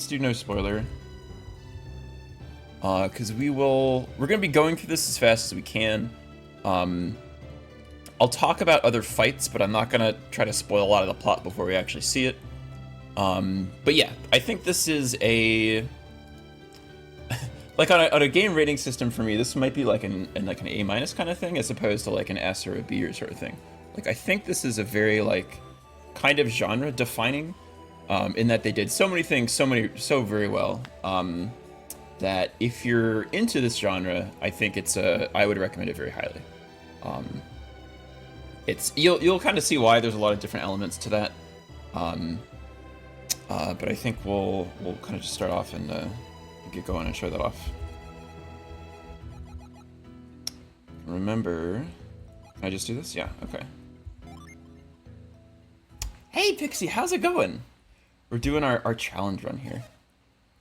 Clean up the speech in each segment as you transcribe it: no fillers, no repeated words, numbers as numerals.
let's do no spoiler. Because we're gonna be going through this as fast as we can. I'll talk about other fights, but I'm not gonna try to spoil a lot of the plot before we actually see it. But yeah, I think this is a like on a game rating system for me. This might be like an A minus kind of thing, as opposed to like an S or a B or sort of thing. Like I think this is a very like kind of genre defining, in that they did so many things so very well. That if you're into this genre, I think I would recommend it very highly. You'll kind of see why there's a lot of different elements to that. But I think we'll kind of just start off and get going and show that off. Remember, can I just do this? Yeah, okay. Hey Pixie, how's it going? We're doing our challenge run here.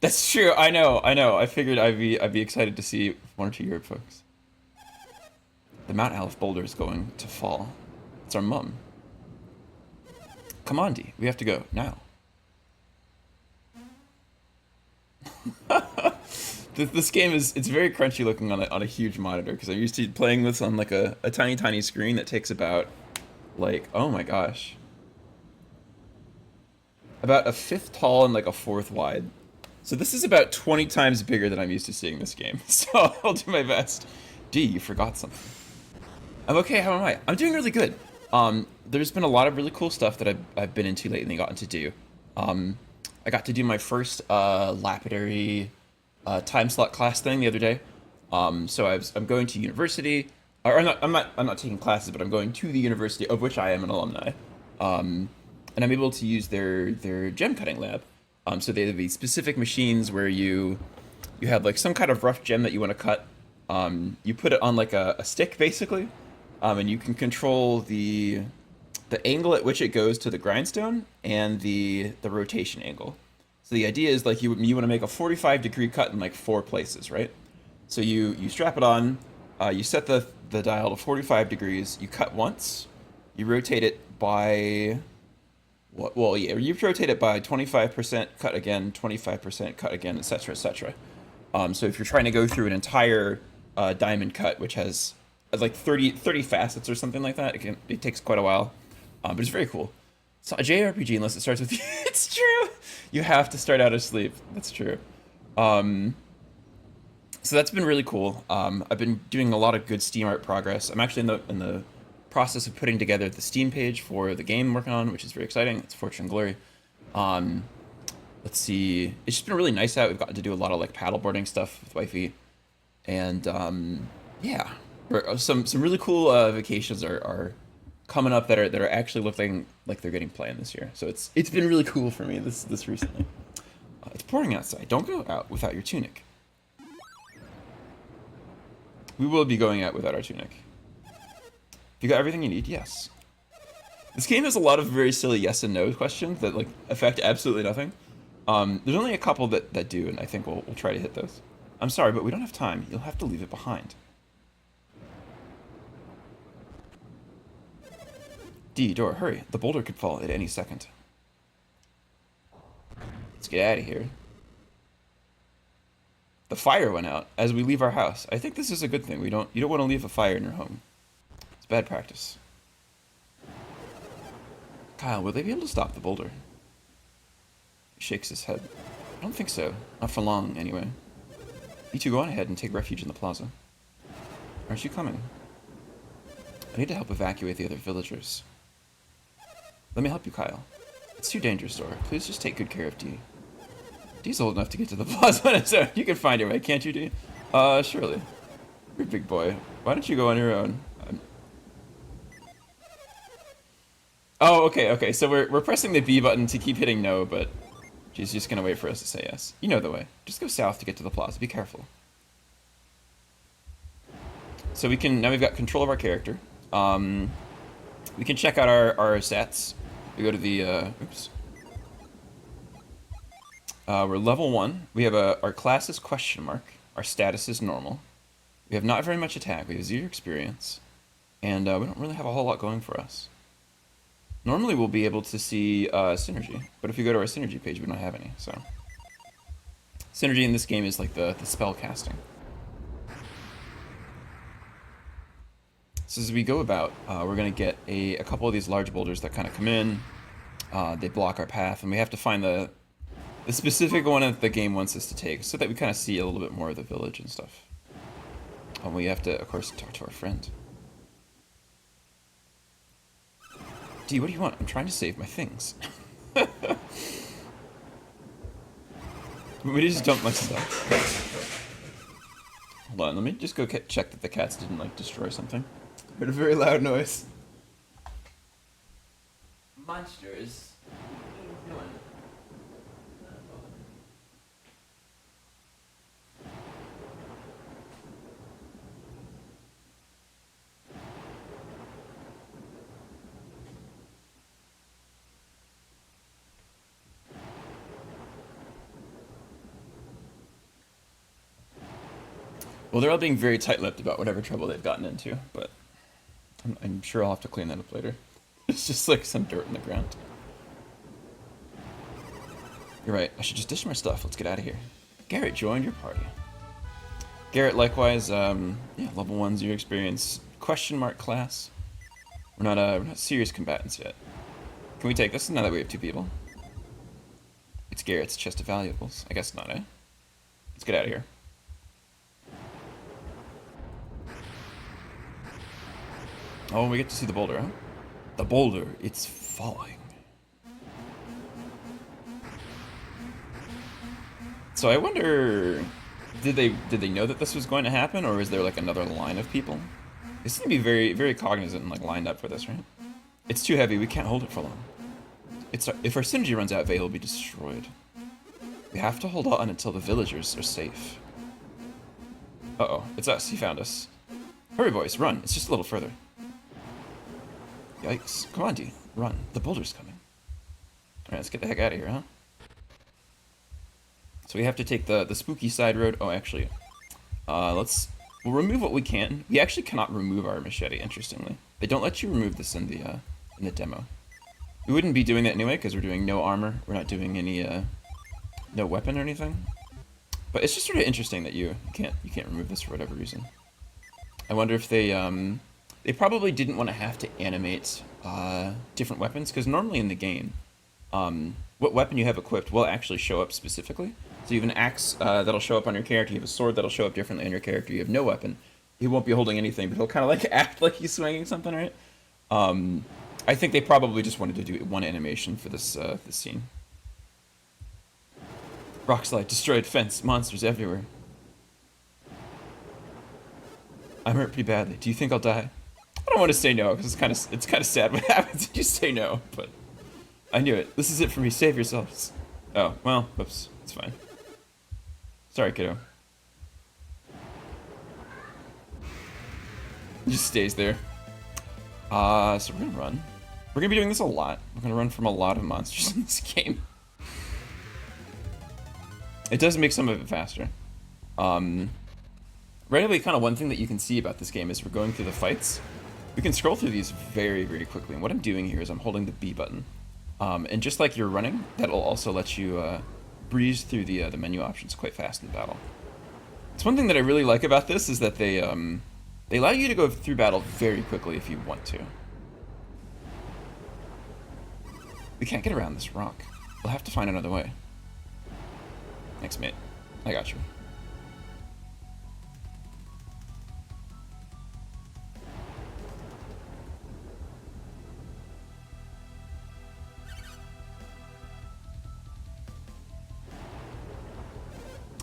That's true. I know. I figured I'd be excited to see one or two Europe folks. The Mount Aleph boulder is going to fall. It's our mum. Come on, Dee. We have to go now. This game it's very crunchy looking on a huge monitor because I'm used to playing this on like a tiny screen that takes about like, oh my gosh, about a fifth tall and like a fourth wide. So this is about 20 times bigger than I'm used to seeing this game. So I'll do my best. Dee, you forgot something. I'm okay, how am I? I'm doing really good. There's been a lot of really cool stuff that I've been into lately and gotten to do. I got to do my first lapidary time slot class thing the other day. So I'm going to university, or I'm not taking classes, but I'm going to the university of which I am an alumni. And I'm able to use their gem cutting lab. So they have these specific machines where you have like some kind of rough gem that you want to cut. You put it on like a stick basically, and you can control the angle at which it goes to the grindstone and the rotation angle. So the idea is like you want to make a 45-degree cut in like 4 places, right? So you strap it on, you set the dial to 45 degrees, you cut once, you rotate it by you rotate it by 25%, cut again, 25%, cut again, etc., etc. So if you're trying to go through an entire diamond cut, which has like 30 facets or something like that, it takes quite a while, but it's very cool. It's not a JRPG unless it starts with you. It's true. You have to start out asleep. That's true. So that's been really cool. I've been doing a lot of good Steam art progress. I'm actually in the process of putting together the Steam page for the game I'm working on, which is very exciting. It's Fortune and Glory. Let's see. It's just been really nice out. We've gotten to do a lot of like paddleboarding stuff with wifey, and yeah, some really cool vacations are coming up that are actually looking like they're getting planned this year. So it's been really cool for me this recently. It's pouring outside. Don't go out without your tunic. We will be going out without our tunic. You got everything you need? Yes. This game has a lot of very silly yes and no questions that like affect absolutely nothing. There's only a couple that do, and I think we'll try to hit those. I'm sorry, but we don't have time. You'll have to leave it behind. D, Dora, hurry. The boulder could fall at any second. Let's get out of here. The fire went out as we leave our house. I think this is a good thing. You don't want to leave a fire in your home. It's bad practice. Kyle, will they be able to stop the boulder? He shakes his head. I don't think so. Not for long, anyway. You two go on ahead and take refuge in the plaza. Aren't you coming? I need to help evacuate the other villagers. Let me help you, Kyle. It's too dangerous, Dora. Please just take good care of Dee. Dee's old enough to get to the plaza on his own. You can find your way, can't you, Dee? Surely. You're a big boy. Why don't you go on your own? Oh, okay. So we're pressing the B button to keep hitting no, but she's just gonna wait for us to say yes. You know the way. Just go south to get to the plaza. Be careful. So now we've got control of our character. We can check out our stats. We go to the oops. We're level 1. We have our class is question mark. Our status is normal. We have not very much attack. We have 0 experience, and we don't really have a whole lot going for us. Normally we'll be able to see synergy, but if you go to our synergy page, we don't have any. So Synergy in this game is like the spell casting. So as we go about, we're going to get a couple of these large boulders that kind of come in. They block our path, and we have to find the specific one that the game wants us to take so that we kind of see a little bit more of the village and stuff. And we have to, of course, talk to our friend. D, what do you want? I'm trying to save my things. We just dumped my stuff. Hold on, let me just go check that the cats didn't, like, destroy something. Heard a very loud noise. Monsters. What are you doing? Well, they're all being very tight-lipped about whatever trouble they've gotten into, but I'm sure I'll have to clean that up later. It's just like some dirt in the ground. You're right, I should just dish my stuff. Let's get out of here. Garrett joined your party. Garrett, likewise, yeah, level 1, 0 experience, question mark class. We're not serious combatants yet. Can we take this now that we have 2 people? It's Garrett's chest of valuables. I guess not, eh? Let's get out of here. Oh, we get to see the boulder, huh? The boulder, it's falling. So I wonder, did they know that this was going to happen, or is there like another line of people? They seem to be very, very cognizant and like lined up for this, right? It's too heavy, we can't hold it for long. If our synergy runs out, Vale will be destroyed. We have to hold on until the villagers are safe. Uh-oh, it's us, he found us. Hurry boys, run, it's just a little further. Yikes. Come on, D. Run. The boulder's coming. Alright, let's get the heck out of here, huh? So we have to take the spooky side road. Oh, actually, we'll remove what we can. We actually cannot remove our machete, interestingly. They don't let you remove this in the demo. We wouldn't be doing that anyway, because we're doing no armor. We're not doing any, no weapon or anything. But it's just sort of interesting that you can't remove this for whatever reason. I wonder if they probably didn't want to have to animate different weapons, because normally in the game, what weapon you have equipped will actually show up specifically. So you have an axe that'll show up on your character, you have a sword that'll show up differently on your character, you have no weapon. He won't be holding anything, but he'll kind of like act like he's swinging something, right? I think they probably just wanted to do one animation for this scene. Rockslide, destroyed fence, monsters everywhere. I'm hurt pretty badly. Do you think I'll die? I don't want to say no, because it's kind of sad what happens if you say no, but I knew it. This is it for me. Save yourselves. Oh, well, whoops. It's fine. Sorry, kiddo. He just stays there. So we're gonna run. We're gonna be doing this a lot. We're gonna run from a lot of monsters in this game. It does make some of it faster. Right away, kind of one thing that you can see about this game is we're going through the fights. We can scroll through these very, very quickly. And what I'm doing here is I'm holding the B button. And just like you're running, that'll also let you breeze through the menu options quite fast in battle. It's one thing that I really like about this is that they allow you to go through battle very quickly if you want to. We can't get around this rock. We'll have to find another way. Thanks, mate. I got you.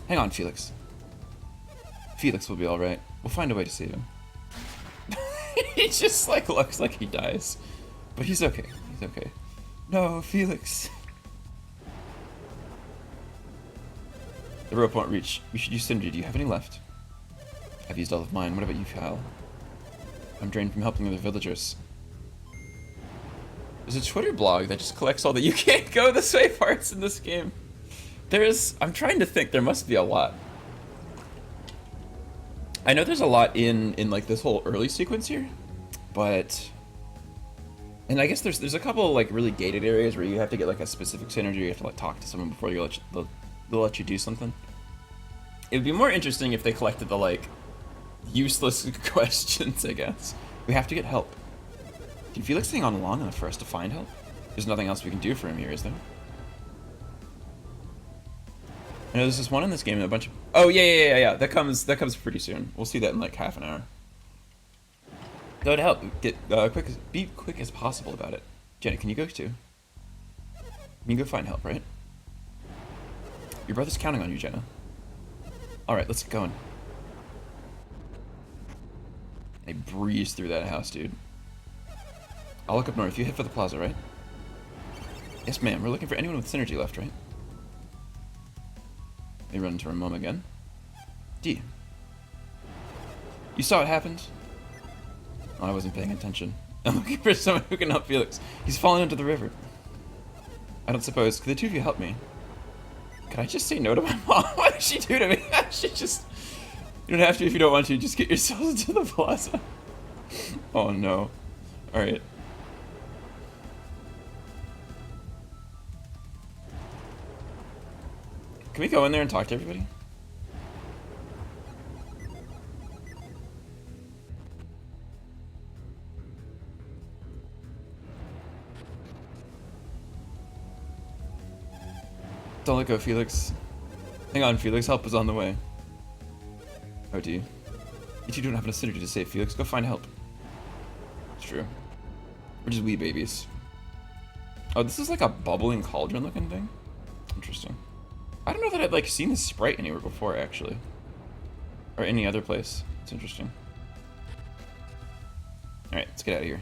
Hang on, Felix. Felix will be alright. We'll find a way to save him. He just, like, looks like he dies. But he's okay. He's okay. No, Felix. The rope won't reach. We should use Synergy. Do you have any left? I've used all of mine. What about you, Cal? I'm drained from helping other villagers. There's a Twitter blog that just collects all the you can't go this way parts in this game. I'm trying to think, there must be a lot. I know there's a lot in like this whole early sequence here, but, and I guess there's a couple like really gated areas where you have to get like a specific synergy, you have to like talk to someone before they'll let you do something. It would be more interesting if they collected the, like, useless questions, I guess. We have to get help. Can Felix hang on long enough for us to find help? There's nothing else we can do for him here, is there? I know there's this one in this game and a bunch of... Oh, yeah. That comes pretty soon. We'll see that in, like, half an hour. Though to help, be quick as possible about it. Jenny, can you go too? You can go find help, right? Your brother's counting on you, Jenna. Alright, let's get going. I breeze through that house, dude. I'll look up north. You head for the plaza, right? Yes, ma'am. We're looking for anyone with synergy left, right? They run into her mom again. D. You saw what happened? Oh, I wasn't paying attention. I'm looking for someone who can help Felix. He's fallen into the river. I don't suppose. Could the two of you help me? Could I just say no to my mom? What did she do to me? She just... You don't have to if you don't want to. Just get yourselves into the plaza. Oh, no. Alright. Can we go in there and talk to everybody? Don't let go, Felix. Hang on, Felix. Help is on the way. Oh, do you? If you don't have enough synergy to save Felix, go find help. It's true. We're just wee babies. Oh, this is like a bubbling cauldron looking thing? Interesting. I don't know that I'd like seen this sprite anywhere before, actually. Or any other place. It's interesting. Alright, let's get out of here.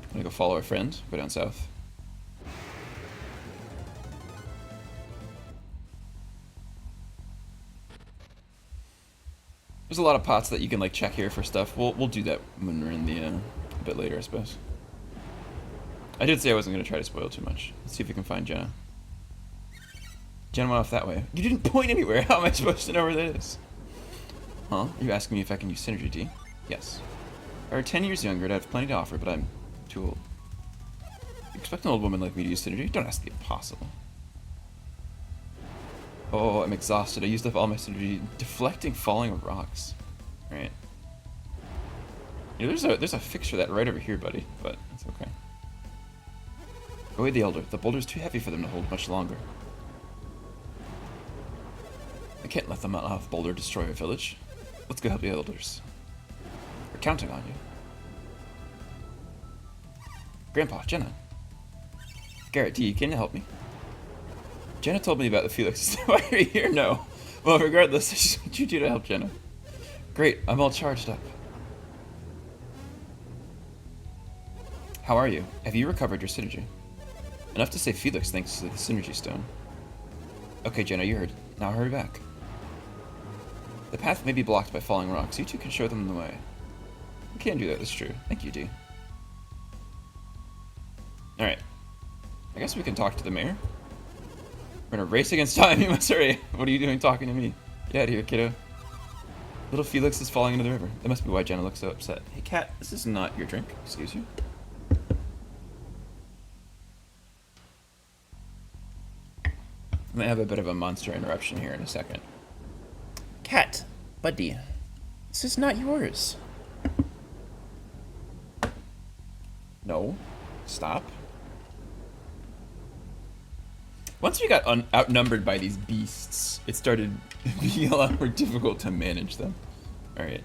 I'm gonna go follow our friend, go down south. There's a lot of pots that you can like check here for stuff. We'll do that when we're in the a bit later, I suppose. I did say I wasn't gonna try to spoil too much. Let's see if we can find Jenna. Jenna went off that way. You didn't point anywhere. How am I supposed to know where that is? Huh? Are you asking me if I can use synergy D? Yes. If I were 10 years younger, I'd have plenty to offer, but I'm too old. You expect an old woman like me to use synergy? Don't ask the impossible. Oh, I'm exhausted. I used up all my synergy deflecting falling rocks. Alright. You know, there's a fix for that right over here, buddy, but it's okay. Go away the elder. The boulder's too heavy for them to hold much longer. I can't let the off boulder destroy our village. Let's go help the elders. We're counting on you. Grandpa, Jenna. Garrett, D, can you help me? Jenna told me about the Felix. Why are you here? No. Well, regardless, I just want you two to help Jenna. Great, I'm all charged up. How are you? Have you recovered your synergy? Enough to save Felix thanks to the synergy stone. Okay, Jenna, you heard. Now hurry back. The path may be blocked by falling rocks. You two can show them the way. We can do that, that's true. Thank you, D. Alright. I guess we can talk to the mayor. We're gonna race against time, you must hurry. What are you doing talking to me? Get out of here, kiddo. Little Felix is falling into the river. That must be why Jenna looks so upset. Hey, cat, this is not your drink. Excuse you. I'm gonna have a bit of a monster interruption here in a second. Cat, buddy, this is not yours. No. Stop. Once we got outnumbered by these beasts, it started being a lot more difficult to manage them. Alright.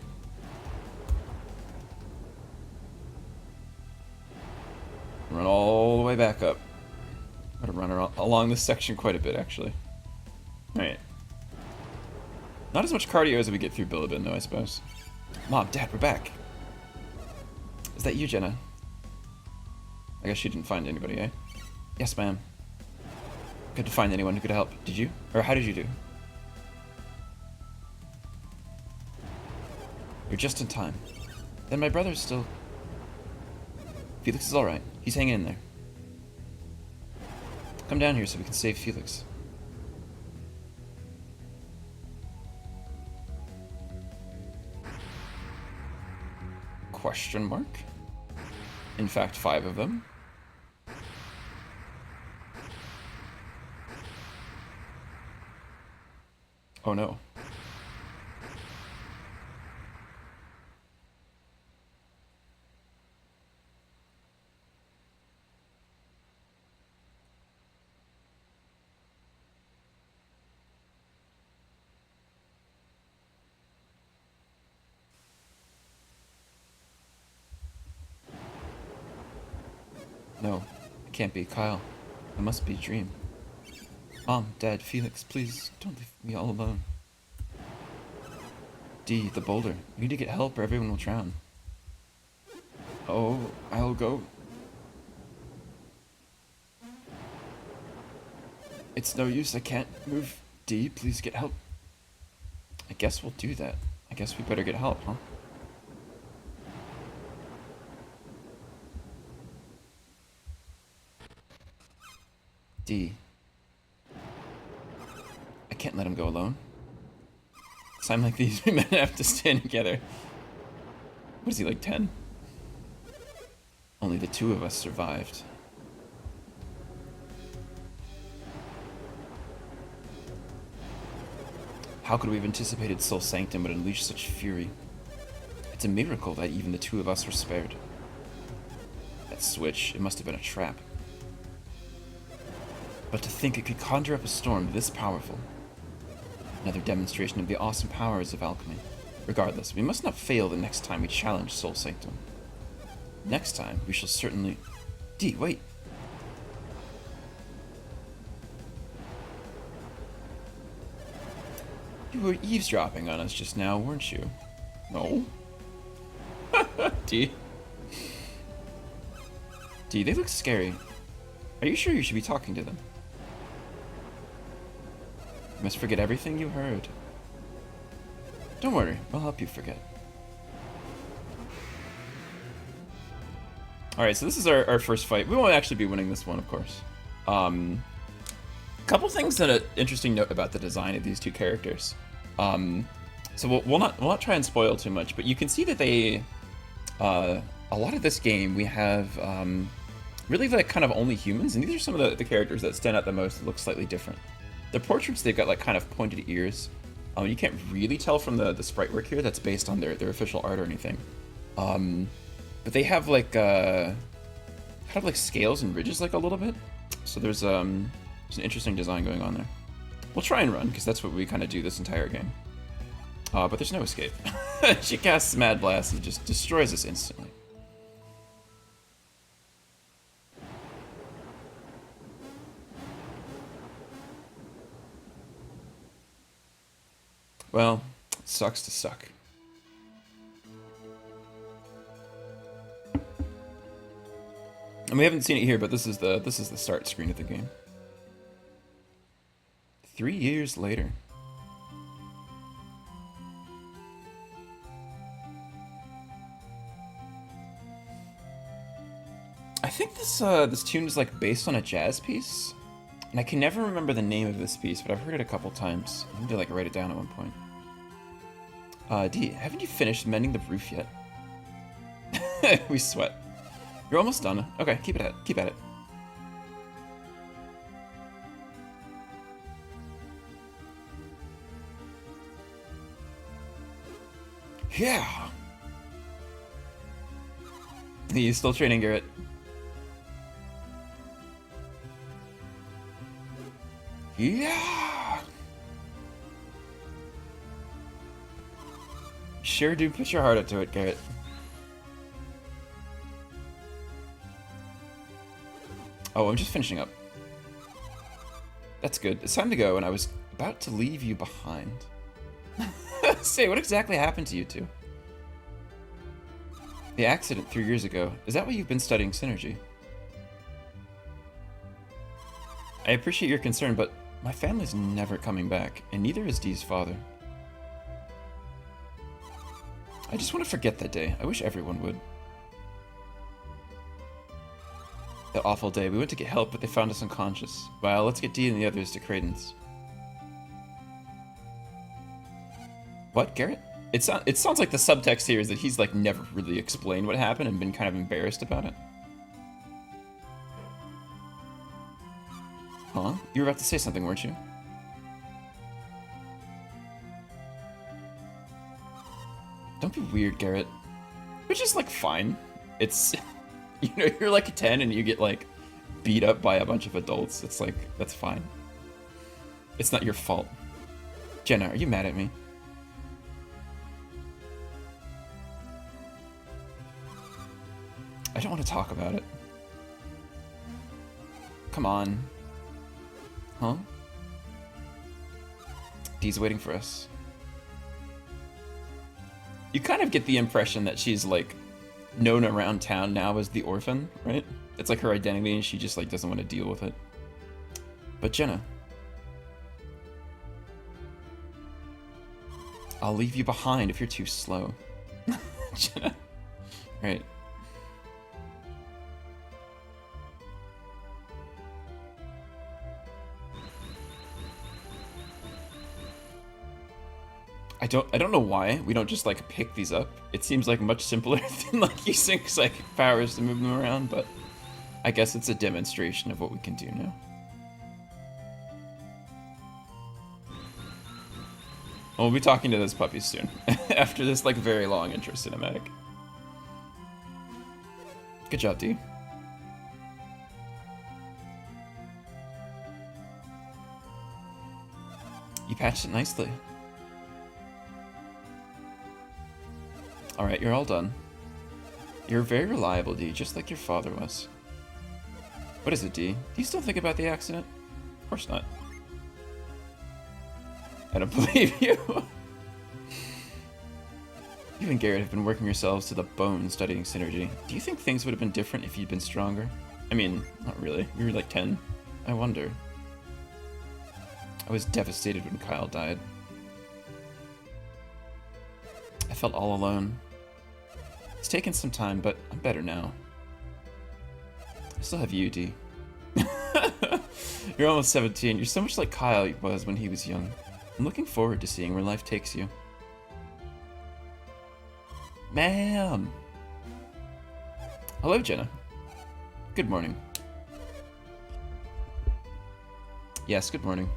Run all the way back up. I'm gonna run along this section quite a bit, actually. Alright. Not as much cardio as we get through Bilibin, though, I suppose. Mom, Dad, we're back. Is that you, Jenna? I guess she didn't find anybody, eh? Yes, ma'am. Couldn't find anyone who could help. Did you? Or how did you do? You're just in time. Then my brother's still... Felix is alright. He's hanging in there. Come down here so we can save Felix. Question mark? In fact, 5 of them. Oh no. No, it can't be Kyle. It must be a dream. Mom, Dad, Felix, please don't leave me all alone. D, the boulder. We need to get help or everyone will drown. Oh, I'll go. It's no use, I can't move. D, please get help. I guess we'll do that. I guess we better get help, huh? D. I can't let him go alone. Time like these, we might have to stand together. What is he, like 10? Only the two of us survived. How could we have anticipated Soul Sanctum would unleash such fury? It's a miracle that even the two of us were spared. That switch, it must have been a trap. But to think it could conjure up a storm this powerful. Another demonstration of the awesome powers of alchemy. Regardless, we must not fail the next time we challenge Soul Sanctum. Next time, we shall certainly... D, wait! You were eavesdropping on us just now, weren't you? No? D? D, they look scary. Are you sure you should be talking to them? You must forget everything you heard. Don't worry, I'll help you forget. Alright, so this is our first fight. We won't actually be winning this one, of course. Couple things that an interesting note about the design of these two characters. So we'll not try and spoil too much, but you can see that they... a lot of this game, we have really like kind of only humans, and these are some of the characters that stand out the most that look slightly different. The portraits, they've got like kind of pointed ears. You can't really tell from the sprite work here that's based on their official art or anything. But they have like kind of like scales and ridges like a little bit. So there's an interesting design going on there. We'll try and run, because that's what we kind of do this entire game. But there's no escape. She casts Mad Blast and just destroys us instantly. Well, it sucks to suck. And we haven't seen it here, but this is the start screen of the game. 3 years later. I think this tune is like based on a jazz piece, and I can never remember the name of this piece, but I've heard it a couple times. I need to like write it down at one point. D, haven't you finished mending the roof yet? We sweat. You're almost done. Okay, keep at it. Yeah. He's still training Garrett. Yeah. Sure do put your heart into it, Garrett. Oh, I'm just finishing up. That's good. It's time to go, and I was about to leave you behind. Say, what exactly happened to you two? The accident 3 years ago. Is that why you've been studying synergy? I appreciate your concern, but my family's never coming back, and neither is Dee's father. I just want to forget that day. I wish everyone would. That awful day. We went to get help, but they found us unconscious. Well, let's get Dee and the others to Creighton's. What, Garrett? It sounds like the subtext here is that he's like never really explained what happened and been kind of embarrassed about it. Huh? You were about to say something, weren't you? Don't be weird, Garrett. Which is, like, fine. It's... You know, you're, like, 10 and you get, like, beat up by a bunch of adults. It's, like, that's fine. It's not your fault. Jenna, are you mad at me? I don't want to talk about it. Come on. Huh? Dee's waiting for us. You kind of get the impression that she's, like, known around town now as the orphan, right? It's like her identity and she just, like, doesn't want to deal with it. But Jenna. I'll leave you behind if you're too slow. Jenna. Right. I don't know why we don't just, like, pick these up. It seems like much simpler than, like, using psychic powers to move them around, but I guess it's a demonstration of what we can do now. We'll be talking to those puppies soon, after this, like, very long intro cinematic. Good job, D. You patched it nicely. Alright, you're all done. You're very reliable, D, just like your father was. What is it, D? Do you still think about the accident? Of course not. I don't believe you. You and Garrett have been working yourselves to the bone studying synergy. Do you think things would have been different if you'd been stronger? I mean, not really. You were like 10. I wonder. I was devastated when Kyle died. I felt all alone. It's taken some time, but I'm better now. I still have you, D. You're almost 17. You're so much like Kyle was when he was young. I'm looking forward to seeing where life takes you. Ma'am! Hello, Jenna. Good morning. Yes, good morning.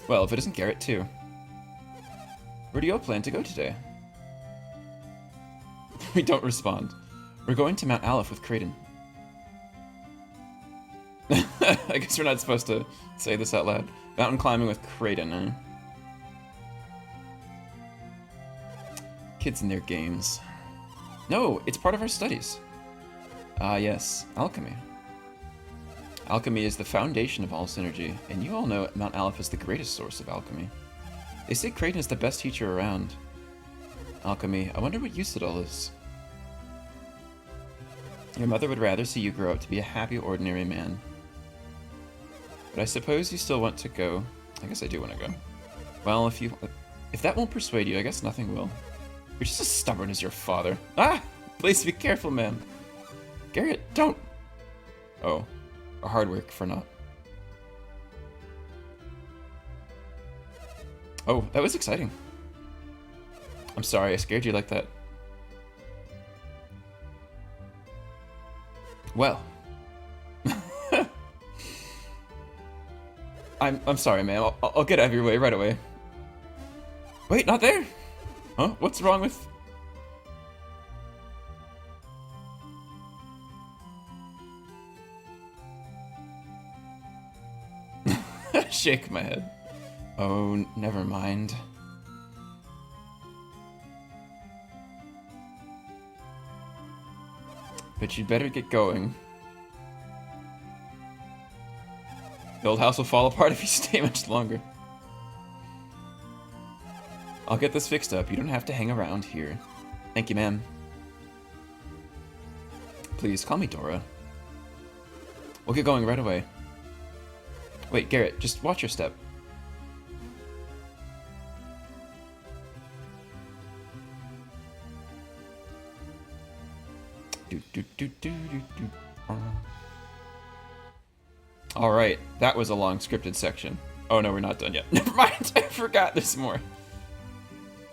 Well, if it isn't Garrett, too. Where do you all plan to go today? We don't respond. We're going to Mount Aleph with Kraden. I guess we're not supposed to say this out loud. Mountain climbing with Kraden, eh? Kids and their games. No, it's part of our studies. Ah, yes, alchemy. Alchemy is the foundation of all synergy, and you all know Mount Aleph is the greatest source of alchemy. They say Kraden is the best teacher around. Alchemy, I wonder what use it all is. Your mother would rather see you grow up to be a happy, ordinary man. But I suppose you still want to go. I guess I do want to go. Well, if that won't persuade you, I guess nothing will. You're just as stubborn as your father. Ah! Please be careful, ma'am. Garrett, don't! Oh. Or hard work for not. Oh, that was exciting. I'm sorry, I scared you like that. Well. I'm sorry, ma'am. I'll get out of your way right away. Wait, not there? Huh? What's wrong with... Shake my head. Oh, never mind. But you'd better get going. The old house will fall apart if you stay much longer. I'll get this fixed up. You don't have to hang around here. Thank you, ma'am. Please, call me Dora. We'll get going right away. Wait, Garrett, just watch your step. Alright, that was a long scripted section. Oh no, we're not done yet. Never mind, I forgot there's more.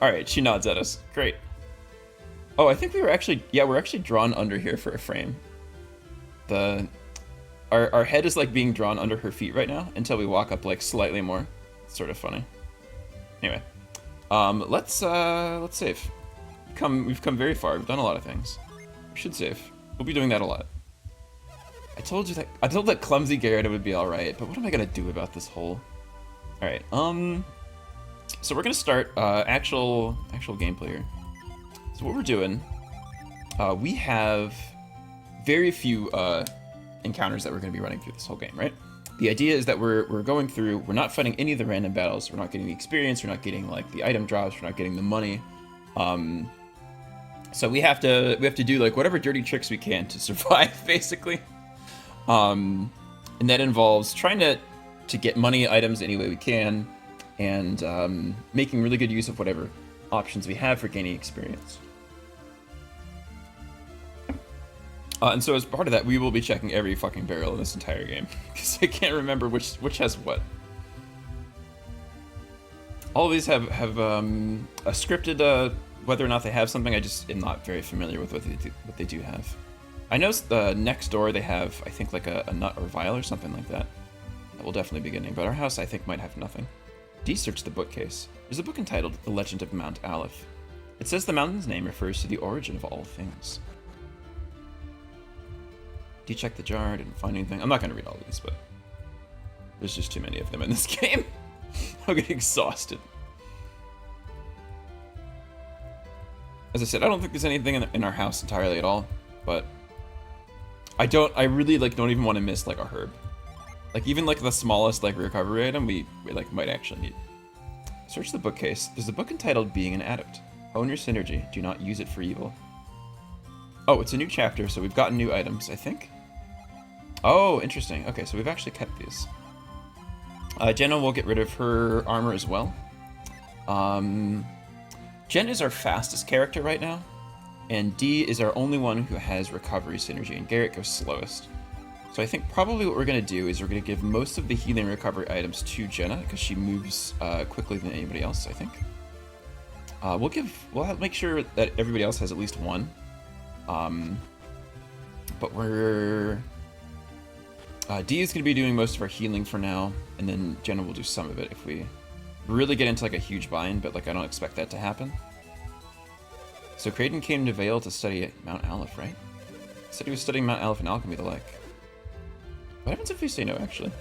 Alright, she nods at us. Great. Oh, I think we were actually... Yeah, we're actually drawn under here for a frame. Our head is like being drawn under her feet right now until we walk up like slightly more. It's sort of funny. Anyway, let's save. We've come very far. We've done a lot of things. We should save. We'll be doing that a lot. I told that clumsy Garrett would be all right, but what am I gonna do about this hole? All right. So we're gonna start actual gameplay here. So what we're doing, we have very few encounters that we're gonna be running through this whole game, right? The idea is that we're going through. We're not fighting any of the random battles. We're not getting the experience. We're not getting like the item drops. We're not getting the money. So we have to do like whatever dirty tricks we can to survive, basically. And that involves trying to get money, items any way we can, and making really good use of whatever options we have for gaining experience. And so as part of that, we will be checking every fucking barrel in this entire game, because I can't remember which has what. All of these have a scripted whether or not they have something. I just am not very familiar with what they do have. I know next door they have, I think, like a nut or vial or something like that. That will definitely be getting, but our house, I think, might have nothing. Search the bookcase. There's a book entitled The Legend of Mount Aleph. It says the mountain's name refers to the origin of all things. Check the jar, didn't find anything. I'm not going to read all of these, but there's just too many of them in this game. I'll get exhausted. As I said, I don't think there's anything in our house entirely at all, but I really like don't even want to miss like a herb. Like even like the smallest like recovery item we like might actually need. Search the bookcase. There's a book entitled Being an Adept. Hone your synergy. Do not use it for evil. Oh, it's a new chapter, so we've gotten new items, I think. Oh, interesting. Okay, so we've actually kept these. Jenna will get rid of her armor as well. Jen is our fastest character right now, and Dee is our only one who has recovery synergy, and Garrett goes slowest. So I think probably what we're going to do is we're going to give most of the healing recovery items to Jenna, because she moves quickly than anybody else, I think. We'll make sure that everybody else has at least one. But Dee is going to be doing most of our healing for now, and then Jenna will do some of it if we really get into like a huge bind, but like I don't expect that to happen. So Creighton came to Vale to study at Mount Aleph, right? He said he was studying Mount Aleph and alchemy the like. What happens if we say no, actually?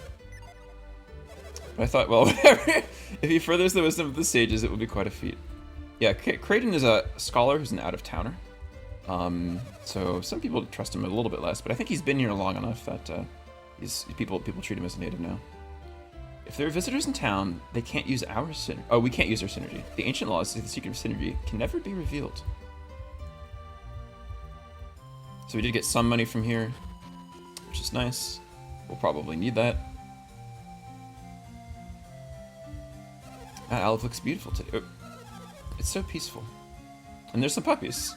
But I thought, well, whatever. If he furthers the wisdom of the sages, it will be quite a feat. Yeah, Creighton is a scholar who's an out-of-towner. So some people trust him a little bit less, but I think he's been here long enough that people treat him as a native now. If there are visitors in town, they can't use our synergy. Oh, we can't use our synergy. The ancient laws say the secret of synergy can never be revealed. So we did get some money from here, which is nice. We'll probably need that. That Aleph looks beautiful today. Oh, it's so peaceful. And there's some puppies.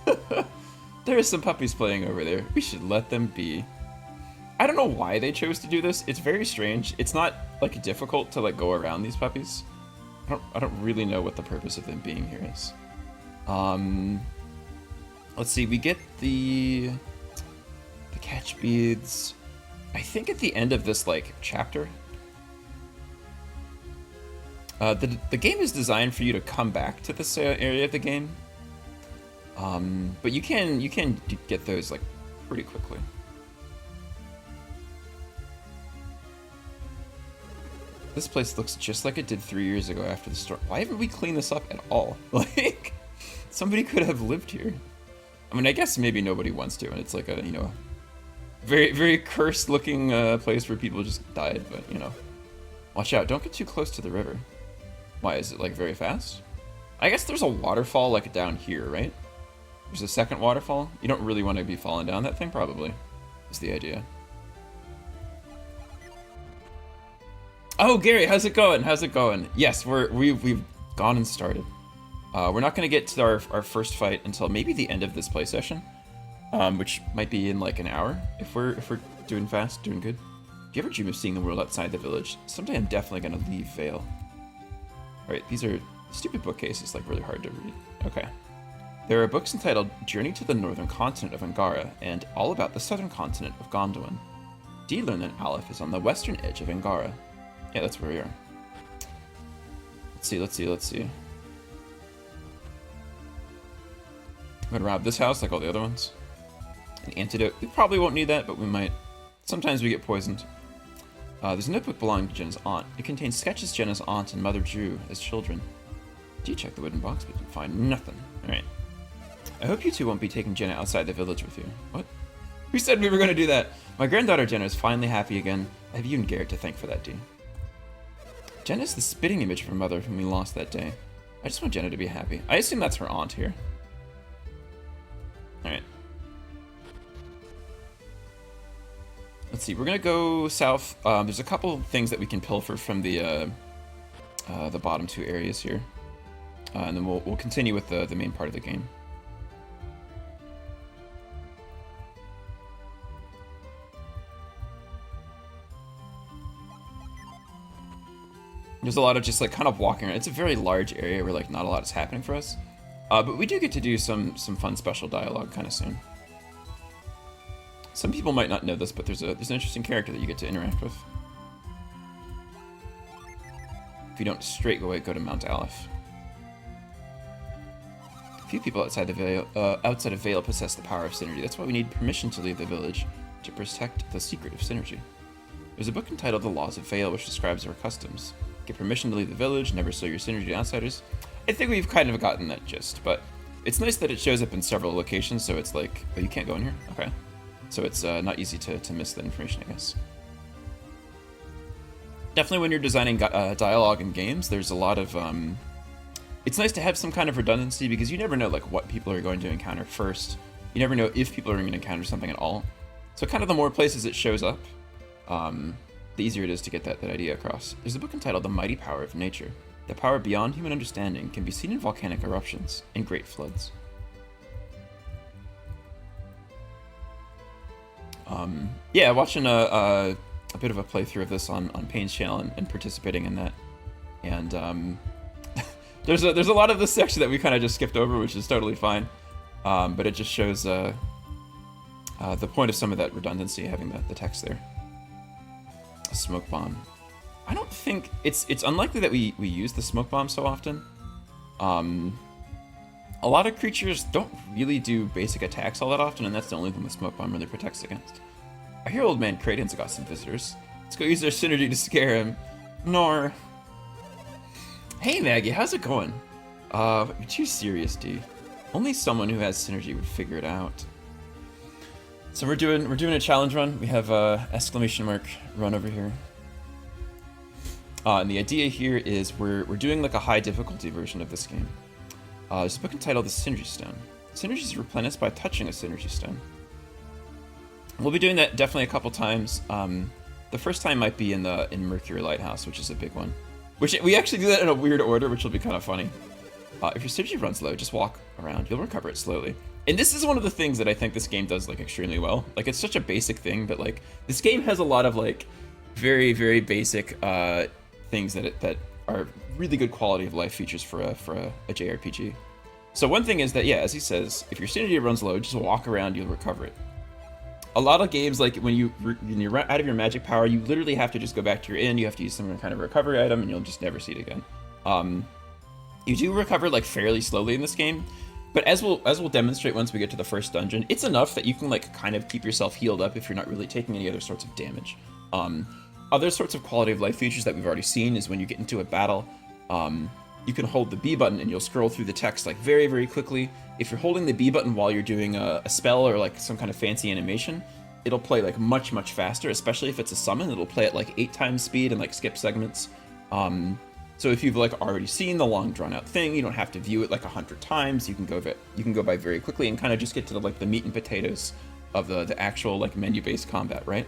There are some puppies playing over there. We should let them be. I don't know why they chose to do this. It's very strange. It's not like difficult to like go around these puppies. I don't really know what the purpose of them being here is. Let's see. We get the catch beads. I think at the end of this like chapter. The game is designed for you to come back to this area of the game. But you can get those like pretty quickly. This place looks just like it did 3 years ago after the storm. Why haven't we cleaned this up at all? Like, somebody could have lived here. I mean, I guess maybe nobody wants to, and it's like a, you know, very, very cursed looking place where people just died, but, you know. Watch out, don't get too close to the river. Why, is it like very fast? I guess there's a waterfall like down here, right? There's a second waterfall. You don't really want to be falling down that thing, probably, is the idea. Oh, Gary, how's it going? How's it going? Yes, we've gone and started. We're not going to get to our first fight until maybe the end of this play session, which might be in like an hour if we're doing fast, doing good. Do you ever dream of seeing the world outside the village? Someday I'm definitely going to leave Vale. All right, these are stupid bookcases, like really hard to read. Okay. There are books entitled Journey to the Northern Continent of Angara and All About the Southern Continent of Gondolin. Dee learned that Aleph is on the western edge of Angara. Yeah, that's where we are. Let's see. I'm gonna rob this house like all the other ones. An antidote. We probably won't need that, but we might. Sometimes we get poisoned. There's a notebook belonging to Jenna's aunt. It contains sketches Jenna's aunt and mother drew as children. Do check the wooden box, but you find nothing. Alright. I hope you two won't be taking Jenna outside the village with you. What? Who said we were going to do that? My granddaughter Jenna is finally happy again. I have you and Garrett to thank for that, Dee. Jenna is the spitting image of her mother whom we lost that day. I just want Jenna to be happy. I assume that's her aunt here. Alright. Let's see, we're gonna go south. There's a couple things that we can pilfer from the bottom two areas here. And then we'll continue with the main part of the game. There's a lot of just like kind of walking around. It's a very large area where like not a lot is happening for us. But we do get to do some fun special dialogue kind of soon. Some people might not know this, but there's an interesting character that you get to interact with. If you don't straight away go to Mount Aleph. Few people outside of Vale possess the power of synergy. That's why we need permission to leave the village to protect the secret of synergy. There's a book entitled The Laws of Vale, which describes our customs. Get permission to leave the village, never show your synergy to outsiders. I think we've kind of gotten that gist, but it's nice that it shows up in several locations, so it's like, oh, you can't go in here? Okay. So it's not easy to miss that information, I guess. Definitely when you're designing dialogue in games, there's a lot of... it's nice to have some kind of redundancy, because you never know like what people are going to encounter first. You never know if people are going to encounter something at all. So kind of the more places it shows up, the easier it is to get that idea across. There's a book entitled The Mighty Power of Nature. The power beyond human understanding can be seen in volcanic eruptions and great floods. Yeah, watching a bit of a playthrough of this on Payne's channel and participating in that. And there's a lot of this section that we kind of just skipped over, which is totally fine. But it just shows the point of some of that redundancy, having the text there. A smoke bomb. I don't think it's unlikely that we use the smoke bomb so often. A lot of creatures don't really do basic attacks all that often, and that's the only thing the smoke bomb really protects against. I hear old man Kraden's got some visitors. Let's go use their synergy to scare him. Nor. Hey Maggie, how's it going? You're too serious, D. Only someone who has synergy would figure it out. So we're doing a challenge run. We have exclamation mark run over here. And the idea here is we're doing like a high difficulty version of this game. There's a book entitled The Synergy Stone. Synergy is replenished by touching a Synergy Stone. We'll be doing that definitely a couple times. The first time might be in Mercury Lighthouse, which is a big one. Which we actually do that in a weird order, which will be kind of funny. If your synergy runs low, just walk around. You'll recover it slowly. And this is one of the things that I think this game does like extremely well. Like it's such a basic thing, but like this game has a lot of like very, very basic things that are really good quality of life features for a JRPG. So one thing is that, yeah, as he says, if your synergy runs low, just walk around, you'll recover it. A lot of games, like when you're out of your magic power, you literally have to just go back to your inn, you have to use some kind of recovery item, and you'll just never see it again. You do recover like fairly slowly in this game, but as we'll demonstrate once we get to the first dungeon, it's enough that you can like kind of keep yourself healed up if you're not really taking any other sorts of damage. Other sorts of quality of life features that we've already seen is when you get into a battle, you can hold the B button and you'll scroll through the text like very, very quickly. If you're holding the B button while you're doing a spell or like some kind of fancy animation, it'll play like much, much faster, especially if it's a summon. It'll play at like 8 times speed and like skip segments. So if you've like already seen the long drawn out thing, you don't have to view it like 100 times. You can go by very quickly and kind of just get to like the meat and potatoes of the actual like menu-based combat, right?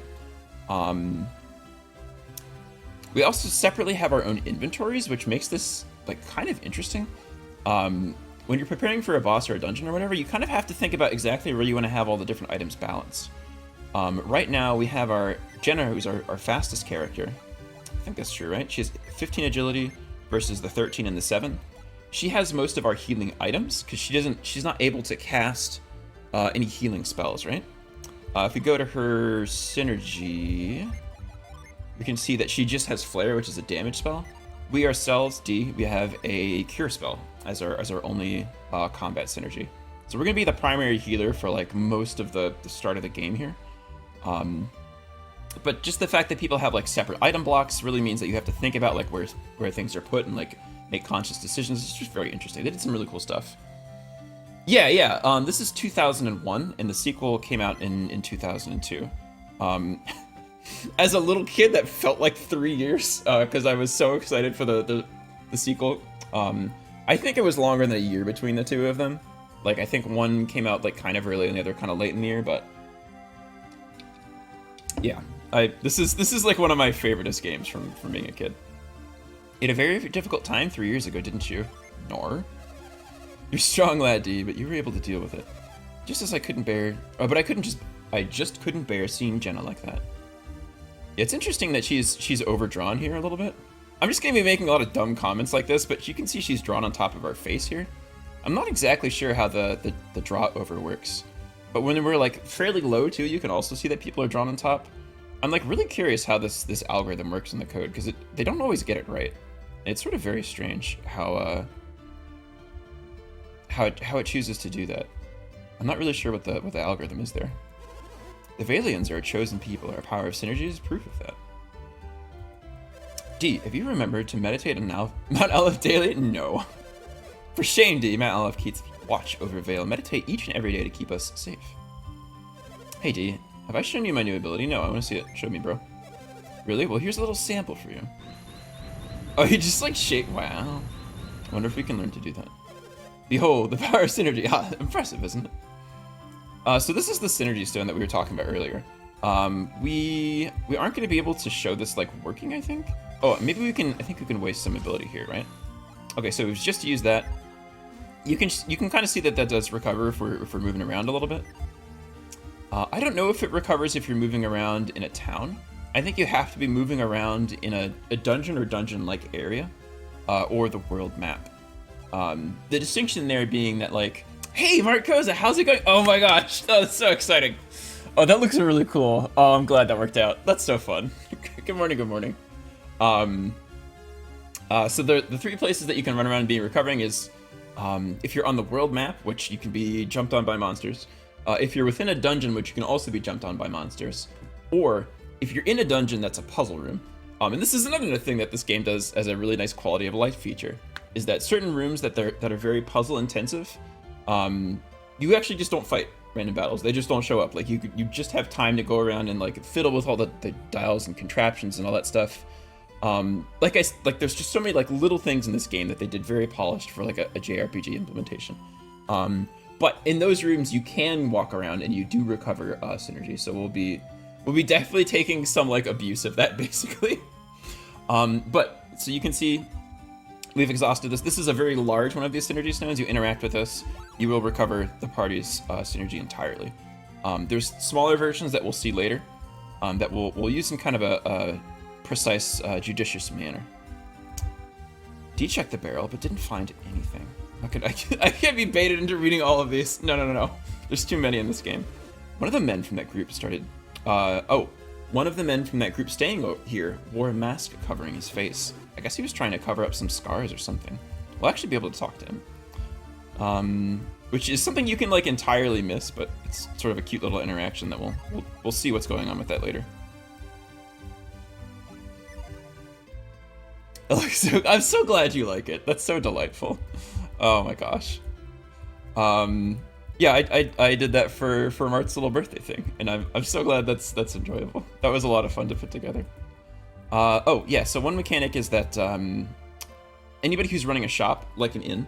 We also separately have our own inventories, which makes this like kind of interesting. When you're preparing for a boss or a dungeon or whatever, you kind of have to think about exactly where you want to have all the different items balanced. Right now we have our Jenna, who's our fastest character. I think that's true, right? She has 15 agility versus the 13 and the 7. She has most of our healing items because she's not able to cast any healing spells, right? If we go to her synergy, we can see that she just has Flare, which is a damage spell. We ourselves, D, we have a cure spell as our only combat synergy. So we're gonna be the primary healer for like most of the start of the game here. But just the fact that people have like separate item blocks really means that you have to think about like where things are put and like make conscious decisions. It's just very interesting. They did some really cool stuff. Yeah. This is 2001, and the sequel came out in 2002. As a little kid, that felt like 3 years because I was so excited for the sequel. I think it was longer than a year between the two of them. Like I think one came out like kind of early and the other kind of late in the year, but yeah, this is like one of my favoriteest games from being a kid. You had a very difficult time 3 years ago, didn't you? Nor. You're strong, lad, D, but you were able to deal with it. Just as I couldn't bear. Oh, but I just couldn't bear seeing Jenna like that. Yeah, it's interesting that she's overdrawn here a little bit. I'm just gonna be making a lot of dumb comments like this, but you can see she's drawn on top of our face here. I'm not exactly sure how the draw over works, but when we're like fairly low too, you can also see that people are drawn on top. I'm like really curious how this algorithm works in the code because they don't always get it right. It's sort of very strange how it chooses to do that. I'm not really sure what the algorithm is there. The Valians are a chosen people. Our power of synergy is proof of that. D, have you remembered to meditate on Mount Aleph daily? No. For shame, D, Mount Aleph keeps watch over Vale. Meditate each and every day to keep us safe. Hey, D, have I shown you my new ability? No, I want to see it. Show me, bro. Really? Well, here's a little sample for you. Oh, you just like shake. Wow. I wonder if we can learn to do that. Behold, the power of synergy. Ah, impressive, isn't it? So this is the synergy stone that we were talking about earlier. We aren't going to be able to show this like working, I think. Oh, maybe we can. I think we can waste some ability here, right? Okay, so we've just used that. You can kind of see that does recover if we're moving around a little bit. I don't know if it recovers if you're moving around in a town. I think you have to be moving around in a dungeon or dungeon-like area, or the world map. The distinction there being that like, hey, Mark Koza, how's it going? Oh my gosh, oh, that's so exciting. Oh, that looks really cool. Oh, I'm glad that worked out. That's so fun. Good morning, good morning. So the three places that you can run around and be recovering is if you're on the world map, which you can be jumped on by monsters, if you're within a dungeon, which you can also be jumped on by monsters, or if you're in a dungeon that's a puzzle room. And this is another thing that this game does as a really nice quality of life feature, is that certain rooms that are very puzzle intensive, you actually just don't fight random battles. They just don't show up. Like you just have time to go around and like fiddle with all the dials and contraptions and all that stuff. Like there's just so many like little things in this game that they did very polished for like a JRPG implementation. But in those rooms you can walk around and you do recover synergy. So we'll be definitely taking some like abuse of that basically. But so you can see we've exhausted this. This is a very large one of these synergy stones. You interact with this, you will recover the party's synergy entirely. There's smaller versions that we'll see later that we'll use in kind of a precise, judicious manner. D-checked the barrel, but didn't find anything. I can't be baited into reading all of these. No. There's too many in this game. One of the men from that group started... one of the men from that group staying here wore a mask covering his face. I guess he was trying to cover up some scars or something. We'll actually be able to talk to him. Which is something you can like entirely miss, but it's sort of a cute little interaction that we'll see what's going on with that later. I'm so glad you like it. That's so delightful. Oh my gosh. Yeah, I did that for Mart's little birthday thing, and I'm so glad that's enjoyable. That was a lot of fun to put together. Oh yeah, so one mechanic is that anybody who's running a shop, like an inn,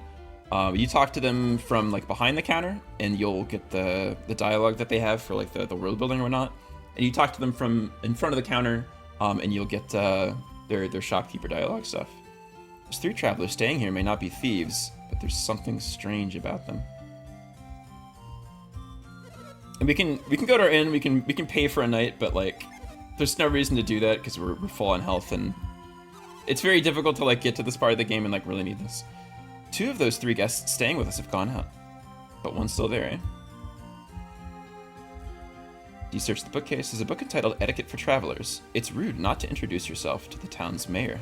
you talk to them from like behind the counter, and you'll get the dialogue that they have for like the world building or whatnot. And you talk to them from in front of the counter, and you'll get their shopkeeper dialogue stuff. There's 3 travelers staying here may not be thieves, but there's something strange about them. And we can go to our inn, we can pay for a night, but like there's no reason to do that because we're full on health, and it's very difficult to like get to this part of the game and like really need this. 2 of those 3 guests staying with us have gone out, but one's still there, eh? You search the bookcase. There's a book entitled Etiquette for Travelers. It's rude not to introduce yourself to the town's mayor.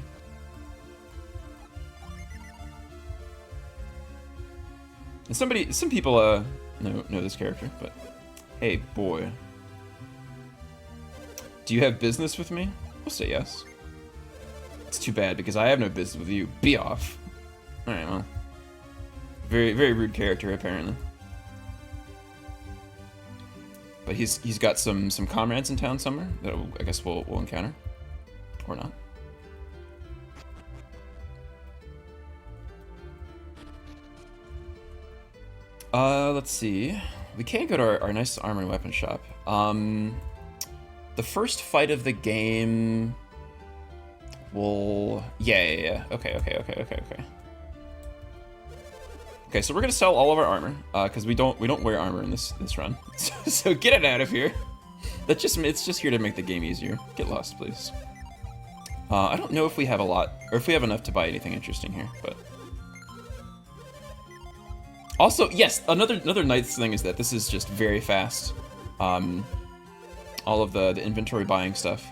And some people know this character, but hey, boy. Do you have business with me? We'll say yes. It's too bad because I have no business with you. Be off. All right, well. Very, very rude character apparently. But he's got some comrades in town somewhere that I guess we'll encounter, or not. Let's see. We can go to our nice armor and weapon shop. The first fight of the game will... Yeah. Okay. Okay, so we're gonna sell all of our armor, because we don't wear armor in this run. So get it out of here. It's just here to make the game easier. Get lost, please. I don't know if we have a lot, or if we have enough to buy anything interesting here, but... Also, yes, another nice thing is that this is just very fast. All of the inventory buying stuff.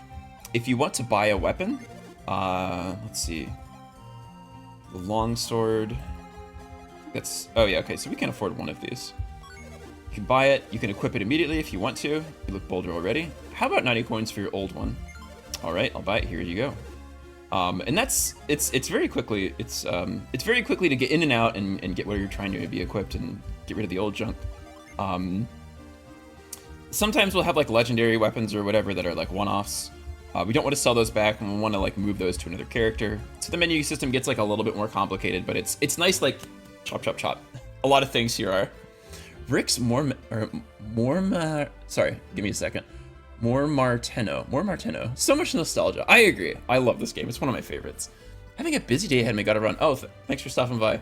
If you want to buy a weapon, let's see. The longsword. Oh yeah, okay, so we can afford one of these. You can buy it, you can equip it immediately if you want to. You look bolder already. How about 90 coins for your old one? Alright, I'll buy it, here you go. And it's very quickly, it's very quickly to get in and out and get where you're trying to be equipped and get rid of the old junk. Sometimes we'll have like legendary weapons or whatever that are like one-offs. We don't want to sell those back, and we want to like move those to another character. So the menu system gets like a little bit more complicated, but it's nice, like chop. A lot of things here are Rick's sorry, give me a second. More Marteno. So much nostalgia. I agree. I love this game. It's one of my favorites. Having a busy day ahead of me. Gotta run. Oh, thanks for stopping by.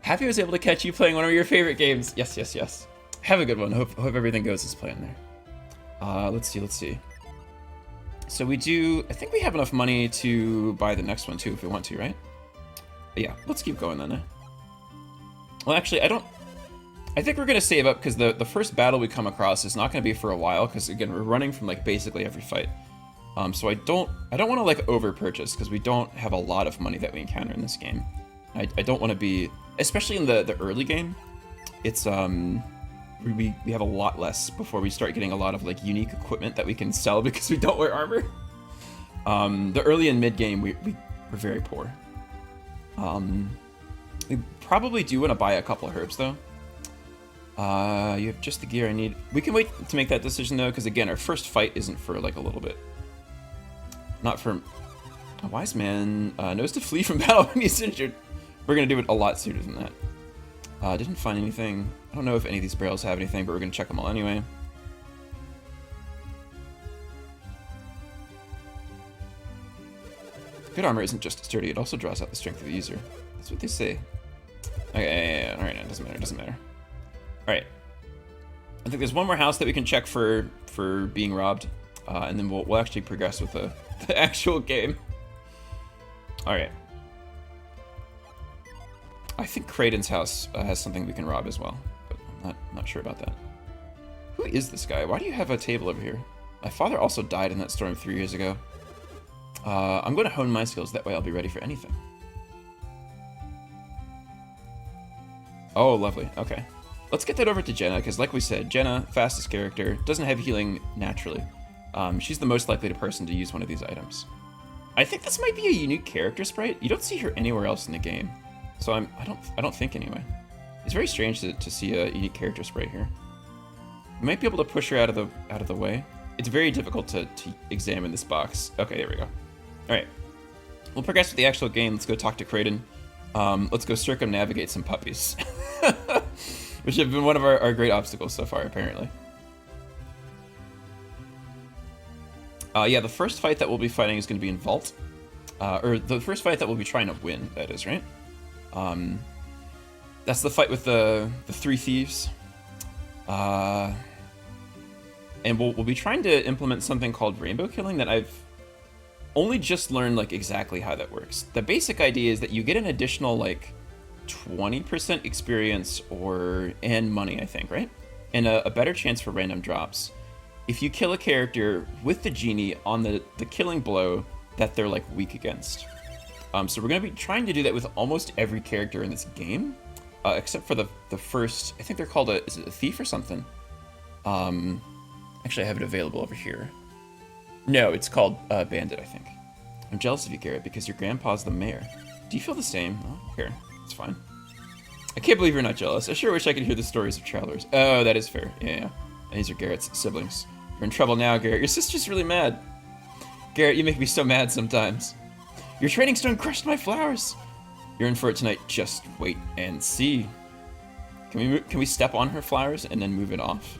Happy I was able to catch you playing one of your favorite games. Yes. Have a good one. Hope everything goes as planned there. Let's see. So we do... I think we have enough money to buy the next one too if we want to, right? But yeah, let's keep going then. Well, actually, I think we're going to save up because the first battle we come across is not going to be for a while because, again, we're running from, like, basically every fight. So I don't want to, like, over-purchase because we don't have a lot of money that we encounter in this game. I don't want to be... Especially in the early game, it's, we have a lot less before we start getting a lot of, like, unique equipment that we can sell because we don't wear armor. The early and mid-game, we're very poor. We probably do want to buy a couple of herbs, though. You have just the gear I need. We can wait to make that decision, though, because, again, our first fight isn't for, like, a little bit. Not for... A wise man knows to flee from battle when he's injured. We're going to do it a lot sooner than that. Didn't find anything. I don't know if any of these barrels have anything, but we're going to check them all anyway. Good armor isn't just sturdy, it also draws out the strength of the user. That's what they say. Okay, alright, it doesn't matter. Alright. I think there's one more house that we can check for being robbed, and then we'll actually progress with the actual game. Alright. I think Kraden's house has something we can rob as well, but I'm not sure about that. Who is this guy? Why do you have a table over here? My father also died in that storm 3 years ago. I'm going to hone my skills, that way I'll be ready for anything. Oh, lovely. Okay. Let's get that over to Jenna, because like we said, Jenna, fastest character, doesn't have healing naturally. She's the most likely person to use one of these items. I think this might be a unique character sprite. You don't see her anywhere else in the game. So I don't think anyway. It's very strange to see a unique character sprite here. We might be able to push her out of the way. It's very difficult to examine this box. Okay, there we go. Alright. We'll progress with the actual game. Let's go talk to Kraden. Let's go circumnavigate some puppies. Which have been one of our great obstacles so far, apparently. Yeah, the first fight that we'll be fighting is going to be in Vault. Or the first fight that we'll be trying to win, that is, right? That's the fight with the three thieves. And we'll be trying to implement something called rainbow killing that I've only just learned like exactly how that works. The basic idea is that you get an additional like 20% experience and money, I think, right? And a better chance for random drops if you kill a character with the genie on the killing blow that they're like weak against. So we're going to be trying to do that with almost every character in this game. except for the first. I think they're called is it a thief or something? Actually, I have it available over here. No, it's called bandit, I think. I'm jealous of you, Garrett, because your grandpa's the mayor. Do you feel the same? Oh, here, it's fine. I can't believe you're not jealous. I sure wish I could hear the stories of travelers. Oh, that is fair. Yeah. And these are Garrett's siblings. You're in trouble now, Garrett. Your sister's really mad. Garrett, you make me so mad sometimes. Your training stone crushed my flowers. You're in for it tonight. Just wait and see. Can we step on her flowers and then move it off?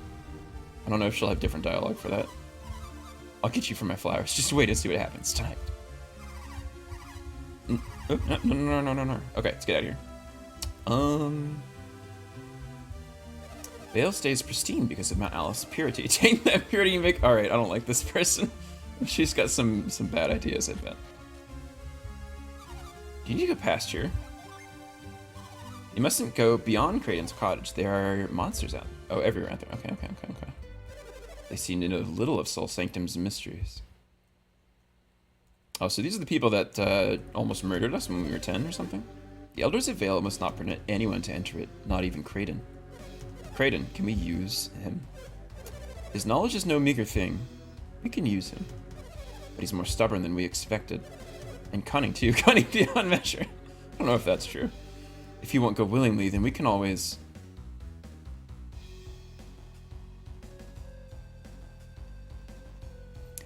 I don't know if she'll have different dialogue for that. I'll get you for my flowers. Just wait and see what happens tonight. No. Okay, let's get out of here. Vale stays pristine because of Mount Alice's purity. Take that purity and make... Alright, I don't like this person. She's got some bad ideas, I bet. Do you need to go past here? You mustn't go beyond Kraden's cottage. There are monsters out. Oh, everywhere out there. Okay. They seem to know little of Soul Sanctum's mysteries. Oh, so these are the people that almost murdered us when we were 10 or something? The Elders of Vale must not permit anyone to enter it, not even Kraden. Kraden, can we use him? His knowledge is no meager thing. We can use him. But he's more stubborn than we expected. And cunning, too. Cunning beyond measure. I don't know if that's true. If he won't go willingly, then we can always...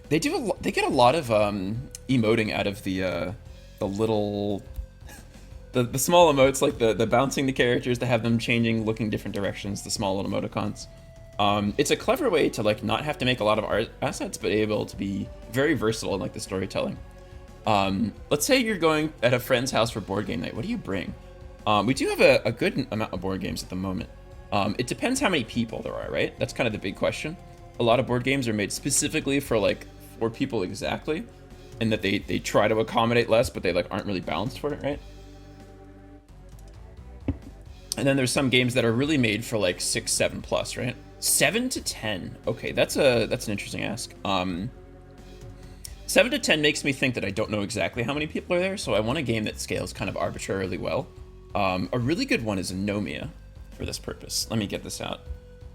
They get a lot of emoting out of the little... The small emotes, like the bouncing the characters to have them changing, looking different directions, the small little emoticons. It's a clever way to like not have to make a lot of art assets, but able to be very versatile in like the storytelling. Let's say you're going at a friend's house for board game night. What do you bring? We do have a good amount of board games at the moment. It depends how many people there are, right? That's kind of the big question. A lot of board games are made specifically for like 4 people exactly, and that they try to accommodate less, but they like aren't really balanced for it, right? And then there's some games that are really made for like 6, 7 plus, right? 7 to 10. Okay, that's an interesting ask. 7 to 10 makes me think that I don't know exactly how many people are there, so I want a game that scales kind of arbitrarily well. A really good one is Anomia for this purpose. Let me get this out.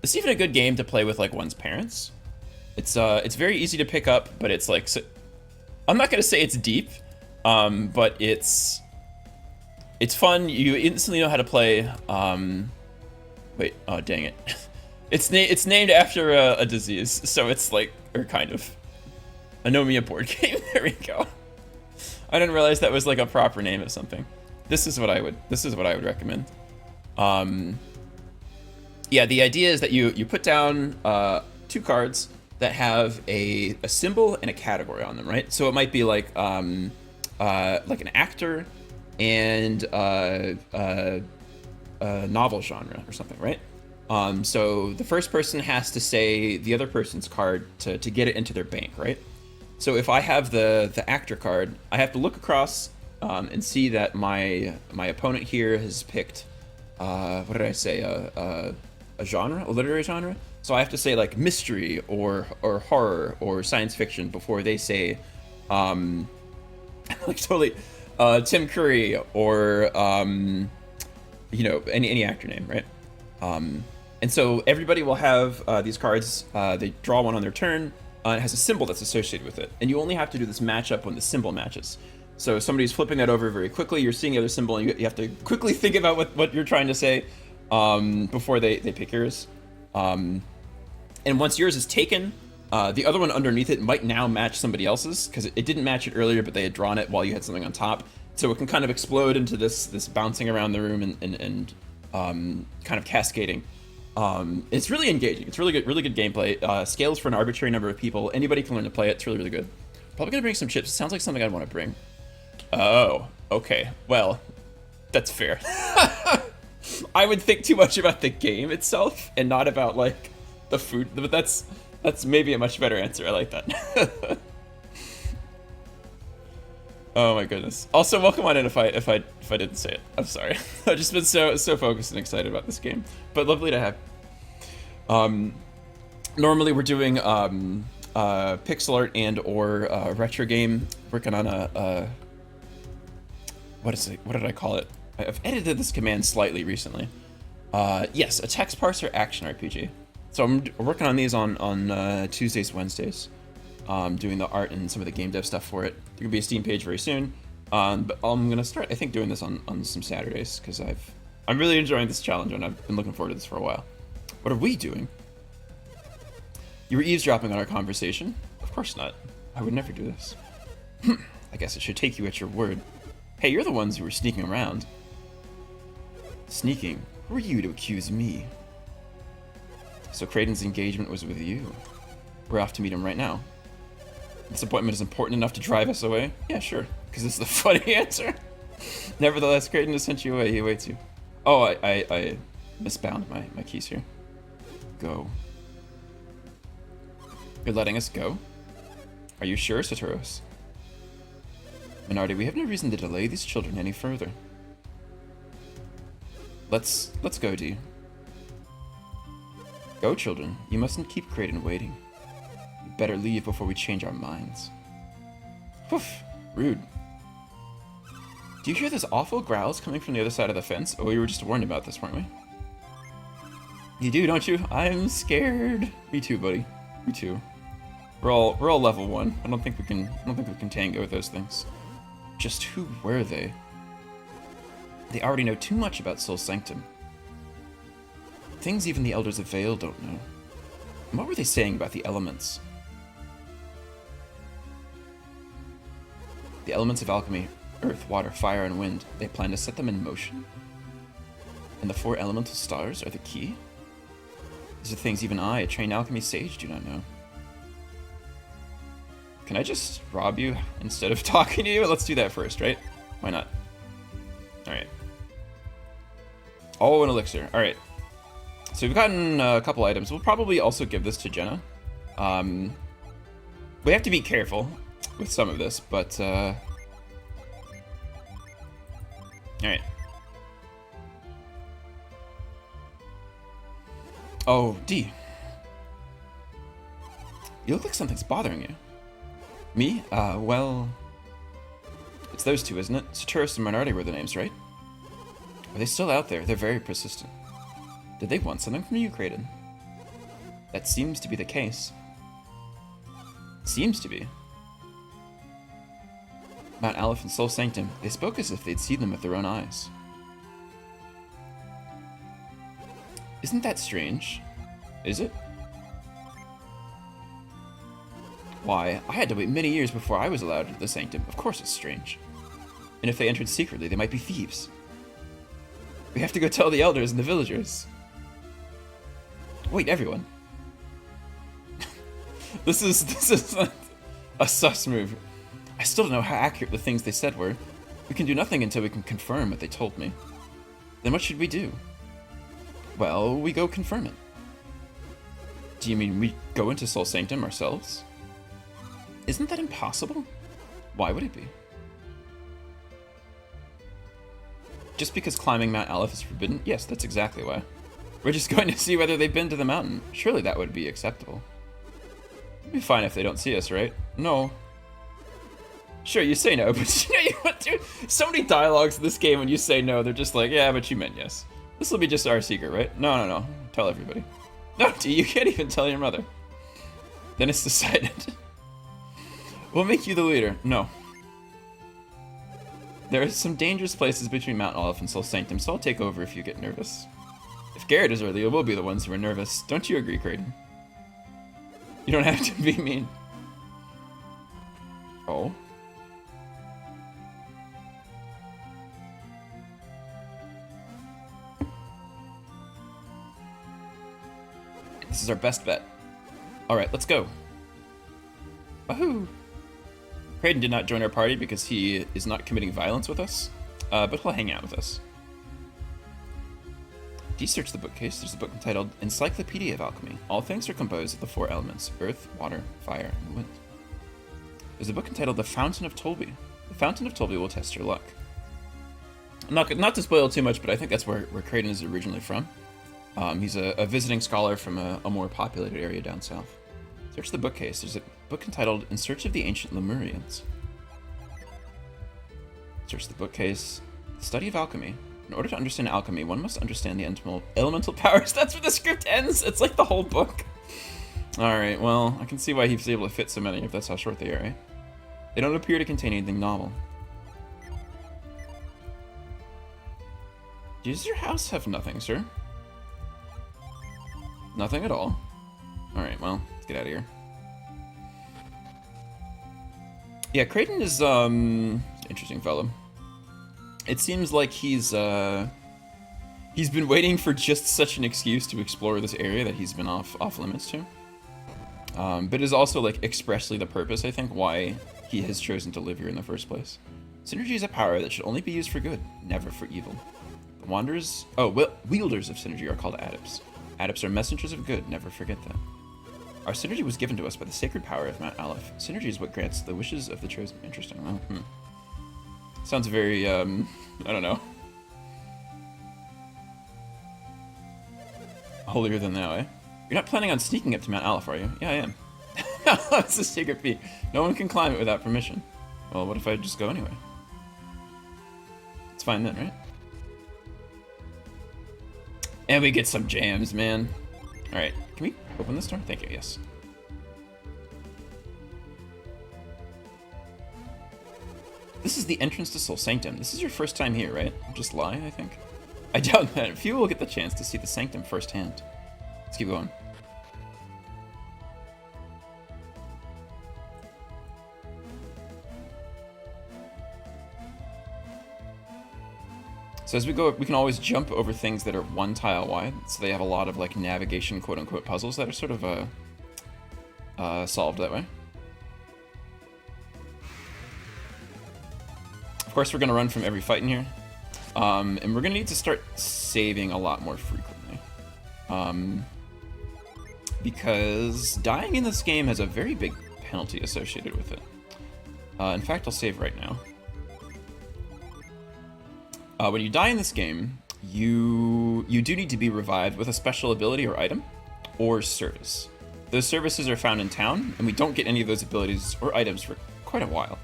It's even a good game to play with like one's parents. It's very easy to pick up, but it's like, I'm not gonna say it's deep, but it's fun. You instantly know how to play. Wait, oh dang it. It's named after a disease, so it's like, or kind of. Anomia board game. There we go. I didn't realize that was like a proper name of something. This is what I would recommend. Yeah, the idea is that you put down 2 cards that have a symbol and a category on them, right? So it might be like an actor and a novel genre or something, right? So the first person has to say the other person's card to get it into their bank, right? So if I have the actor card, I have to look across and see that my opponent here has picked, what did I say, a genre, a literary genre? So I have to say like mystery or horror or science fiction before they say, like totally, Tim Curry or, you know, any actor name, right? And so everybody will have these cards, they draw one on their turn, it has a symbol that's associated with it. And you only have to do this matchup when the symbol matches. So somebody's flipping that over very quickly, you're seeing the other symbol, and you have to quickly think about what you're trying to say before they pick yours. And once yours is taken, the other one underneath it might now match somebody else's, because it didn't match it earlier, but they had drawn it while you had something on top. So it can kind of explode into this bouncing around the room and kind of cascading. It's really engaging. It's really good gameplay. Scales for an arbitrary number of people. Anybody can learn to play it. It's really good. Probably gonna bring some chips. It sounds like something I'd want to bring. Oh, okay. Well, that's fair. I would think too much about the game itself and not about like the food. But that's maybe a much better answer. I like that. Oh my goodness. Also, welcome on in if I didn't say it. I'm sorry. I've just been so focused and excited about this game. But lovely to have. Normally we're doing pixel art and or retro game. Working on a what is it? What did I call it? I've edited this command slightly recently. Yes, a text parser action RPG. So I'm working on these on Tuesdays, Wednesdays. Doing the art and some of the game dev stuff for it. There could be a Steam page very soon. But I'm gonna start, I think, doing this on some Saturdays because I'm really enjoying this challenge and I've been looking forward to this for a while. What are we doing? You were eavesdropping on our conversation? Of course not. I would never do this. I guess I should take you at your word. Hey, you're the ones who were sneaking around. Sneaking? Who are you to accuse me? So Kraden's engagement was with you. We're off to meet him right now. This appointment is important enough to drive us away? Yeah, sure. Because this is the funny answer. Nevertheless, Kraden has sent you away. He awaits you. Oh, I misbound my keys here. Go. You're letting us go? Are you sure, Saturos? Minardi, we have no reason to delay these children any further. Let's go, D. Go, children. You mustn't keep Kraden waiting. You better leave before we change our minds. Woof. Rude. Do you hear those awful growls coming from the other side of the fence? Oh, we were just warned about this, weren't we? You do, don't you? I'm scared. Me too, buddy. Me too. We're all level 1. I don't think we can tango with those things. Just who were they? They already know too much about Soul Sanctum. Things even the Elders of Vale don't know. And what were they saying about the elements? The elements of alchemy, earth, water, fire, and wind, they plan to set them in motion? And the 4 elemental stars are the key? These are things even I, a trained alchemy sage, do not know. Can I just rob you instead of talking to you? Let's do that first, right? Why not? Alright. Oh, an elixir. Alright. So we've gotten a couple items. We'll probably also give this to Jenna. We have to be careful with some of this, but... Alright. Oh, D. You look like something's bothering you. Me? Well... It's those two, isn't it? Saturos and Minardi were the names, right? Are they still out there? They're very persistent. Did they want something from you, Kraden? That seems to be the case. Seems to be. Mount Aleph and Soul Sanctum, they spoke as if they'd seen them with their own eyes. Isn't that strange? Is it? Why, I had to wait many years before I was allowed into the Sanctum. Of course it's strange. And if they entered secretly, they might be thieves. We have to go tell the elders and the villagers. Wait, everyone. This is a sus move. I still don't know how accurate the things they said were. We can do nothing until we can confirm what they told me. Then what should we do? Well, we go confirm it. Do you mean we go into Soul Sanctum ourselves? Isn't that impossible? Why would it be? Just because climbing Mount Aleph is forbidden? Yes, that's exactly why. We're just going to see whether they've been to the mountain. Surely that would be acceptable. It'd be fine if they don't see us, right? No. Sure, you say no, but you know what, dude? So many dialogues in this game when you say no, they're just like, yeah, but you meant yes. This will be just our secret, right? No. Tell everybody. No, D, you can't even tell your mother. Then it's decided. We'll make you the leader. No. There are some dangerous places between Mount Aleph and Soul Sanctum, so I'll take over if you get nervous. If Garrett is early, we'll be the ones who are nervous. Don't you agree, Kraden? You don't have to be mean. Oh? This is our best bet. Alright, let's go. Wahoo! Kraden did not join our party because he is not committing violence with us, but he'll hang out with us. Search the bookcase. There's a book entitled Encyclopedia of Alchemy. All things are composed of the 4 elements, earth, water, fire, and wind. There's a book entitled The Fountain of Tolby. The Fountain of Tolby will test your luck. Not to spoil too much, but I think that's where Kraden is originally from. He's a visiting scholar from a more populated area down south. Search the bookcase. There's a book entitled In Search of the Ancient Lemurians. Search the bookcase. Study of alchemy. In order to understand alchemy, one must understand the elemental powers. That's where the script ends. It's like the whole book. Alright, well, I can see why he was able to fit so many if that's how short they are, right? They don't appear to contain anything novel. Does your house have nothing, sir? Nothing at all. Alright, well, let's get out of here. Yeah, Creighton is, interesting fellow. It seems like he's been waiting for just such an excuse to explore this area that he's been off limits to. But is also, like, expressly the purpose, I think, why he has chosen to live here in the first place. Synergy is a power that should only be used for good, never for evil. The wielders of synergy are called adepts. Adepts are messengers of good, never forget that. Our synergy was given to us by the sacred power of Mount Aleph. Synergy is what grants the wishes of the chosen. Interesting. Well, sounds very, I don't know. Holier than thou, eh? You're not planning on sneaking up to Mount Aleph, are you? Yeah, I am. It's a secret peak. No one can climb it without permission. Well, what if I just go anyway? It's fine then, right? And we get some jams, man. Alright, can we open this door? Thank you, yes. This is the entrance to Soul Sanctum. This is your first time here, right? Just lie, I think. I doubt that. Few will get the chance to see the Sanctum firsthand. Let's keep going. So as we go, we can always jump over things that are one tile wide. So they have a lot of like navigation, quote-unquote, puzzles that are sort of solved that way. Of course, we're going to run from every fight in here. And we're going to need to start saving a lot more frequently. Because dying in this game has a very big penalty associated with it. In fact, I'll save right now. When you die in this game, you do need to be revived with a special ability or item, or service. Those services are found in town, and we don't get any of those abilities or items for quite a while.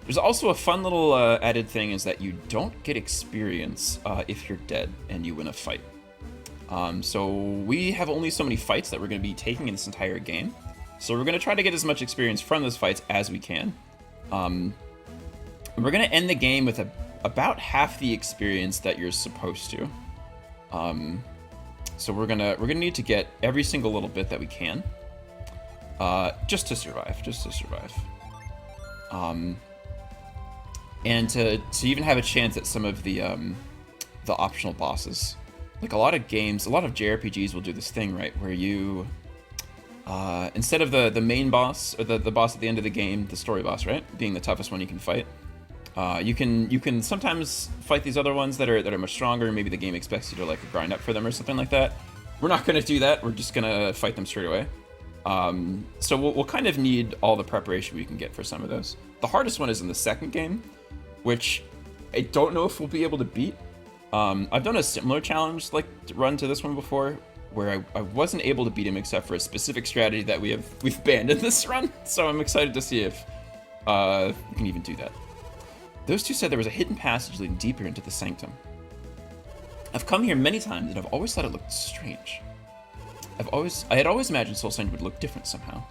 There's also a fun little added thing is that you don't get experience if you're dead and you win a fight. So we have only so many fights that we're going to be taking in this entire game. So we're going to try to get as much experience from those fights as we can. We're going to end the game with about half the experience that you're supposed to. So we're gonna need to get every single little bit that we can, just to survive. And to even have a chance at some of the optional bosses. Like a lot of games, a lot of JRPGs will do this thing, right, where you instead of the main boss or the boss at the end of the game, the story boss, right, being the toughest one you can fight. You can sometimes fight these other ones that are much stronger. Maybe the game expects you to like grind up for them or something like that. We're not going to do that. We're just going to fight them straight away. So we'll kind of need all the preparation we can get for some of those. The hardest one is in the second game, which I don't know if we'll be able to beat. I've done a similar challenge like run to this one before, where I wasn't able to beat him except for a specific strategy that we've banned in this run. So I'm excited to see if we can even do that. Those two said there was a hidden passage leading deeper into the Sanctum. I've come here many times and I've always thought it looked strange. I had always imagined Soul Sanctum would look different somehow.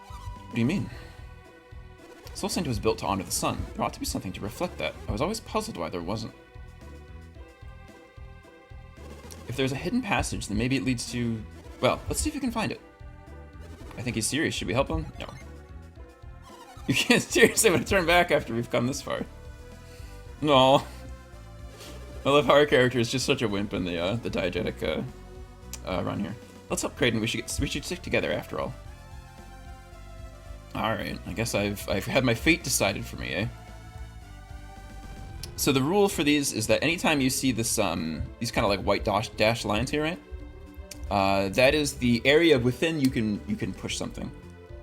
What do you mean? Soul Sanctum was built to honor the sun. There ought to be something to reflect that. I was always puzzled why there wasn't. If there's a hidden passage, then maybe it leads to... Well, let's see if we can find it. I think he's serious. Should we help him? No. You can't seriously want to turn back after we've come this far. No. I love how our character is just such a wimp in the diegetic run here. Let's help Creighton. We should stick together after all. Alright, I guess I've had my fate decided for me, eh? So the rule for these is that anytime you see this these kind of like white dash lines here, right? That is the area within you can push something.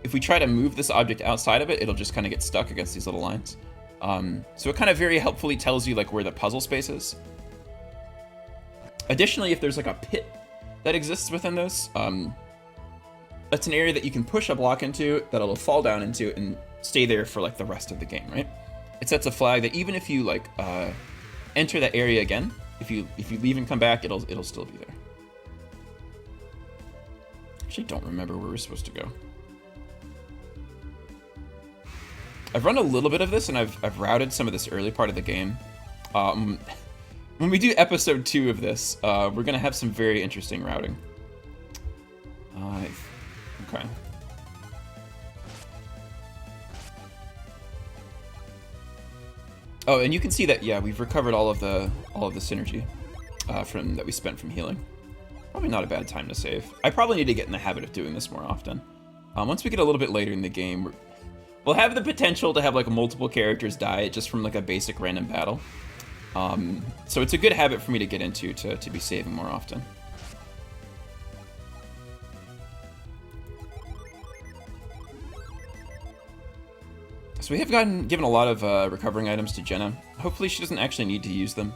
If we try to move this object outside of it, it'll just kind of get stuck against these little lines. So it kind of very helpfully tells you like where the puzzle space is. Additionally, if there's like a pit that exists within those, that's an area that you can push a block into that it'll fall down into and stay there for like the rest of the game, right? it sets a flag that even if you like enter that area again, if you leave and come back, it'll still be there. Actually, don't remember where we're supposed to go. I've run a little bit of this, and I've routed some of this early part of the game. When we do episode 2 of this, we're gonna have some very interesting routing. Okay. Oh, and you can see that, yeah, we've recovered all of the synergy from that we spent from healing. Probably not a bad time to save. I probably need to get in the habit of doing this more often. Once we get a little bit later in the game, we'll have the potential to have like multiple characters die just from like a basic random battle. So it's a good habit for me to get into to be saving more often. So we have given a lot of recovering items to Jenna. Hopefully she doesn't actually need to use them.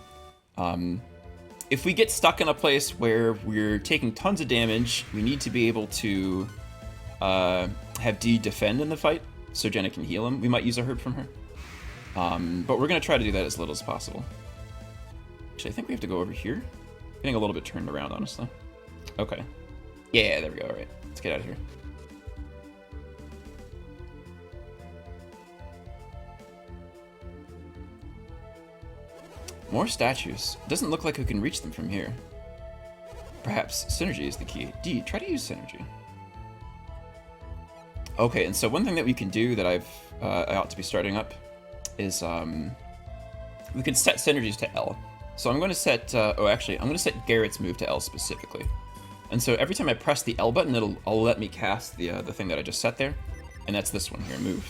If we get stuck in a place where we're taking tons of damage, we need to be able to have Dee defend in the fight so Jenna can heal him. We might use a herb from her. But we're going to try to do that as little as possible. Actually, I think we have to go over here. Getting a little bit turned around, honestly. Okay. Yeah, there we go. All right, let's get out of here. More statues. Doesn't look like we can reach them from here. Perhaps synergy is the key. D, try to use synergy. Okay, and so one thing that we can do that I ought to be starting up is we can set synergies to L. So I'm going to set, I'm going to set Garrett's move to L specifically. And so every time I press the L button, it'll let me cast the thing that I just set there. And that's this one here, move.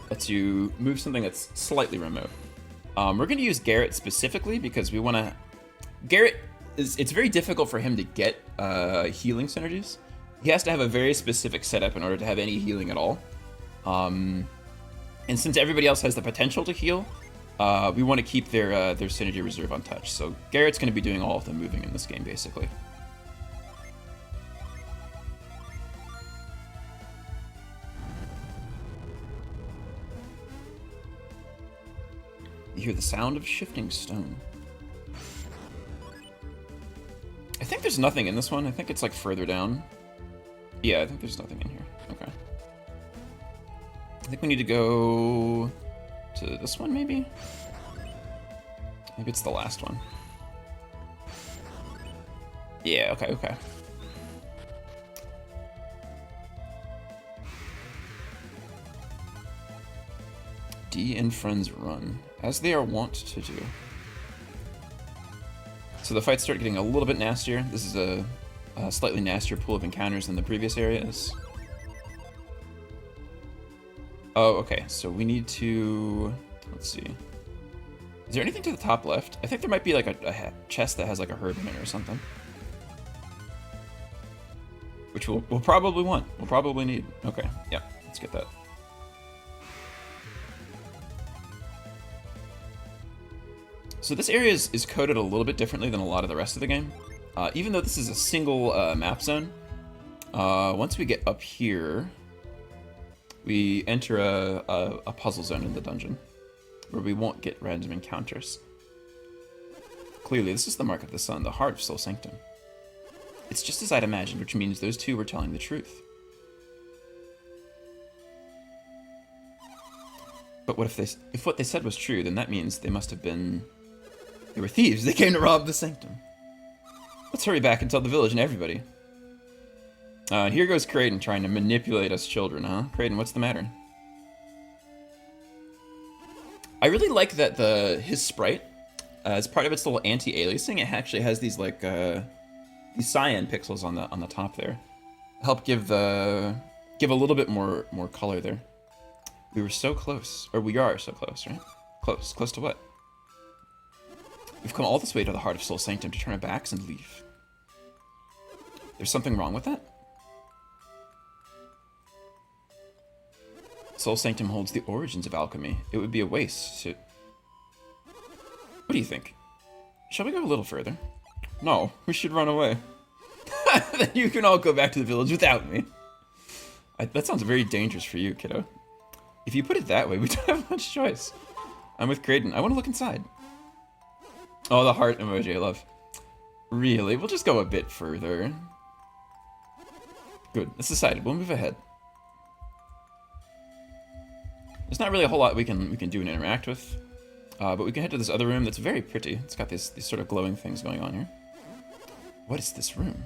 Lets you move something that's slightly remote. We're going to use Garrett specifically because we want to... Garrett, it's very difficult for him to get healing synergies. He has to have a very specific setup in order to have any healing at all. And since everybody else has the potential to heal, we want to keep their synergy reserve untouched. So Garrett's going to be doing all of the moving in this game, basically. You hear the sound of shifting stone. I think there's nothing in this one. I think it's like further down. Yeah, I think there's nothing in here. Okay. I think we need to go to this one, maybe? Maybe it's the last one. Yeah, okay. D and friends run, as they are wont to do. So the fights start getting a little bit nastier. This is a slightly nastier pool of encounters than the previous areas. Oh, okay, so we need to... Let's see. Is there anything to the top left? I think there might be like a chest that has like a herb in it or something. Which we'll probably want. We'll probably need. Okay, yeah, let's get that. So this area is coded a little bit differently than a lot of the rest of the game. Even though this is a single map zone, once we get up here, we enter a puzzle zone in the dungeon, where we won't get random encounters. Clearly, this is the mark of the sun, the heart of Soul Sanctum. It's just as I'd imagined, which means those two were telling the truth. But what if what they said was true, then that means they must have been... They were thieves. They came to rob the sanctum. Let's hurry back and tell the village and everybody. Here goes Kraden trying to manipulate us children, huh? Kraden, what's the matter? I really like that his sprite, as part of its little anti-aliasing, it actually has these like these cyan pixels on the top there. Help give a little bit more color there. We were so close, or we are so close, right? Close to what? We've come all this way to the heart of Soul Sanctum to turn our backs and leave. There's something wrong with that? Soul Sanctum holds the origins of alchemy. It would be a waste to... What do you think? Shall we go a little further? No, we should run away. Then you can all go back to the village without me. That sounds very dangerous for you, kiddo. If you put it that way, we don't have much choice. I'm with Creighton. I want to look inside. Oh, the heart emoji, I love. Really? We'll just go a bit further. Good. It's decided. We'll move ahead. There's not really a whole lot we can do and interact with, but we can head to this other room that's very pretty. It's got these sort of glowing things going on here. What is this room?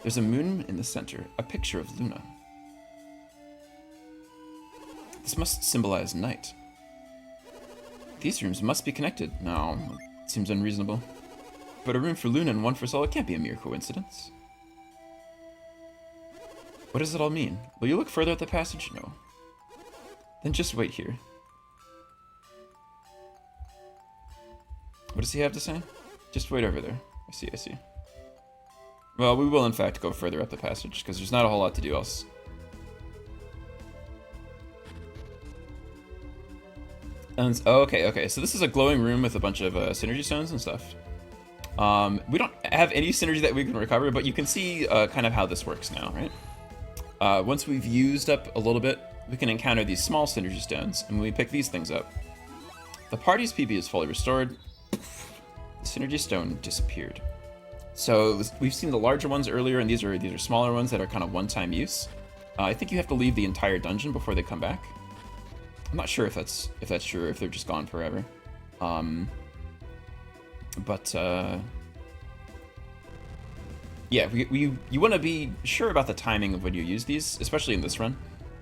There's a moon in the center, a picture of Luna. This must symbolize night. These rooms must be connected. No, it seems unreasonable. But a room for Luna and one for Sol, it can't be a mere coincidence. What does it all mean? Will you look further at the passage? No. Then just wait here. What does he have to say? Just wait over there. I see, I see. Well, we will in fact go further up the passage, because there's not a whole lot to do else. And, oh, okay, so this is a glowing room with a bunch of synergy stones and stuff. We don't have any synergy that we can recover, but you can see kind of how this works now, right? Once we've used up a little bit, we can encounter these small synergy stones, and when we pick these things up, the party's PB is fully restored. The synergy stone disappeared. So we've seen the larger ones earlier, and these are smaller ones that are kind of one-time use. I think you have to leave the entire dungeon before they come back. I'm not sure if that's true, or if they're just gone forever. Yeah, you want to be sure about the timing of when you use these, especially in this run.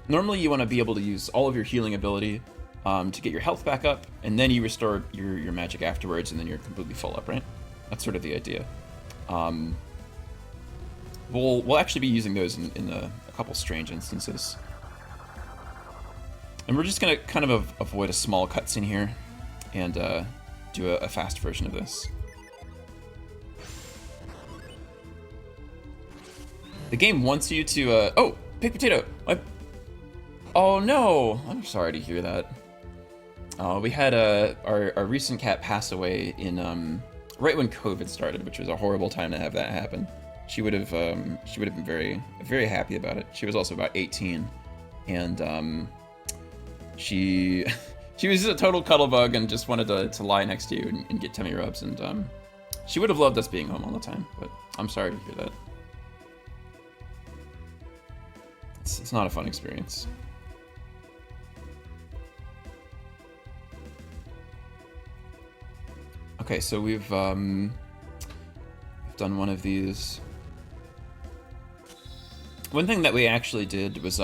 Normally, you want to be able to use all of your healing ability to get your health back up, and then you restore your magic afterwards, and then you're completely full up, right? That's sort of the idea. We'll actually be using those in a couple strange instances. And we're just going to kind of avoid a small cutscene here and do a fast version of this. The game wants you to, oh, Pig Potato! Oh no! I'm sorry to hear that. We had our recent cat pass away in, right when COVID started, which was a horrible time to have that happen. She would have been very, very happy about it. She was also about 18, and, she was a total cuddle bug and just wanted to lie next to you and get tummy rubs, and she would have loved us being home all the time, but I'm sorry to hear that. It's not a fun experience. Okay, so we've done one of these. One thing that we actually did was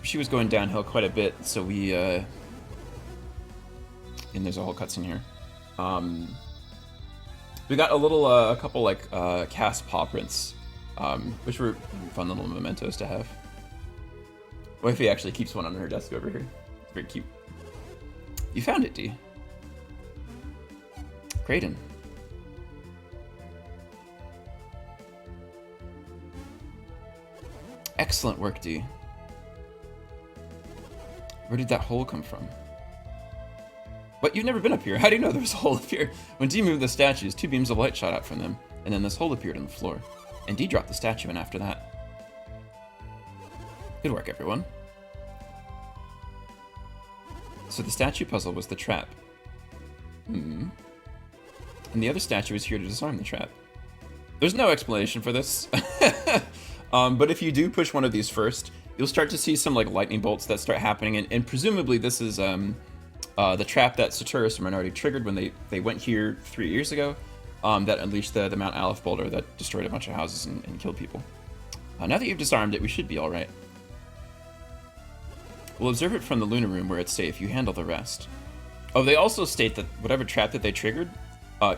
she was going downhill quite a bit, so we and there's a whole cutscene here. We got a couple like cast paw prints, which were fun little mementos to have. Wifey actually keeps one on her desk over here. It's very cute. You found it, D. Creighton. Excellent work, D. Where did that hole come from? What? You've never been up here. How do you know there was a hole up here? When D moved the statues, 2 beams of light shot out from them, and then this hole appeared on the floor. And D dropped the statue in after that. Good work, everyone. So the statue puzzle was the trap. And the other statue is here to disarm the trap. There's no explanation for this. But if you do push one of these first, you'll start to see some like lightning bolts that start happening, and presumably this is the trap that Saturas and Minority triggered when they went here 3 years ago, that unleashed the Mount Aleph boulder that destroyed a bunch of houses and killed people. Now that you've disarmed it, we should be alright. We'll observe it from the Luna room where it's safe. You handle the rest. Oh, they also state that whatever trap that they triggered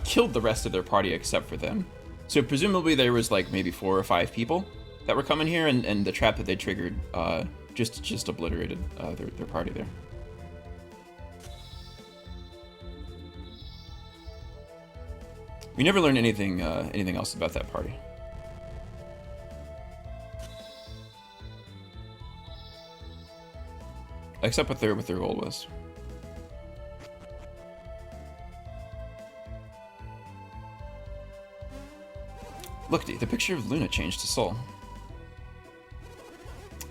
killed the rest of their party except for them. So presumably there was like maybe 4 or 5 people that were coming here, and the trap that they triggered just obliterated their party there. We never learned anything else about that party. Except what their goal was. Look, D, the picture of Luna changed to Sol.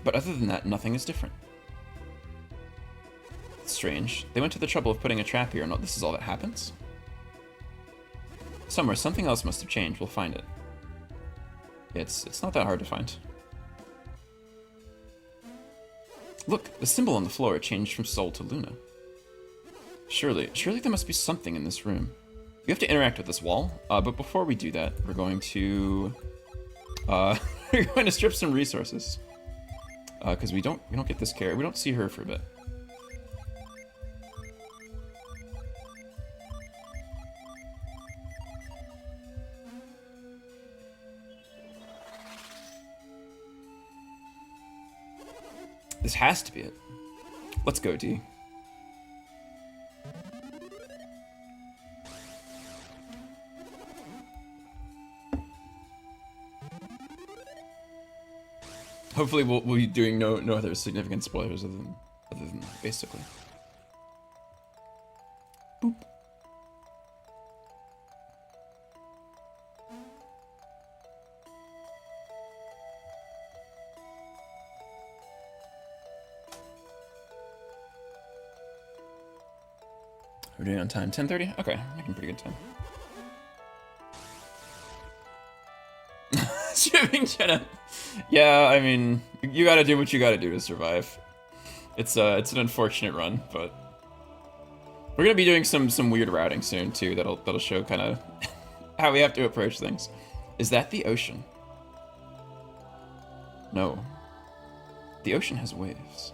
But other than that, nothing is different. Strange. They went to the trouble of putting a trap here, and this is all that happens? Somewhere, something else must have changed. We'll find it. It's not that hard to find. Look, the symbol on the floor changed from Sol to Luna. Surely there must be something in this room. We have to interact with this wall, but before we do that, we're going to we're going to strip some resources, because we don't get this carrot. We don't see her for a bit. This has to be it. Let's go, D. Hopefully we'll be doing no other significant spoilers other than that, basically. Boop. We're doing on time. 10:30? Okay, making pretty good time. Shipping Jenna. Yeah, I mean, you gotta do what you gotta do to survive. It's an unfortunate run, but we're gonna be doing some weird routing soon too. That'll show kind of how we have to approach things. Is that the ocean? No. The ocean has waves.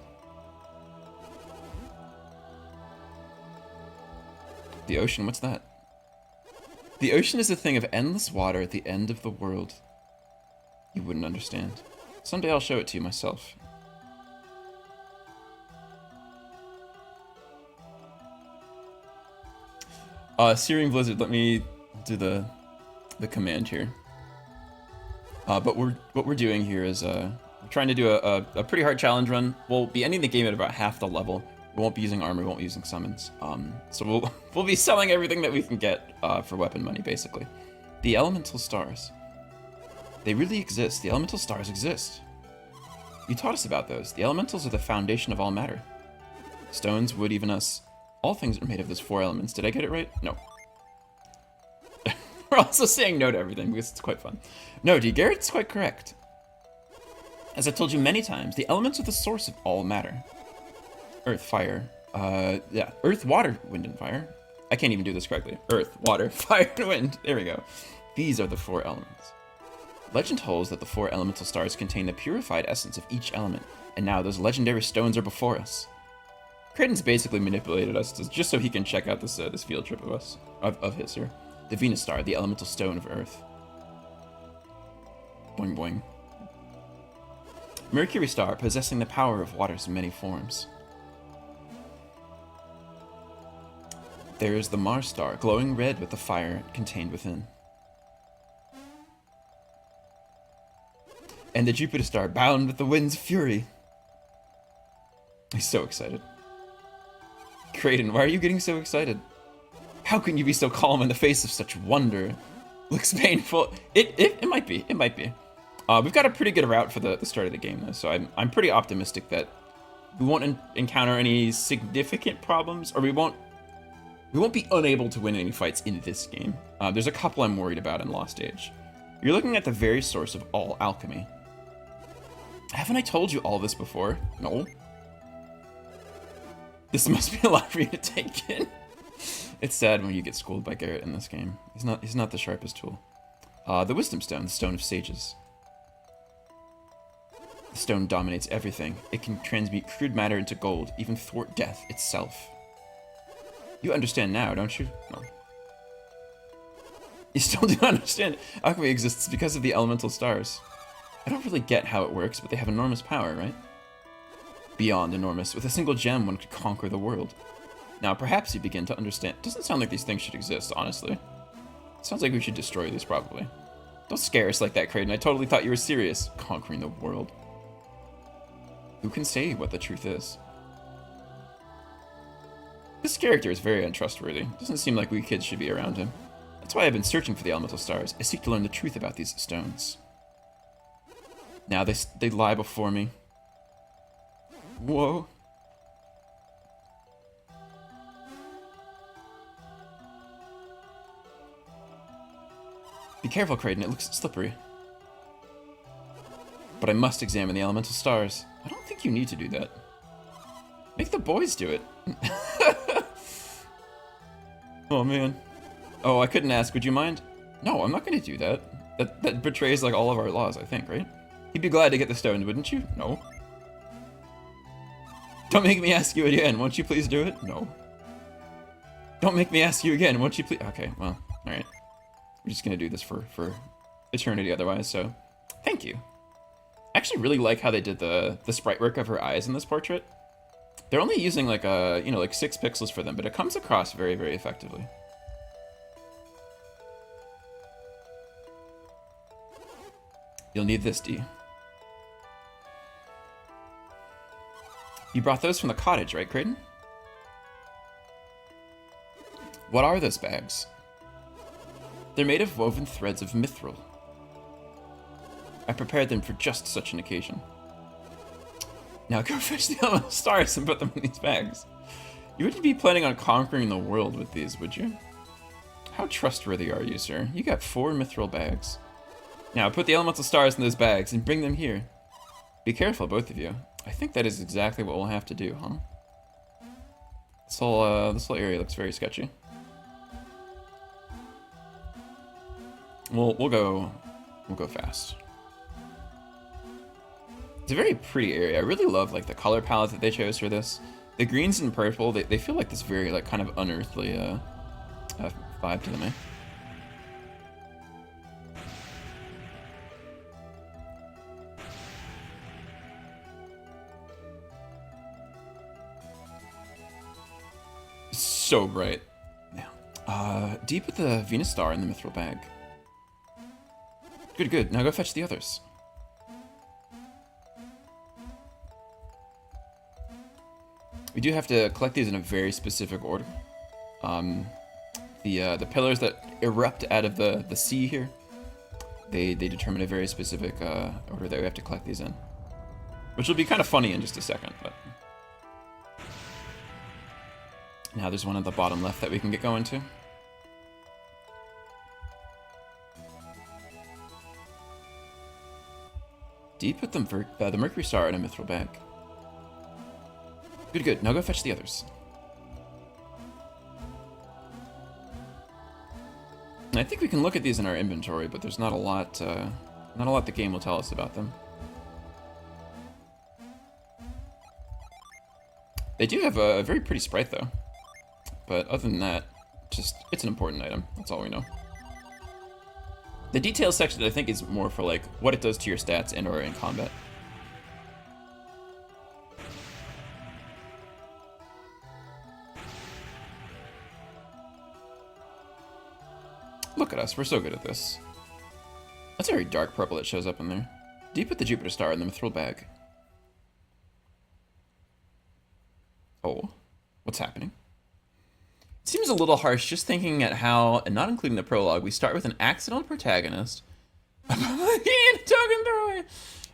The ocean, what's that? The ocean is a thing of endless water at the end of the world. You wouldn't understand. Someday I'll show it to you myself. Searing Blizzard, let me do the command here. But what we're doing here is we're trying to do a pretty hard challenge run. We'll be ending the game at about half the level. We won't be using armor, we won't be using summons. So we'll be selling everything that we can get for weapon money, basically. The elemental stars. They really exist. The elemental stars exist. You taught us about those. The elementals are the foundation of all matter. Stones, wood, even us. All things are made of those 4 elements. Did I get it right? No. We're also saying no to everything because it's quite fun. No, D. Garrett's quite correct. As I've told you many times, the elements are the source of all matter. Earth, fire. Yeah. Earth, water, wind, and fire. I can't even do this correctly. Earth, water, fire, and wind. There we go. These are the 4 elements. Legend holds that the 4 elemental stars contain the purified essence of each element, and now those legendary stones are before us. Kraden's basically manipulated us just so he can check out this field trip of his here. The Venus star, the elemental stone of Earth. Boing boing. Mercury star, possessing the power of water's many forms. There is the Mars star, glowing red with the fire contained within. And the Jupiter star, bound with the wind's fury. He's so excited. Kraden, why are you getting so excited? How can you be so calm in the face of such wonder? Looks painful. It might be. It might be. We've got a pretty good route for the start of the game, though, so I'm pretty optimistic that we won't encounter any significant problems, or we won't be unable to win any fights in this game. There's a couple I'm worried about in Lost Age. You're looking at the very source of all alchemy. Haven't I told you all this before? No. This must be a lot for you to take in. It's sad when you get schooled by Garrett in this game. He's not the sharpest tool. The Wisdom Stone, the Stone of Sages. The stone dominates everything. It can transmute crude matter into gold, even thwart death itself. You understand now, don't you? No. You still do not understand. Alchemy exists because of the elemental stars. I don't really get how it works, but they have enormous power, right? Beyond enormous. With a single gem, one could conquer the world. Now, perhaps you begin to understand. It doesn't sound like these things should exist, honestly. It sounds like we should destroy these, probably. Don't scare us like that, Kraden. I totally thought you were serious. Conquering the world. Who can say what the truth is? This character is very untrustworthy. Doesn't seem like we kids should be around him. That's why I've been searching for the elemental stars. I seek to learn the truth about these stones. Now they lie before me. Whoa. Be careful, Kraden, it looks slippery. But I must examine the elemental stars. I don't think you need to do that. Make the boys do it. Oh, man. Oh, I couldn't ask, would you mind? No, I'm not gonna do that. That betrays, like, all of our laws, I think, right? You'd be glad to get the stone, wouldn't you? No. Don't make me ask you again, won't you please do it? No. Don't make me ask you again, won't you please? Okay, well, alright. We're just gonna do this for eternity otherwise, so thank you. I actually really like how they did the sprite work of her eyes in this portrait. They're only using like like 6 pixels for them, but it comes across very, very effectively. You'll need this, D. You brought those from the cottage, right, Kraden? What are those bags? They're made of woven threads of mithril. I prepared them for just such an occasion. Now go fetch the elemental stars and put them in these bags. You wouldn't be planning on conquering the world with these, would you? How trustworthy are you, sir? You got 4 mithril bags. Now put the elemental stars in those bags and bring them here. Be careful, both of you. I think that is exactly what we'll have to do, huh? This whole area looks very sketchy. We'll go fast. It's a very pretty area. I really love like the color palette that they chose for this. The greens and purple, they feel like this very like kind of unearthly vibe to them, eh? So bright. Now, deep with the Venus star in the mithril bag. Good, good. Now go fetch the others. We do have to collect these in a very specific order. The pillars that erupt out of the sea here, they determine a very specific order that we have to collect these in. Which will be kind of funny in just a second, but... Now there's one at the bottom left that we can get going to. Deep with the Mercury Star in a mithril bag. Good, good. Now go fetch the others. And I think we can look at these in our inventory, but there's not a lot the game will tell us about them. They do have a very pretty sprite, though. But other than that, it's an important item. That's all we know. The details section, I think, is more for like what it does to your stats and or in combat. Look at us, we're so good at this. That's a very dark purple that shows up in there. Deep with the Jupiter Star in the mithril bag. Oh, what's happening? It seems a little harsh just thinking at how, and not including the prologue, we start with an accidental protagonist. Token throwaway.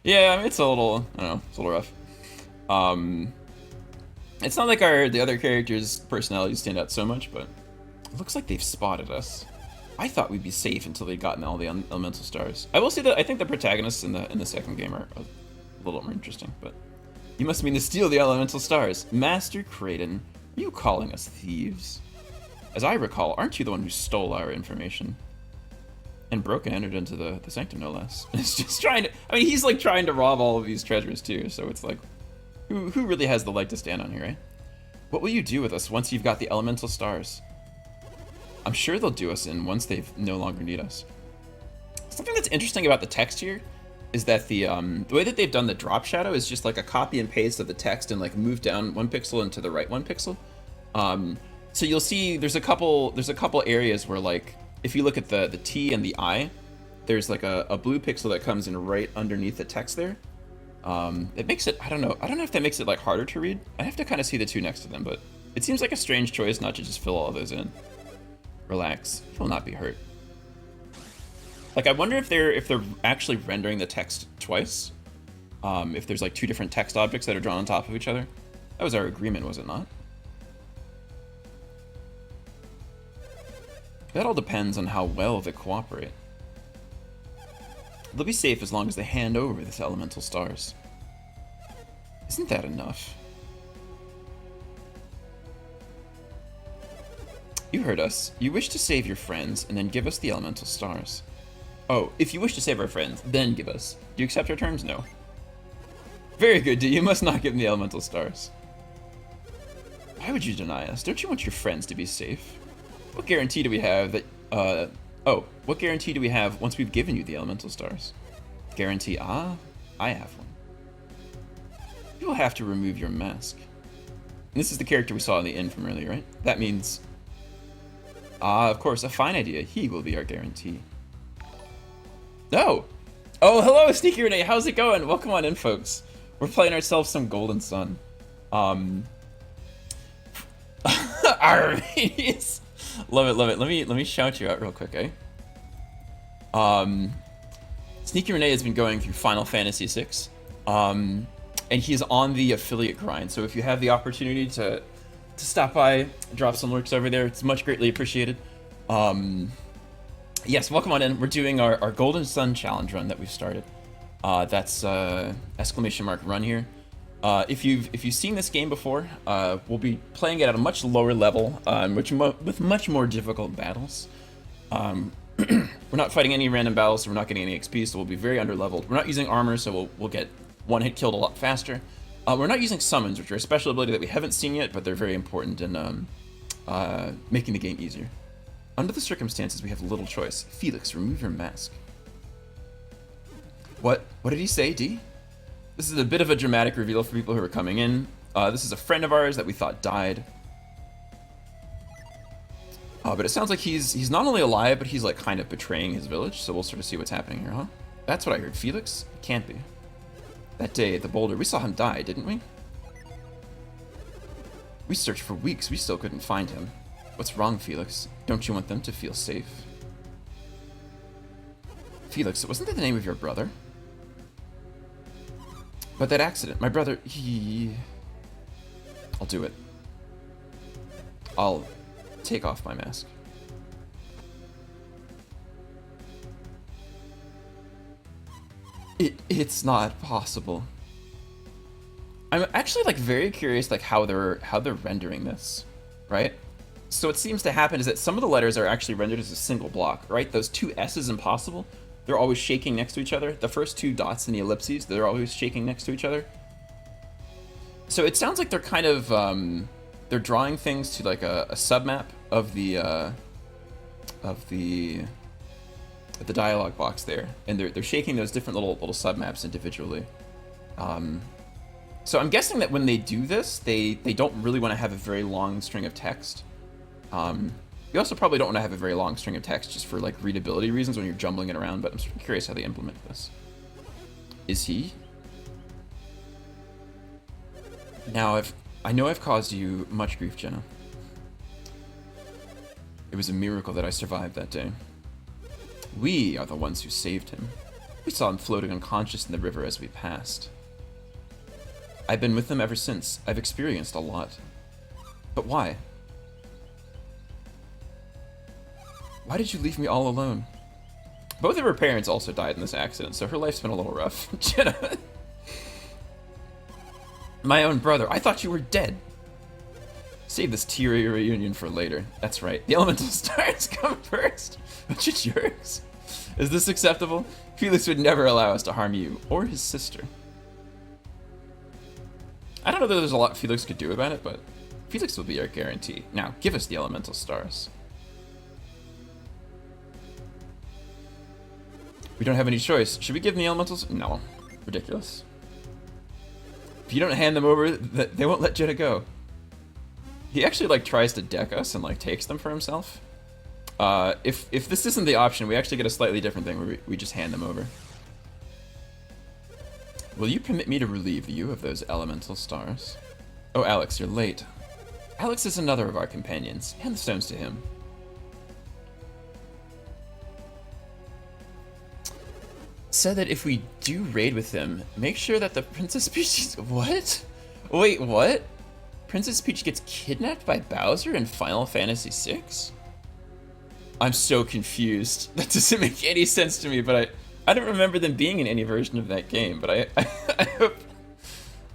Yeah, I mean, it's a little, I don't know, it's a little rough. It's not like the other characters' personalities stand out so much, but it looks like they've spotted us. I thought we'd be safe until they'd gotten all the elemental stars. I will say that I think the protagonists in the second game are a little more interesting, but you must mean to steal the elemental stars. Master Kraden, are you calling us thieves? As I recall, aren't you the one who stole our information? And broke and entered into the sanctum, no less. It's just trying to, I mean, he's like trying to rob all of these treasures too, so it's like, who really has the leg to stand on here, eh? What will you do with us once you've got the elemental stars? I'm sure they'll do us in once they no longer need us. Something that's interesting about the text here is that the way that they've done the drop shadow is just like a copy and paste of the text and like move down 1 pixel and to the right 1 pixel. So you'll see there's a couple areas where like if you look at the T and the I, there's like a blue pixel that comes in right underneath the text there. It makes it, I don't know if that makes it like harder to read. I have to kind of see the two next to them, but it seems like a strange choice not to just fill all of those in. Relax, you will not be hurt. Like I wonder if they're actually rendering the text twice. If there's like 2 different text objects that are drawn on top of each other. That was our agreement, was it not? That all depends on how well they cooperate. they'll be safe as long as they hand over this elemental stars. Isn't that enough? You heard us. You wish to save your friends and then give us the elemental stars. Oh, if you wish to save our friends, then give us. Do you accept our terms? No. Very good, you must not give them the elemental stars. Why would you deny us? Don't you want your friends to be safe? What guarantee do we have that, what guarantee do we have once we've given you the elemental stars? Guarantee? Ah, I have one. You will have to remove your mask. And this is the character we saw in the inn from earlier, right? That means... Ah, of course, a fine idea. He will be our guarantee. Oh! Oh, hello, Sneaky Renee. How's it going? Welcome on in, folks. We're playing ourselves some Golden Sun. Armies. Love it, love it. Let me shout you out real quick, eh? Sneaky Renee has been going through Final Fantasy VI. And he's on the affiliate grind. So if you have the opportunity to stop by, drop some lurks over there, it's much greatly appreciated. Yes, welcome on in. We're doing our Golden Sun Challenge Run that we've started. That's exclamation mark run here. If you've seen this game before, we'll be playing it at a much lower level, with much more difficult battles. We're not fighting any random battles, so we're not getting any XP, so we'll be very underleveled. We're not using armor, so we'll get one hit killed a lot faster. We're not using summons, which are a special ability that we haven't seen yet, but they're very important in making the game easier. Under the circumstances, we have little choice. Felix, remove your mask. What did he say, D? This is a bit of a dramatic reveal for people who are coming in. This is a friend of ours that we thought died. But it sounds like he's not only alive, but he's like kind of betraying his village, so we'll sort of see what's happening here, huh? That's what I heard. Felix? It can't be. That day at the boulder, we saw him die, didn't we? We searched for weeks, we still couldn't find him. What's wrong, Felix? Don't you want them to feel safe? Felix, wasn't that the name of your brother? But that accident, my brother, I'll do it. I'll take off my mask. It's not possible. I'm actually like very curious like how they're rendering this, right? So what seems to happen is that some of the letters are actually rendered as a single block, right? Those two S's impossible, they're always shaking next to each other. The first two dots in the ellipses, they're always shaking next to each other. So it sounds like they're kind of they're drawing things to like a submap of the dialogue box there, and they're shaking those different little submaps individually. So I'm guessing that when they do this, they don't really want to have a very long string of text. You also probably don't want to have a very long string of text just for like readability reasons when you're jumbling it around, but I'm sort of curious how they implement this. Is he? Now I know I've caused you much grief, Jenna. It was a miracle that I survived that day. We are the ones who saved him. We saw him floating unconscious in the river as we passed. I've been with him ever since. I've experienced a lot. But why? Why did you leave me all alone? Both of her parents also died in this accident, so her life's been a little rough. Jenna. My own brother. I thought you were dead. Save this teary reunion for later. That's right. The elemental stars come first. Bunch of jerks. Is this acceptable? Felix would never allow us to harm you or his sister. I don't know that there's a lot Felix could do about it, but Felix will be our guarantee. Now, give us the elemental stars. We don't have any choice. Should we give them the elementals? No. Ridiculous. If you don't hand them over, they won't let Jetta go. He actually like tries to deck us and like takes them for himself. If this isn't the option, we actually get a slightly different thing where we just hand them over. Will you permit me to relieve you of those elemental stars? Oh, Alex, you're late. Alex is another of our companions. Hand the stones to him. Said that if we do raid with him, make sure that the Princess Peach... What? Wait, what? Princess Peach gets kidnapped by Bowser in Final Fantasy VI? I'm so confused. That doesn't make any sense to me, but I don't remember them being in any version of that game, but I hope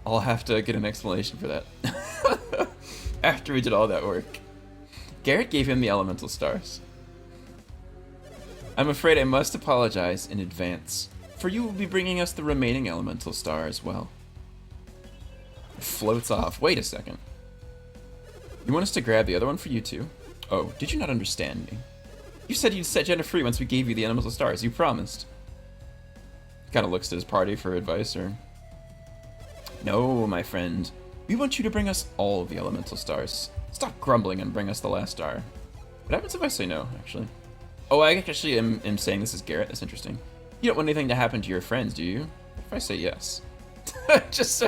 I'll have to get an explanation for that after we did all that work. Garrett gave him the elemental stars. I'm afraid I must apologize in advance, for you will be bringing us the remaining elemental star as well. It floats off. Wait a second. You want us to grab the other one for you too? Oh, did you not understand me? You said you'd set Jenna free once we gave you the elemental stars. You promised. He kind of looks to his party for advice, or... No, my friend. We want you to bring us all the elemental stars. Stop grumbling and bring us the last star. What happens if I say no, actually? Oh, I actually am saying this is Garrett. That's interesting. You don't want anything to happen to your friends, do you? If I say yes. Just,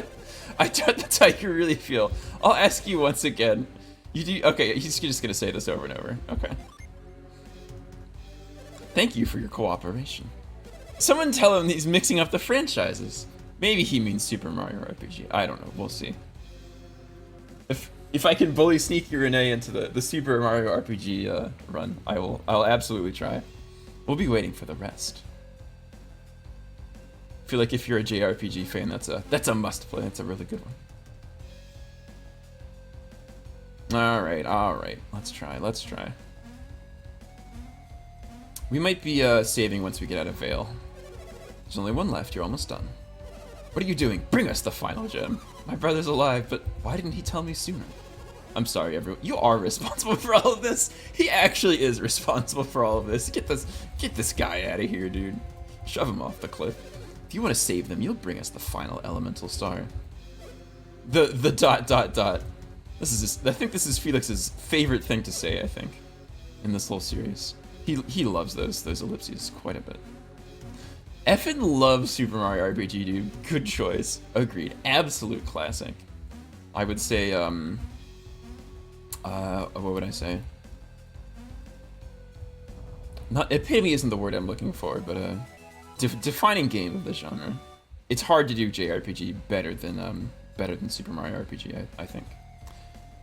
I thought that's how you really feel. I'll ask you once again. You do, okay, he's just gonna say this over and over. Okay. Thank you for your cooperation. Someone tell him he's mixing up the franchises. Maybe he means Super Mario RPG. I don't know. We'll see. If I can bully Sneaky Renee into the Super Mario RPG run, I'll absolutely try. We'll be waiting for the rest. I feel like if you're a JRPG fan, that's a must play. That's a really good one. All right. Let's try. We might be saving once we get out of Vale. There's only one left. You're almost done. What are you doing? Bring us the final gem. My brother's alive, but why didn't he tell me sooner? I'm sorry, everyone. You are responsible for all of this. He actually is responsible for all of this. Get this guy out of here, dude. Shove him off the cliff. If you want to save them, you'll bring us the final elemental star. The ... This is just, I think this is Felix's favorite thing to say, I think, in this whole series. He loves those ellipses quite a bit. Effin loves Super Mario RPG, dude. Good choice. Agreed. Absolute classic. I would say, what would I say? Not epitome isn't the word I'm looking for, but defining game of the genre. It's hard to do JRPG better than Super Mario RPG, I think.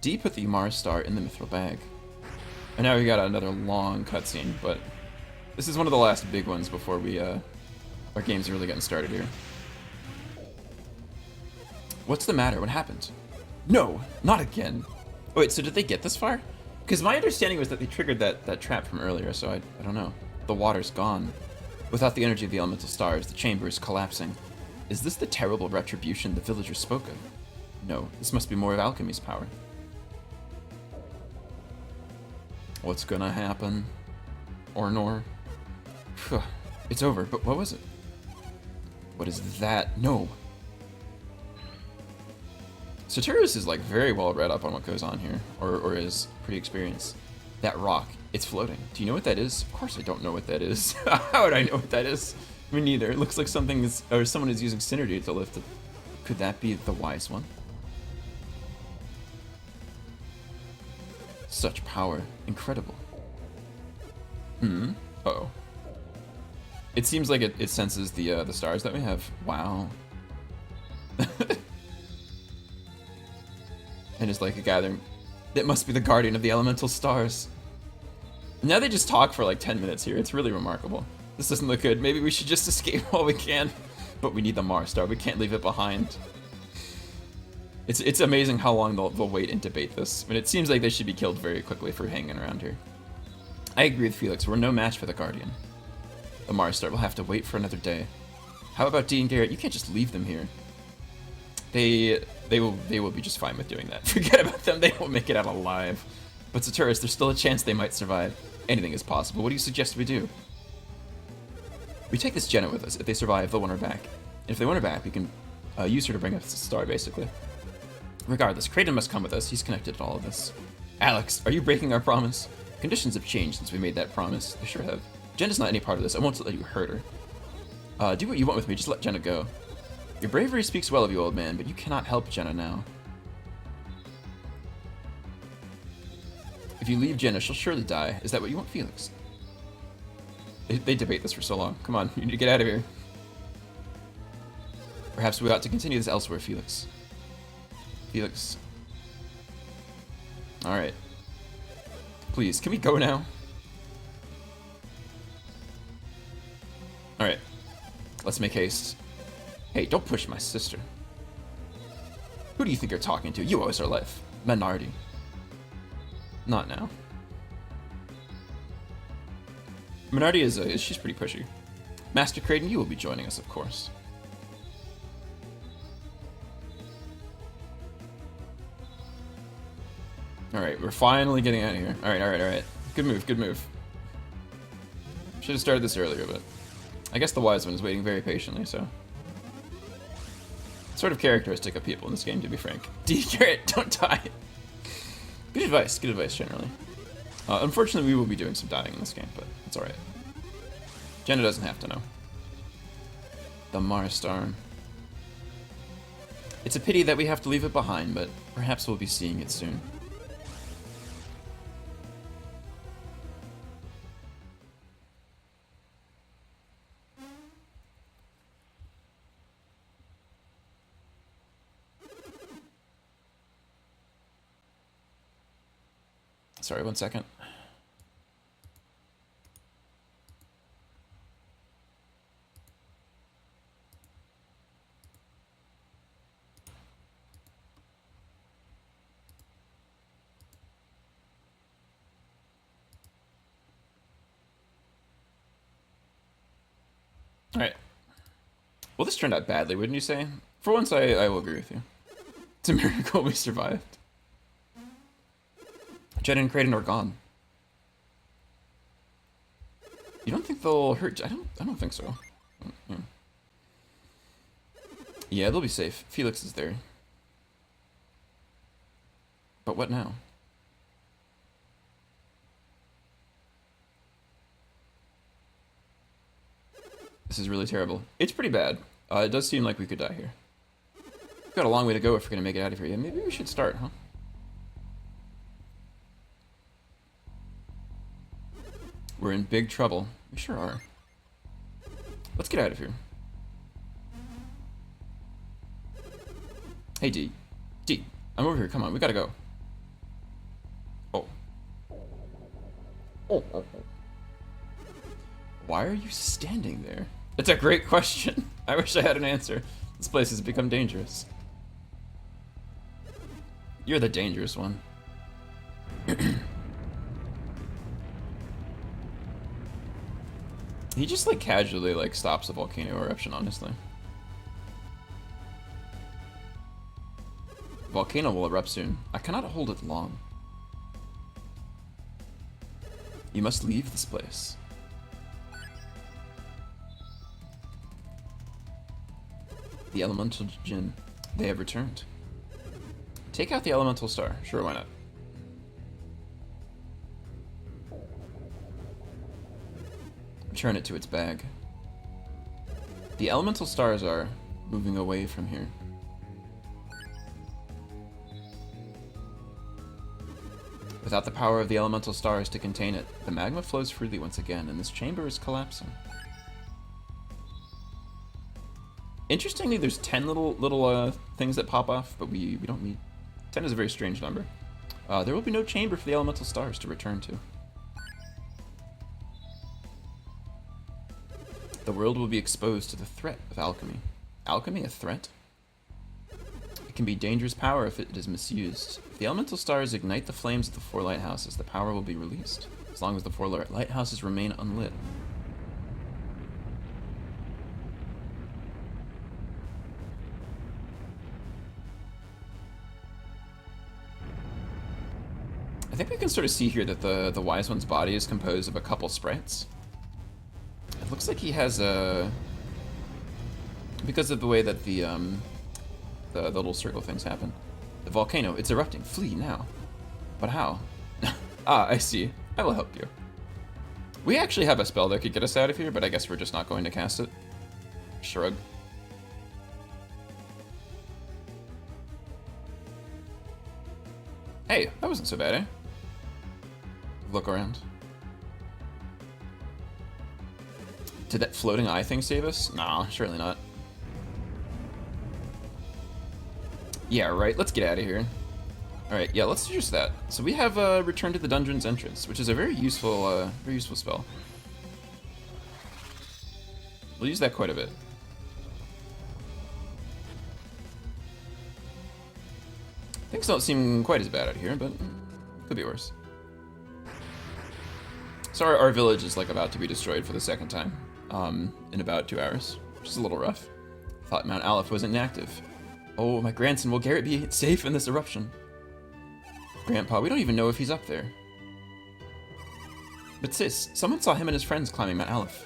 D put the Mars star in the mithril bag. And now we got another long cutscene, but this is one of the last big ones before we our game's really getting started here. What's the matter? What happened? No, not again. Oh, wait, so did they get this far? Because my understanding was that they triggered that trap from earlier, so I don't know. The water's gone. Without the energy of the elemental stars, the chamber is collapsing. Is this the terrible retribution the villagers spoke of? No, this must be more of alchemy's power. What's gonna happen? Ornor? It's over, but what was it? What is that? No. Soterios is like very well read up on what goes on here, or is pretty experienced. That rock, it's floating. Do you know what that is? Of course I don't know what that is. How would I know what that is? Me neither. It looks like someone is using synergy to lift it. Could that be the wise one? Such power. Incredible. Uh-oh. It seems like it senses the stars that we have. Wow. And it's like a gathering. It must be the guardian of the elemental stars. Now they just talk for like 10 minutes here. It's really remarkable. This doesn't look good. Maybe we should just escape while we can. But we need the Mars star. We can't leave it behind. It's amazing how long they'll wait and debate this. I mean, it seems like they should be killed very quickly for hanging around here. I agree with Felix. We're no match for the guardian. The Mars star will have to wait for another day. How about Dee and Garrett? You can't just leave them here. They will be just fine with doing that. Forget about them. They won't make it out alive. But Soterios, there's still a chance they might survive. Anything is possible. What do you suggest we do? We take this Jenna with us. If they survive, they'll want her back. And if they want her back, we can use her to bring us the star, basically. Regardless, Kraden must come with us. He's connected to all of this. Alex, are you breaking our promise? Conditions have changed since we made that promise. They sure have. Jenna's not any part of this. I won't let you hurt her. Do what you want with me. Just let Jenna go. Your bravery speaks well of you, old man, but you cannot help Jenna now. If you leave Jenna, she'll surely die. Is that what you want, Felix? They debate this for so long. Come on, you need to get out of here. Perhaps we ought to continue this elsewhere, Felix. Felix. Alright. Please, can we go now? Alright. Let's make haste. Hey, don't push my sister. Who do you think you're talking to? You owe us our life. Menardi. Not now. Menardi is she's pretty pushy. Master Kraden, you will be joining us, of course. Alright, we're finally getting out of here. Alright. Good move, good move. Should have started this earlier, but I guess the wise one is waiting very patiently, so. Sort of characteristic of people in this game, to be frank. D. Garrett, don't die. Good advice generally. Unfortunately, we will be doing some dying in this game, but it's alright. Jenna doesn't have to know. The Marstar. It's a pity that we have to leave it behind, but perhaps we'll be seeing it soon. Sorry, 1 second. Alright. Well, this turned out badly, wouldn't you say? For once, I will agree with you. It's a miracle we survived. Jen and Kraden are gone. You don't think they'll hurt? I don't think so. Yeah, they'll be safe. Felix is there. But what now? This is really terrible. It's pretty bad. It does seem like we could die here. We've got a long way to go if we're gonna make it out of here. Yeah, maybe we should start, huh? We're in big trouble. We sure are. Let's get out of here. Hey, D. D, I'm over here. Come on, we gotta go. Oh. Why are you standing there? It's a great question. I wish I had an answer. This place has become dangerous. You're the dangerous one. He just like casually like stops a volcano eruption, honestly. Volcano will erupt soon. I cannot hold it long. You must leave this place. The elemental Jinn. They have returned. Take out the elemental star. Sure, why not? Return it to its bag. The elemental stars are moving away from here. Without the power of the elemental stars to contain it, the magma flows freely once again, and this chamber is collapsing. Interestingly, there's 10 little things that pop off, but we don't need. 10 is a very strange number. There will be no chamber for the elemental stars to return to. The world will be exposed to the threat of alchemy. Alchemy, a threat? It can be dangerous power if it is misused. If the elemental stars ignite the flames of the 4 lighthouses, the power will be released, as long as the 4 lighthouses remain unlit. I think we can sort of see here that the Wise One's body is composed of a couple sprites. It looks like he has a... Because of the way that the little circle things happen. The volcano, it's erupting. Flee now. But how? Ah, I see. I will help you. We actually have a spell that could get us out of here, but I guess we're just not going to cast it. Shrug. Hey, that wasn't so bad, eh? Look around. Did that floating eye thing save us? Nah, surely not. Yeah, right, let's get out of here. Alright, yeah, let's do just that. So we have Return to the Dungeon's Entrance, which is a very useful spell. We'll use that quite a bit. Things don't seem quite as bad out here, but could be worse. So our village is like about to be destroyed for the second time in about 2 hours, which is a little rough. Thought Mount Aleph was inactive. Oh, my grandson, will Garrett be safe in this eruption? Grandpa, we don't even know if he's up there. But sis, someone saw him and his friends climbing Mount Aleph.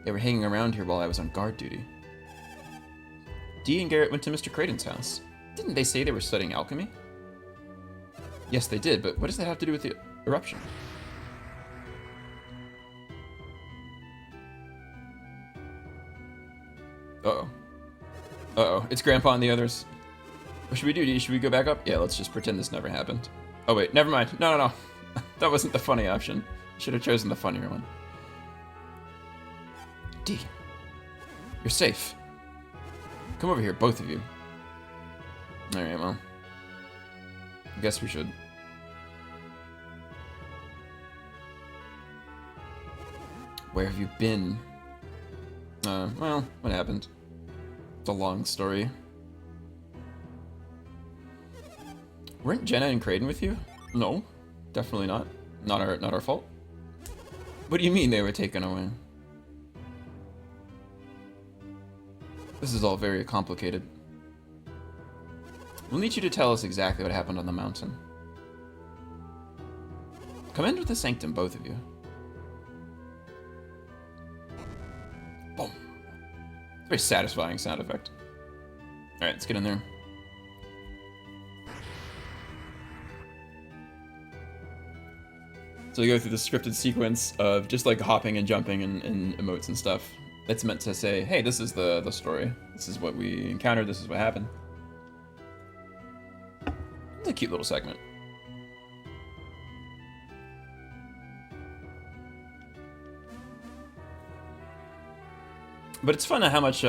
They were hanging around here while I was on guard duty. Dee and Garrett went to Mr. Creighton's house. Didn't they say they were studying alchemy? Yes, they did, but what does that have to do with the eruption? Uh-oh. Uh-oh, it's Grandpa and the others. What should we do, Dee? Should we go back up? Yeah, let's just pretend this never happened. Oh wait, never mind. No. That wasn't the funny option. Should have chosen the funnier one. Dee, you're safe. Come over here, both of you. Alright, well. I guess we should. Where have you been? Well, what happened? It's a long story. Weren't Jenna and Creighton with you? No, definitely not. Not our fault. What do you mean they were taken away? This is all very complicated. We'll need you to tell us exactly what happened on the mountain. Come into the sanctum, both of you. Boom. It's a very satisfying sound effect. Alright, let's get in there. So we go through the scripted sequence of just like hopping and jumping and emotes and stuff. It's meant to say, hey, this is the story. This is what we encountered, this is what happened. It's a cute little segment. But it's fun how much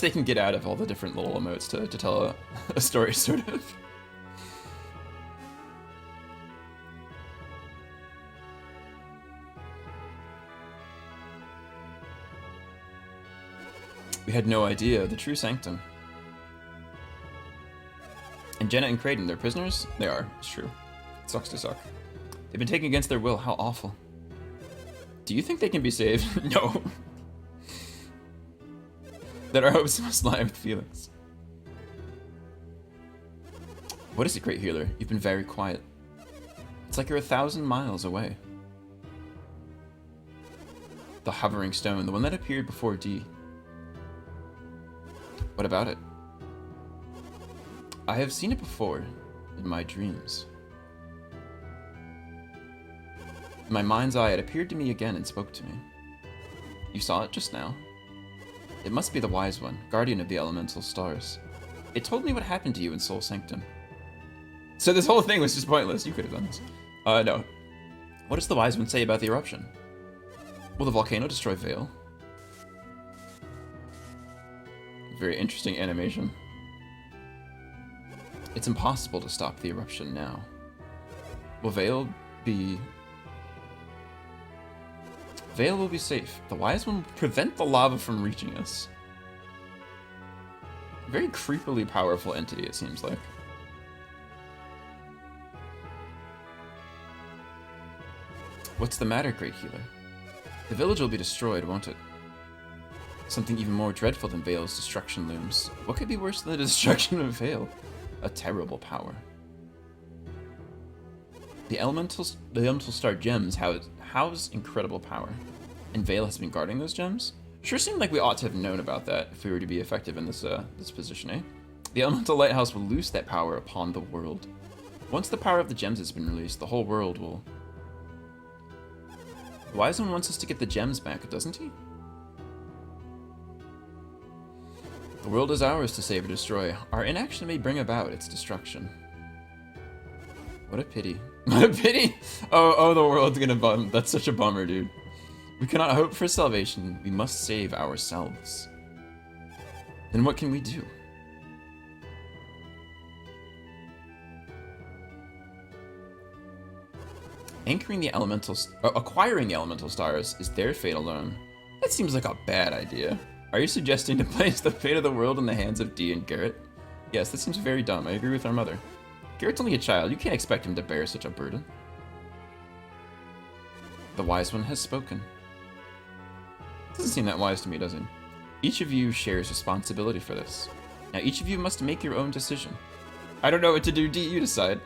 they can get out of all the different little emotes to tell a story, sort of. We had no idea. The true sanctum. And Jenna and Creighton, they're prisoners? They are. It's true. It sucks to suck. They've been taken against their will. How awful. Do you think they can be saved? No. That our hopes must lie with Felix. What is it, Great Healer? You've been very quiet. It's like you're 1,000 miles away. The hovering stone, the one that appeared before Dee. What about it? I have seen it before, in my dreams. In my mind's eye, it appeared to me again and spoke to me. You saw it just now. It must be the Wise One, guardian of the elemental stars. It told me what happened to you in Soul Sanctum. So this whole thing was just pointless. You could have done this. No. What does the Wise One say about the eruption? Will the volcano destroy Vale? Very interesting animation. It's impossible to stop the eruption now. Will Vale be... Vale will be safe. The Wise One will prevent the lava from reaching us. Very creepily powerful entity, it seems like. What's the matter, Great Healer? The village will be destroyed, won't it? Something even more dreadful than Vale's destruction looms. What could be worse than the destruction of Vale? A terrible power. The elemental star gems house incredible power. And Vale has been guarding those gems? Sure seemed like we ought to have known about that if we were to be effective in this position, eh? The elemental lighthouse will loose that power upon the world. Once the power of the gems has been released, the whole world will... The Wise One wants us to get the gems back, doesn't he? The world is ours to save or destroy. Our inaction may bring about its destruction. What a pity. What a pity! Oh, the world's gonna bum. That's such a bummer, dude. We cannot hope for salvation. We must save ourselves. Then what can we do? Acquiring the elemental stars is their fate alone. That seems like a bad idea. Are you suggesting to place the fate of the world in the hands of Dee and Garrett? Yes, this seems very dumb. I agree with our mother. Garrett's only a child. You can't expect him to bear such a burden. The wise one has spoken. Doesn't seem that wise to me, does it? Each of you shares responsibility for this. Now each of you must make your own decision. I don't know what to do, D, you decide.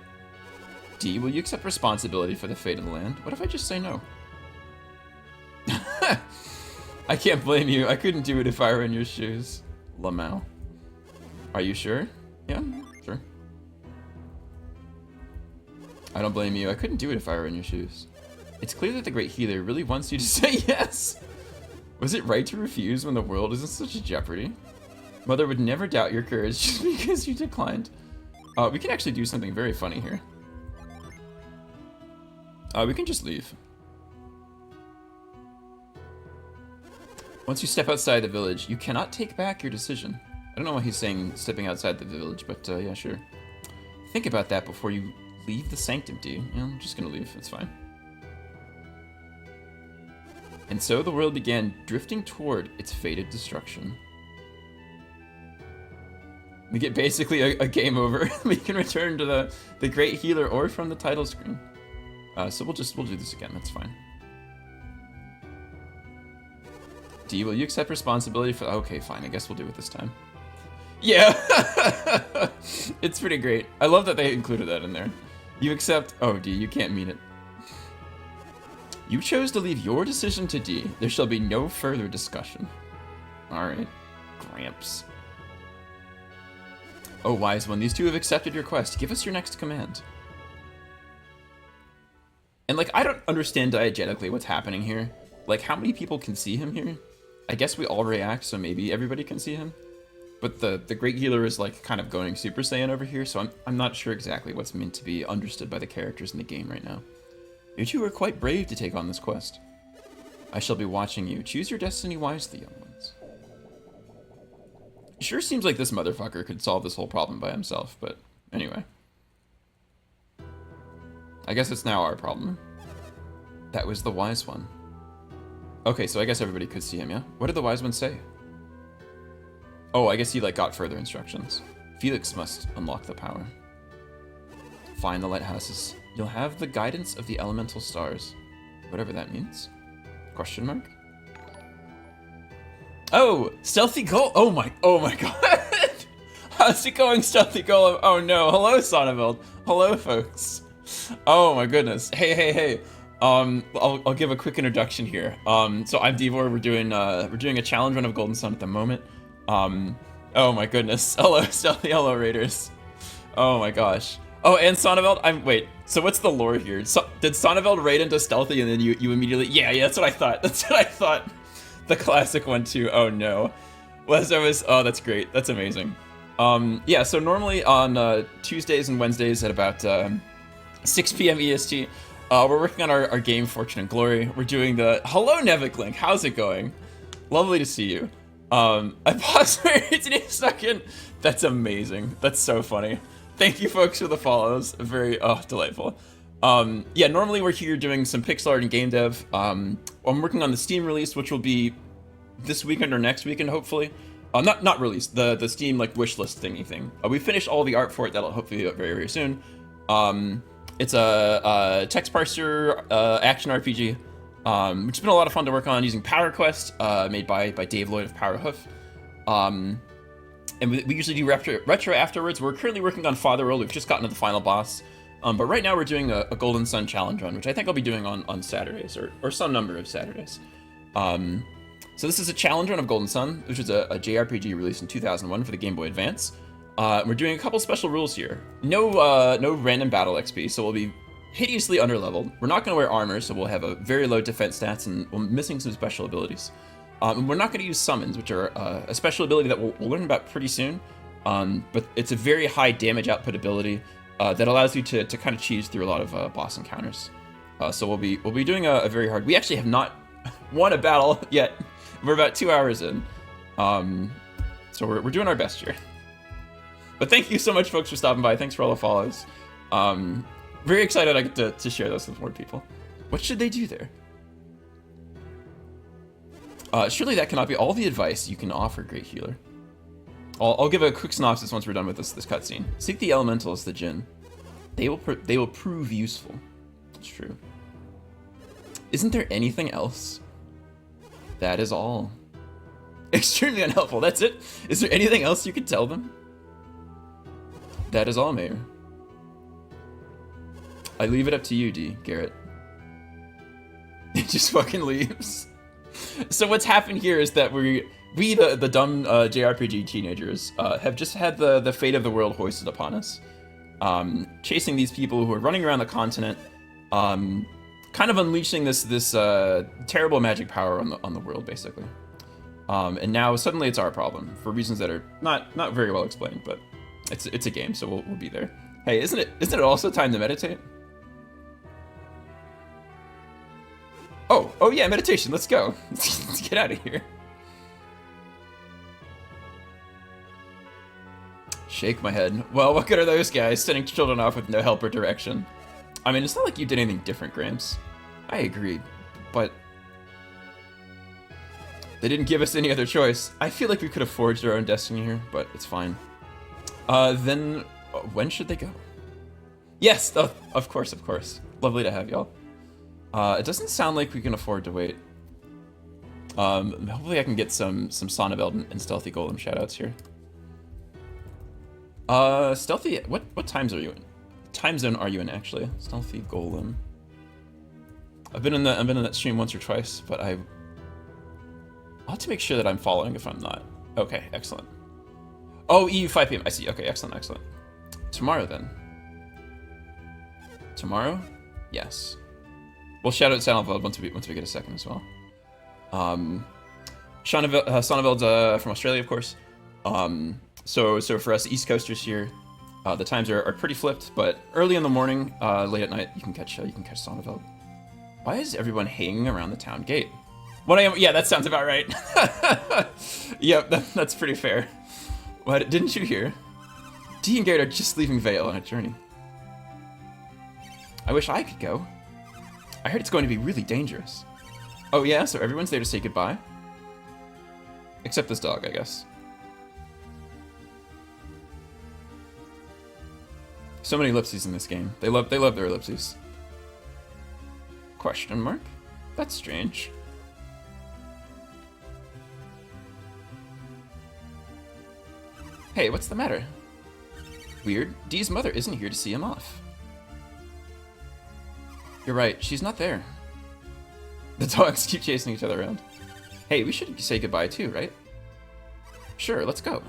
D, will you accept responsibility for the fate of the land? What if I just say no? I can't blame you. I couldn't do it if I were in your shoes. Lamau. Are you sure? Yeah, sure. I don't blame you. I couldn't do it if I were in your shoes. It's clear that the Great Healer really wants you to say yes. Was it right to refuse when the world is in such a jeopardy? Mother would never doubt your courage just because you declined. We can actually do something very funny here. We can just leave. Once you step outside the village, you cannot take back your decision. I don't know why he's saying stepping outside the village, but yeah, sure. Think about that before you leave the sanctum, D. Yeah, I'm just gonna leave, it's fine. And so the world began drifting toward its fated destruction. We get basically a game over. We can return to the Great Healer or from the title screen. So we'll do this again, that's fine. D, will you accept responsibility for... Okay, fine, I guess we'll do it this time. Yeah! It's pretty great. I love that they included that in there. You accept... Oh, D, you can't mean it. You chose to leave your decision to D. There shall be no further discussion. Alright. Gramps. Oh, wise one, these two have accepted your quest. Give us your next command. And, like, I don't understand diegetically what's happening here. Like, how many people can see him here? I guess we all react, so maybe everybody can see him. But the Great Healer is, like, kind of going Super Saiyan over here, so I'm not sure exactly what's meant to be understood by the characters in the game right now. You two are quite brave to take on this quest. I shall be watching you. Choose your destiny wisely, young ones. It sure seems like this motherfucker could solve this whole problem by himself, but anyway. I guess it's now our problem. That was the wise one. Okay, so I guess everybody could see him, yeah? What did the wise one say? Oh, I guess he, like, got further instructions. Felix must unlock the power. Find the lighthouses. You'll have the guidance of the elemental stars. Whatever that means. Question mark? Oh! Stealthy Golem! Oh my god! How's it going, Stealthy Golem? Oh no, hello, Sonneveld. Hello, folks. Oh my goodness. Hey. I'll give a quick introduction here. So I'm Devor. We're doing a challenge run of Golden Sun at the moment. Oh my goodness. Hello, Stealthy. Hello, Raiders. Oh my gosh. Oh, and Sonneveld. Wait. So what's the lore here? So, did Sonneveld raid into Stealthy and then you immediately? Yeah. That's what I thought. That's what I thought. The classic one too. Oh no. Oh, that's great. That's amazing. Yeah. So normally on Tuesdays and Wednesdays at about 6 p.m. EST. We're working on our game Fortune and Glory. We're doing the... Hello, Neviklink. How's it going? Lovely to see you. I paused for it today a second. That's amazing. That's so funny. Thank you, folks, for the follows. Very, delightful. Yeah, normally we're here doing some pixel art and game dev. I'm working on the Steam release, which will be this weekend or next weekend, hopefully. Not released. The Steam, like, wish list thingy thing. We finished all the art for it. That'll hopefully be up very, very soon. It's a text parser action RPG, which has been a lot of fun to work on using PowerQuest, made by Dave Lloyd of Powerhoof. And we usually do retro afterwards. We're currently working on Father Roll. We've just gotten to the final boss. But right now we're doing a Golden Sun Challenge Run, which I think I'll be doing on Saturdays, or some number of Saturdays. So this is a challenge run of Golden Sun, which is a JRPG released in 2001 for the Game Boy Advance. We're doing a couple special rules here. No random battle XP, so we'll be hideously underleveled. We're not going to wear armor, so we'll have a very low defense stats, and we're missing some special abilities. And we're not going to use summons, which are a special ability that we'll learn about pretty soon. But it's a very high damage output ability that allows you to kind of cheese through a lot of boss encounters. So we'll be doing a very hard. We actually have not won a battle yet. We're about 2 hours in, so we're doing our best here. But thank you so much, folks, for stopping by. Thanks for all the follows. Very excited I get to share this with more people. What should they do there? Surely that cannot be all the advice you can offer, Great Healer. I'll give a quick synopsis once we're done with this cutscene. Seek the elementals, the Jinn. They will prove useful. It's true. Isn't there anything else? That is all. Extremely unhelpful. That's it. Is there anything else you could tell them? That is all, Mayor. I leave it up to you, D. Garrett. It just fucking leaves. So what's happened here is that we the dumb JRPG teenagers have just had the fate of the world hoisted upon us, chasing these people who are running around the continent, kind of unleashing this terrible magic power on the world, basically. And now suddenly it's our problem for reasons that are not very well explained, but it's a game, so we'll be there. Hey, isn't it also time to meditate? Oh yeah, meditation. Let's go. Let's get out of here. Shake my head. Well, what good are those guys sending children off with no help or direction? I mean, it's not like you did anything different, Gramps. I agree, but they didn't give us any other choice. I feel like we could have forged our own destiny here, but it's fine. Then when should they go? Yes, of course. Lovely to have y'all. It doesn't sound like we can afford to wait. Hopefully I can get some Sonneveld and Stealthy Golem shoutouts here. Stealthy, what times are you in? Time zone are you in, actually? Stealthy Golem. I've been in that stream once or twice, but I'll have to make sure that I'm following if I'm not. Okay, excellent. Oh, EU 5 PM. I see. Okay, excellent. Tomorrow then. Tomorrow? Yes. We'll shout out Sonneveld once we get a second as well. Sonneveld's from Australia, of course. So for us East Coasters here, the times are pretty flipped, but early in the morning, late at night, you can catch Sonneveld. Why is everyone hanging around the town gate? Yeah, that sounds about right. Yep, that's pretty fair. What, didn't you hear? Dee and Garrett are just leaving Vale on a journey. I wish I could go. I heard it's going to be really dangerous. Oh yeah, so everyone's there to say goodbye? Except this dog, I guess. So many ellipses in this game. They love their ellipses. Question mark? That's strange. Hey, what's the matter? Weird. Dee's mother isn't here to see him off. You're right, she's not there. The dogs keep chasing each other around. Hey, we should say goodbye too, right? Sure, let's go.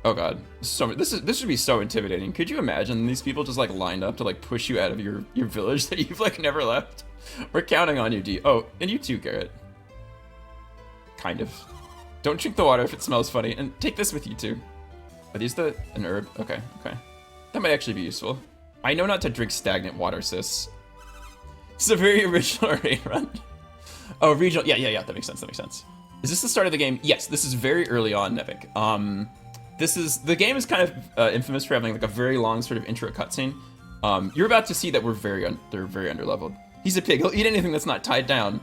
Oh god, this should be so intimidating. Could you imagine these people just like lined up to like push you out of your village that you've like never left? We're counting on you, D. Oh, and you too, Garrett. Kind of. Don't drink the water if it smells funny, and take this with you too. Are these an herb? Okay. That might actually be useful. I know not to drink stagnant water, sis. It's a very original raid run. Oh, regional. Yeah. That makes sense. Is this the start of the game? Yes, this is very early on, Nevik. The game is kind of infamous for having like a very long sort of intro cutscene. You're about to see that they're very underleveled. He's a pig. He'll eat anything that's not tied down.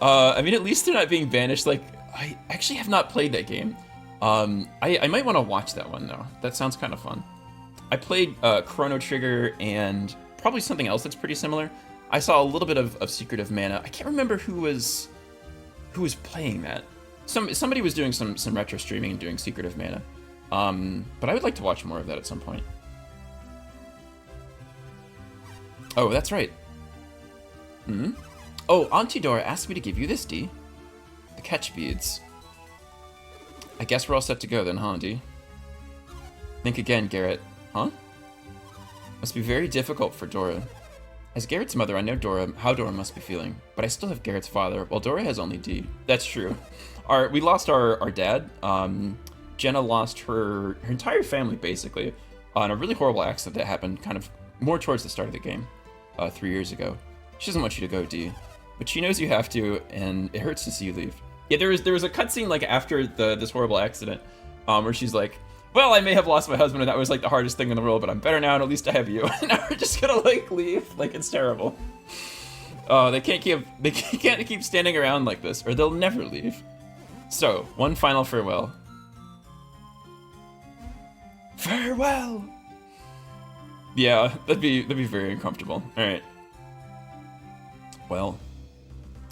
I mean, at least they're not being banished. Like, I actually have not played that game. I might want to watch that one though. That sounds kind of fun. I played Chrono Trigger and probably something else that's pretty similar. I saw a little bit of Secret of Mana. I can't remember who was playing that. Somebody was doing some retro streaming and doing Secret of Mana. But I would like to watch more of that at some point. Oh, that's right. Oh, Auntie Dora asked me to give you this, D. The catch beads. I guess we're all set to go then, huh, D? Think again, Garrett. Huh? Must be very difficult for Dora. As Garrett's mother, I know how Dora must be feeling, but I still have Garrett's father, while Dora has only D. That's true. We lost our dad. Jenna lost her entire family, basically, on a really horrible accident that happened kind of more towards the start of the game, 3 years ago. She doesn't want you to go, D, but she knows you have to, and it hurts to see you leave. Yeah, there was a cutscene like after this horrible accident, where she's like, well, I may have lost my husband, and that was like the hardest thing in the world, but I'm better now, and at least I have you. And now we're just gonna like leave. Like, it's terrible. Oh, they can't keep standing around like this, or they'll never leave. So, one final farewell. Farewell! Yeah, that'd be very uncomfortable. Alright. Well.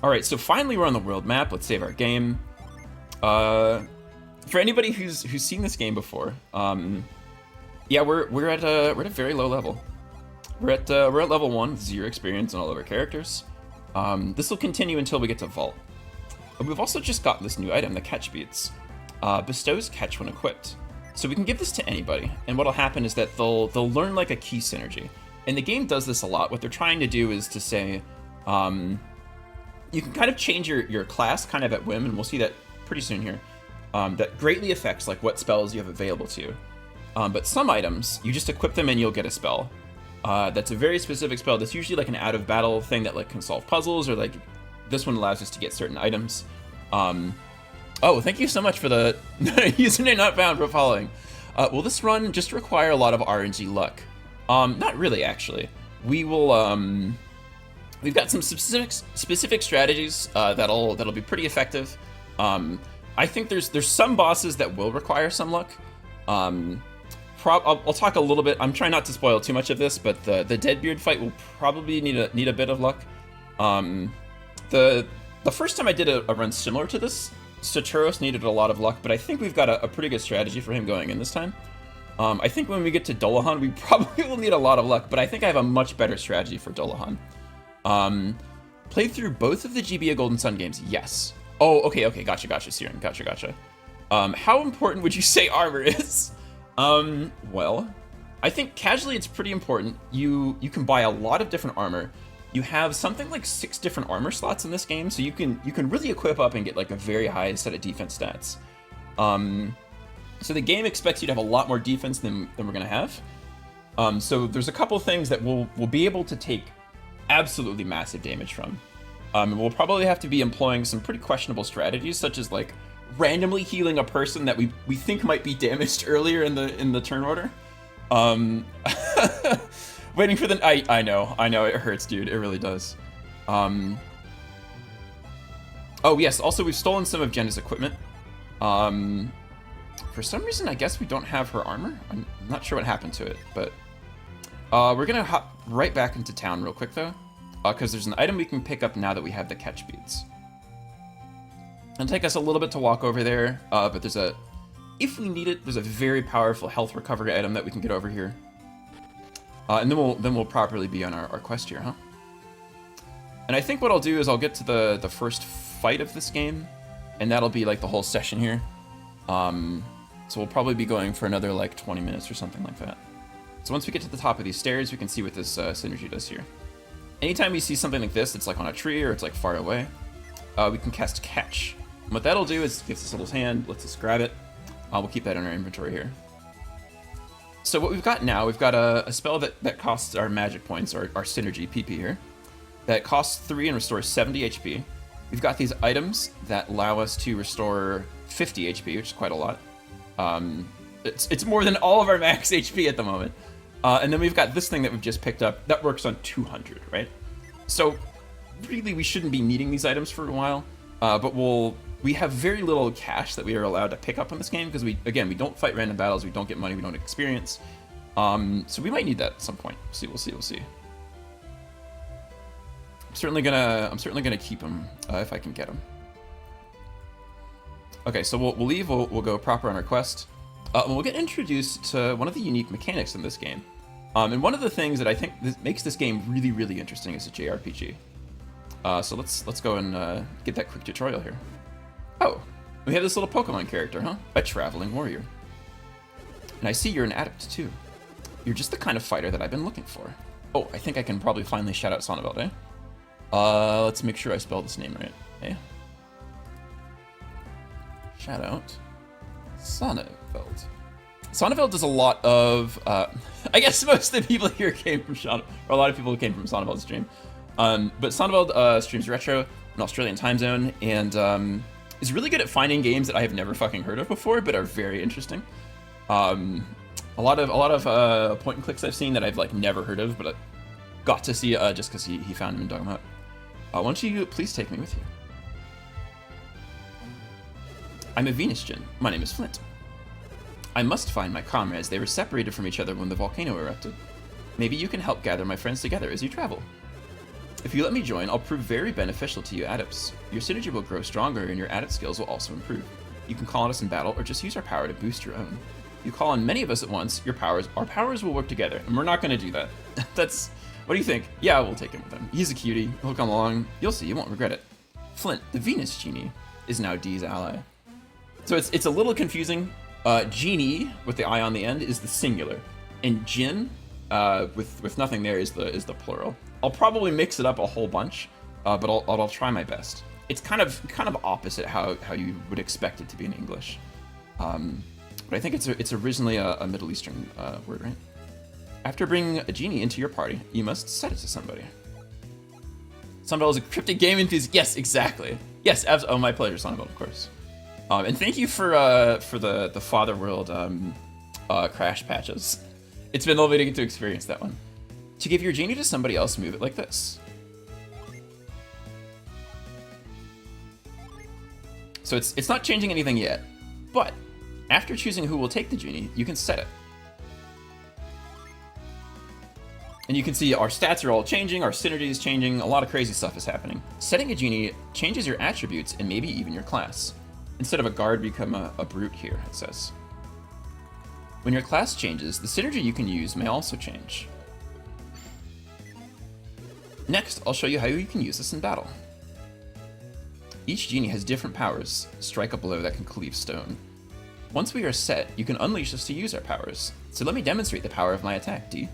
Alright, so finally we're on the world map. Let's save our game. For anybody who's seen this game before, yeah, we're at a very low level. We're at level 1, 0 experience on all of our characters. This will continue until we get to Vault. We've also just got this new item, the Catch Beads. Bestows catch when equipped. So we can give this to anybody, and what'll happen is that they'll learn like a key synergy. And the game does this a lot. What they're trying to do is to say, you can kind of change your class kind of at whim, and we'll see that pretty soon here. That greatly affects like what spells you have available to you. But some items, you just equip them and you'll get a spell. That's a very specific spell. That's usually like an out of battle thing that like can solve puzzles, or like this one allows us to get certain items. Oh, thank you so much for the username not found for following. Will this run just require a lot of RNG luck? Not really, actually. We will. We've got some specific strategies that'll be pretty effective. I think there's some bosses that will require some luck. I'll talk a little bit. I'm trying not to spoil too much of this, but the Deadbeard fight will probably need a bit of luck. The first time I did a run similar to this, Saturos needed a lot of luck, but I think we've got a pretty good strategy for him going in this time. I think when we get to Dolahan, we probably will need a lot of luck, but I think I have a much better strategy for Dolahan. Played through both of the GBA Golden Sun games, yes. Oh, okay, gotcha, Siren, gotcha. How important would you say armor is? Well, I think casually it's pretty important. You can buy a lot of different armor. You have something like 6 different armor slots in this game, so you can really equip up and get like a very high set of defense stats. So the game expects you to have a lot more defense than we're gonna have. So there's a couple things that we'll be able to take absolutely massive damage from. And we'll probably have to be employing some pretty questionable strategies, such as like randomly healing a person that we think might be damaged earlier in the turn order. Waiting for the... I know, it hurts, dude. It really does. Oh, yes, also we've stolen some of Jenna's equipment. For some reason, I guess we don't have her armor. I'm not sure what happened to it, but... we're gonna hop right back into town real quick, though. Because there's an item we can pick up now that we have the catch beads. It'll take us a little bit to walk over there, but there's a... If we need it, there's a very powerful health recovery item that we can get over here. And then we'll properly be on our quest here, huh? And I think what I'll do is I'll get to the first fight of this game, and that'll be like the whole session here. So we'll probably be going for another like 20 minutes or something like that. So once we get to the top of these stairs, we can see what this synergy does here. Anytime we see something like this, it's like on a tree or it's like far away, we can cast Catch. And what that'll do is gives us a little hand, lets us grab it. We'll keep that in our inventory here. So what we've got now, we've got a spell that costs our magic points, or our synergy, PP here, that costs 3 and restores 70 HP. We've got these items that allow us to restore 50 HP, which is quite a lot. It's more than all of our max HP at the moment. And then we've got this thing that we've just picked up that works on 200, right? So really we shouldn't be needing these items for a while, but we have very little cash that we are allowed to pick up in this game because we don't fight random battles, we don't get money, we don't experience. So we might need that at some point. We'll see. I'm certainly gonna keep them if I can get them. Okay, so we'll leave. We'll go proper on our quest. We'll get introduced to one of the unique mechanics in this game. And one of the things that I think makes this game really, really interesting is a JRPG. So let's go and get that quick tutorial here. Oh, we have this little Pokemon character, huh? A traveling warrior. And I see you're an adept, too. You're just the kind of fighter that I've been looking for. Oh, I think I can probably finally shout out Sonneveld, eh? Let's make sure I spell this name right, eh? Shout out Sonneveld. Sonneveld does a lot of... I guess most of the people here came from or a lot of people came from Sonneveld's stream. But Sonneveld streams retro, an Australian time zone, and is really good at finding games that I have never fucking heard of before, but are very interesting. A lot of point and clicks I've seen that I've like never heard of, but I got to see just because he found them and dug them up. Why don't you please take me with you? I'm a Venus Djinn. My name is Flint. I must find my comrades. They were separated from each other when the volcano erupted. Maybe you can help gather my friends together as you travel. If you let me join, I'll prove very beneficial to you adepts. Your synergy will grow stronger and your adept skills will also improve. You can call on us in battle or just use our power to boost your own. If you call on many of us at once, our powers will work together, and we're not going to do that. What do you think? Yeah, we'll take him with him. He's a cutie. He'll come along. You'll see. You won't regret it. Flint, the Venus Genie, is now Dee's ally. So it's a little confusing. Genie, with the I on the end, is the singular. And Djinn, with nothing there, is the plural. I'll probably mix it up a whole bunch, but I'll try my best. It's kind of opposite how you would expect it to be in English. But I think it's originally a Middle Eastern word, right? After bringing a genie into your party, you must set it to somebody. Sunduology is a cryptic game enthusiast. Yes, exactly. Yes, oh, my pleasure, Sunduology, of course. And thank you for the Father World crash patches. It's been lovely to get to experience that one. To give your genie to somebody else, move it like this. So it's not changing anything yet, but after choosing who will take the genie, you can set it. And you can see our stats are all changing, our synergy is changing, a lot of crazy stuff is happening. Setting a genie changes your attributes and maybe even your class. Instead of a guard, become a brute here, it says. When your class changes, the synergy you can use may also change. Next, I'll show you how you can use this in battle. Each genie has different powers. Strike a blow that can cleave stone. Once we are set, you can unleash us to use our powers. So let me demonstrate the power of my attack, D.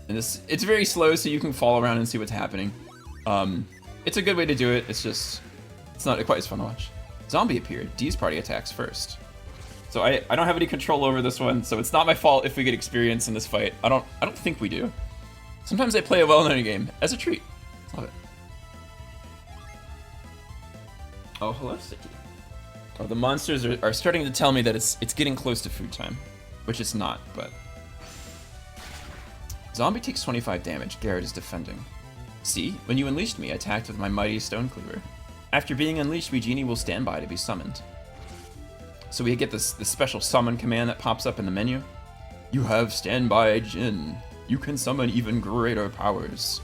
And it's very slow, so you can fall around and see what's happening. It's a good way to do it. It's not quite as fun to watch. Zombie appeared. D's party attacks first. So I don't have any control over this one, so it's not my fault if we get experience in this fight. I don't think we do. Sometimes I play a well-known game as a treat. Love it. Oh, hello, Sticky. Oh, the monsters are starting to tell me that it's getting close to food time, which it's not, but. Zombie takes 25 damage. Garrett is defending. See, when you unleashed me, I attacked with my mighty stone cleaver. After being unleashed, we genie will stand by to be summoned. So we get this special summon command that pops up in the menu. You have standby Djinn. You can summon even greater powers.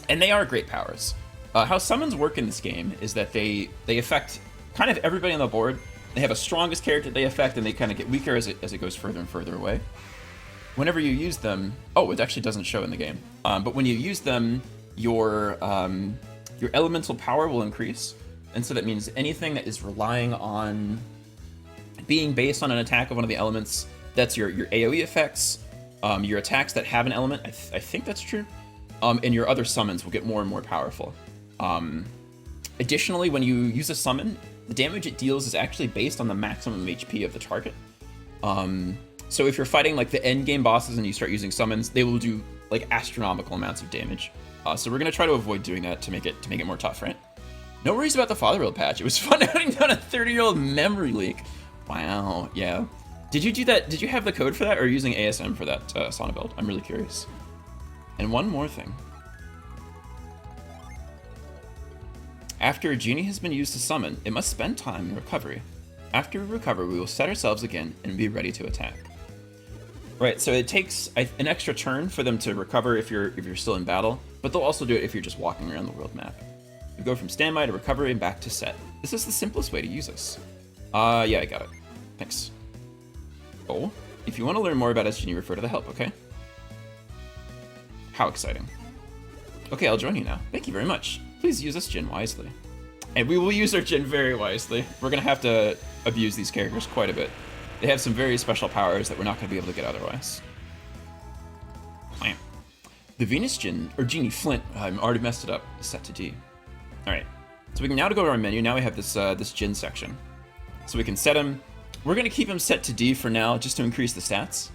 And they are great powers. How summons work in this game is that they affect kind of everybody on the board. They have a strongest character they affect, and they kind of get weaker as it goes further and further away. Whenever you use them, oh, it actually doesn't show in the game. But when you use them, your elemental power will increase, and so that means anything that is relying on being based on an attack of one of the elements, that's your AoE effects, your attacks that have an element. I think that's true. And your other summons will get more and more powerful. Additionally, when you use a summon, the damage it deals is actually based on the maximum HP of the target. So if you're fighting like the end game bosses and you start using summons, they will do like astronomical amounts of damage. So we're gonna try to avoid doing that to make it more tough, right? No worries about the Fatherworld patch. It was fun hunting down a 30-year-old memory leak. Wow, yeah. Did you do that? Did you have the code for that, or are you using ASM for that sauna build? I'm really curious. And one more thing. After a genie has been used to summon, it must spend time in recovery. After we recover, we will set ourselves again and be ready to attack. Right, so it takes an extra turn for them to recover if you're still in battle, but they'll also do it if you're just walking around the world map. We go from standby to recovery and back to set. This is the simplest way to use this. Yeah, I got it. Thanks. Oh, if you want to learn more about SGenie, refer to the help, okay? How exciting. Okay, I'll join you now. Thank you very much. Please use this Djinn wisely. And we will use our Djinn very wisely. We're going to have to abuse these characters quite a bit. They have some very special powers that we're not going to be able to get otherwise. The Venus Djinn, or Genie Flint, I already messed it up, is set to D. Alright, so we can now go to our menu. Now we have this Djinn section. So we can set him. We're going to keep him set to D for now, just to increase the stats.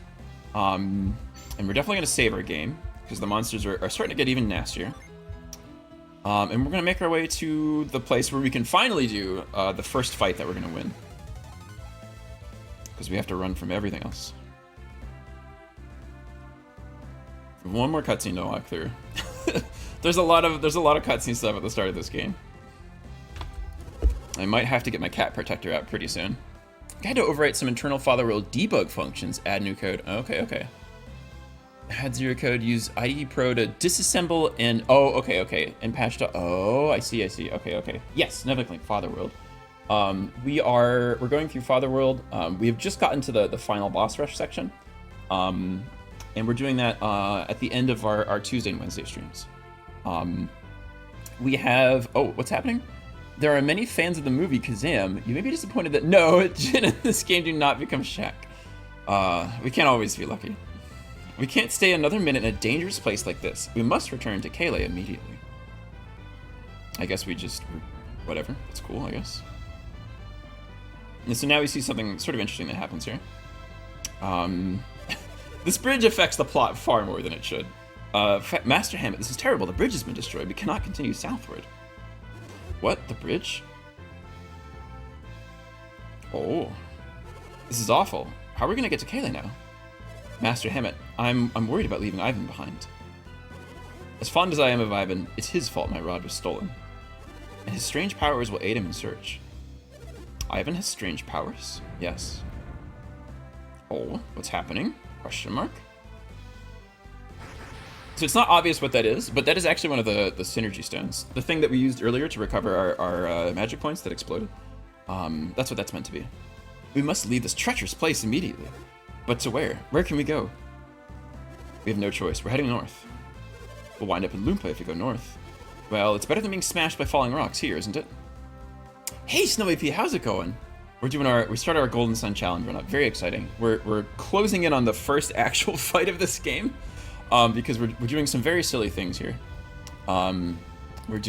And we're definitely going to save our game, because the monsters are starting to get even nastier. And we're going to make our way to the place where we can finally do the first fight that we're going to win. Because we have to run from everything else. One more cutscene to walk through. there's a lot of cutscene stuff at the start of this game. I might have to get my cat protector out pretty soon. I had to overwrite some internal father world debug functions, add new code. Okay. Add zero code, use IDE Pro to disassemble and, okay. And patch to, I see. Okay. Yes, Neverlink Father World. We're going through Father World. We have just gotten to the final boss rush section. And we're doing that at the end of our Tuesday and Wednesday streams. We have, what's happening? There are many fans of the movie Kazam. You may be disappointed that no, Jin in this game do not become Shaq. We can't always be lucky. We can't stay another minute in a dangerous place like this. We must return to Kayleigh immediately. I guess whatever. It's cool, I guess. And so now we see something sort of interesting that happens here. This bridge affects the plot far more than it should. Master Hammett, this is terrible. The bridge has been destroyed. We cannot continue southward. What? The bridge? Oh. This is awful. How are we gonna get to Kayleigh now? Master Hammett, I'm worried about leaving Ivan behind. As fond as I am of Ivan, it's his fault my rod was stolen. And his strange powers will aid him in search. Ivan has strange powers? Yes. Oh, what's happening? Question mark? So it's not obvious what that is, but that is actually one of the synergy stones. The thing that we used earlier to recover our magic points that exploded. That's what that's meant to be. We must leave this treacherous place immediately. But to where? Where can we go? We have no choice. We're heading north. We'll wind up in Loompa if we go north. Well, it's better than being smashed by falling rocks here, isn't it? Hey, Snowy P, how's it going? We started our Golden Sun Challenge Run up. Very exciting. We're closing in on the first actual fight of this game. Because we're doing some very silly things here. We're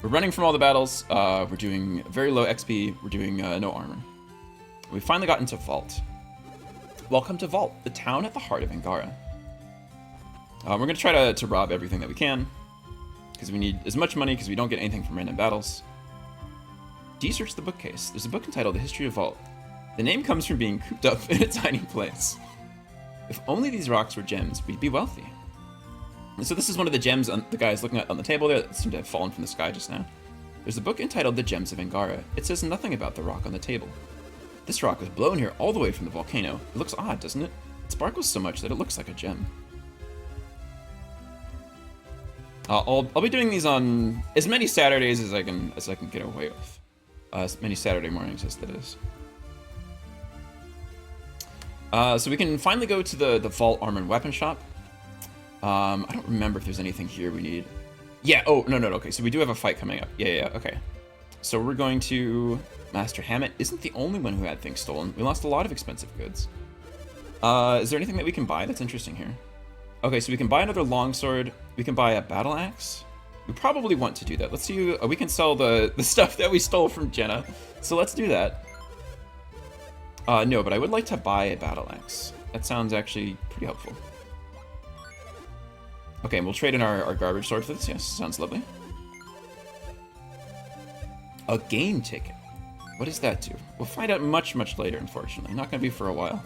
running from all the battles. We're doing very low XP. We're doing no armor. We finally got into Vault. Welcome to Vault, the town at the heart of Angara. We're gonna try to rob everything that we can, because we need as much money because we don't get anything from random battles. Search the bookcase. There's a book entitled The History of Vault. The name comes from being cooped up in a tiny place. If only these rocks were gems, we'd be wealthy. And so this is one of the gems the guy is looking at on the table there that seemed to have fallen from the sky just now. There's a book entitled The Gems of Angara. It says nothing about the rock on the table. This rock was blown here all the way from the volcano. It looks odd, doesn't it? It sparkles so much that it looks like a gem. I'll be doing these on as many Saturdays as I can get away with. As many Saturday mornings as that is. So we can finally go to the Vault Armor and Weapon Shop. I don't remember if there's anything here we need. Yeah, no, okay, so we do have a fight coming up. Yeah, okay. So we're going to... Master Hammett isn't the only one who had things stolen. We lost a lot of expensive goods. Is there anything that we can buy that's interesting here? Okay, so we can buy another longsword. We can buy a battle axe. We probably want to do that. Let's see, we can sell the stuff that we stole from Jenna. So let's do that. No, but I would like to buy a battle axe. That sounds actually pretty helpful. Okay, and we'll trade in our garbage sword for this. Yes, sounds lovely. A game ticket. What does that do? We'll find out much, much later, unfortunately. Not gonna be for a while.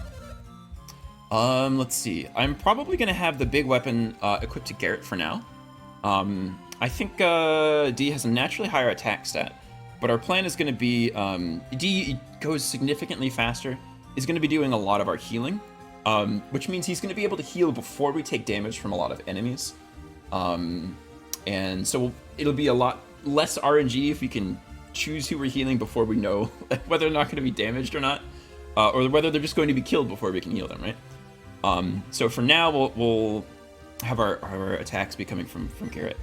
Let's see. I'm probably gonna have the big weapon equipped to Garrett for now. I think D has a naturally higher attack stat, but our plan is gonna be D goes significantly faster. Is gonna be doing a lot of our healing, which means he's gonna be able to heal before we take damage from a lot of enemies. And so it'll be a lot less RNG if we can choose who we're healing before we know whether they're not going to be damaged or not, or whether they're just going to be killed before we can heal them, right? So for now, we'll have our attacks be coming from Garrett.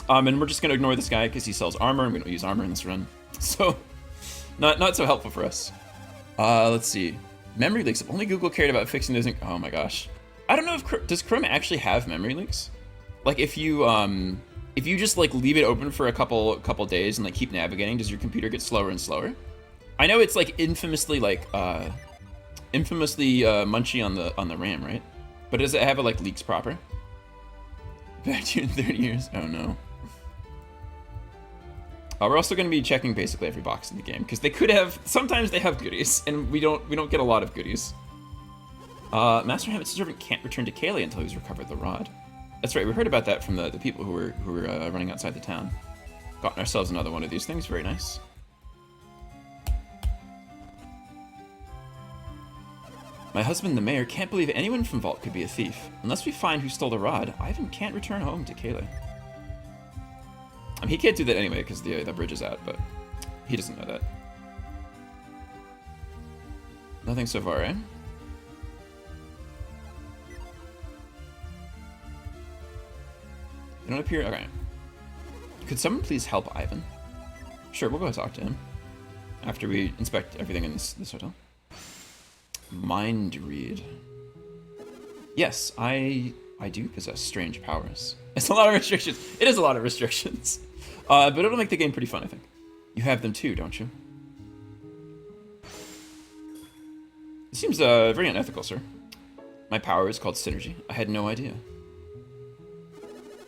And we're just going to ignore this guy because he sells armor, and we don't use armor in this run. So, not so helpful for us. Let's see. Memory leaks. If only Google cared about fixing those. Oh my gosh. I don't know if does Chrome actually have memory leaks? Like if you just like leave it open for a couple days and like keep navigating, does your computer get slower and slower? I know it's like infamously munchy on the RAM, right? But does it have like leaks proper? Back to you in 30 years. Oh no. We're also going to be checking basically every box in the game because they could have. Sometimes they have goodies, and we don't get a lot of goodies. Master Hammett's servant can't return to Kayleigh until he's recovered the rod. That's right. We heard about that from the people who were running outside the town. Gotten ourselves another one of these things. Very nice. My husband, the mayor, can't believe anyone from Vault could be a thief. Unless we find who stole the rod, Ivan can't return home to Kayla. I mean, he can't do that anyway because the bridge is out, but he doesn't know that. Nothing so far, eh? They don't appear. Okay. Could someone please help Ivan? Sure, we'll go talk to him after we inspect everything in this hotel. Mind read. Yes, I do possess strange powers. It's a lot of restrictions. It is a lot of restrictions. But it'll make the game pretty fun, I think. You have them too, don't you? It seems very unethical, sir. My power is called Synergy. I had no idea.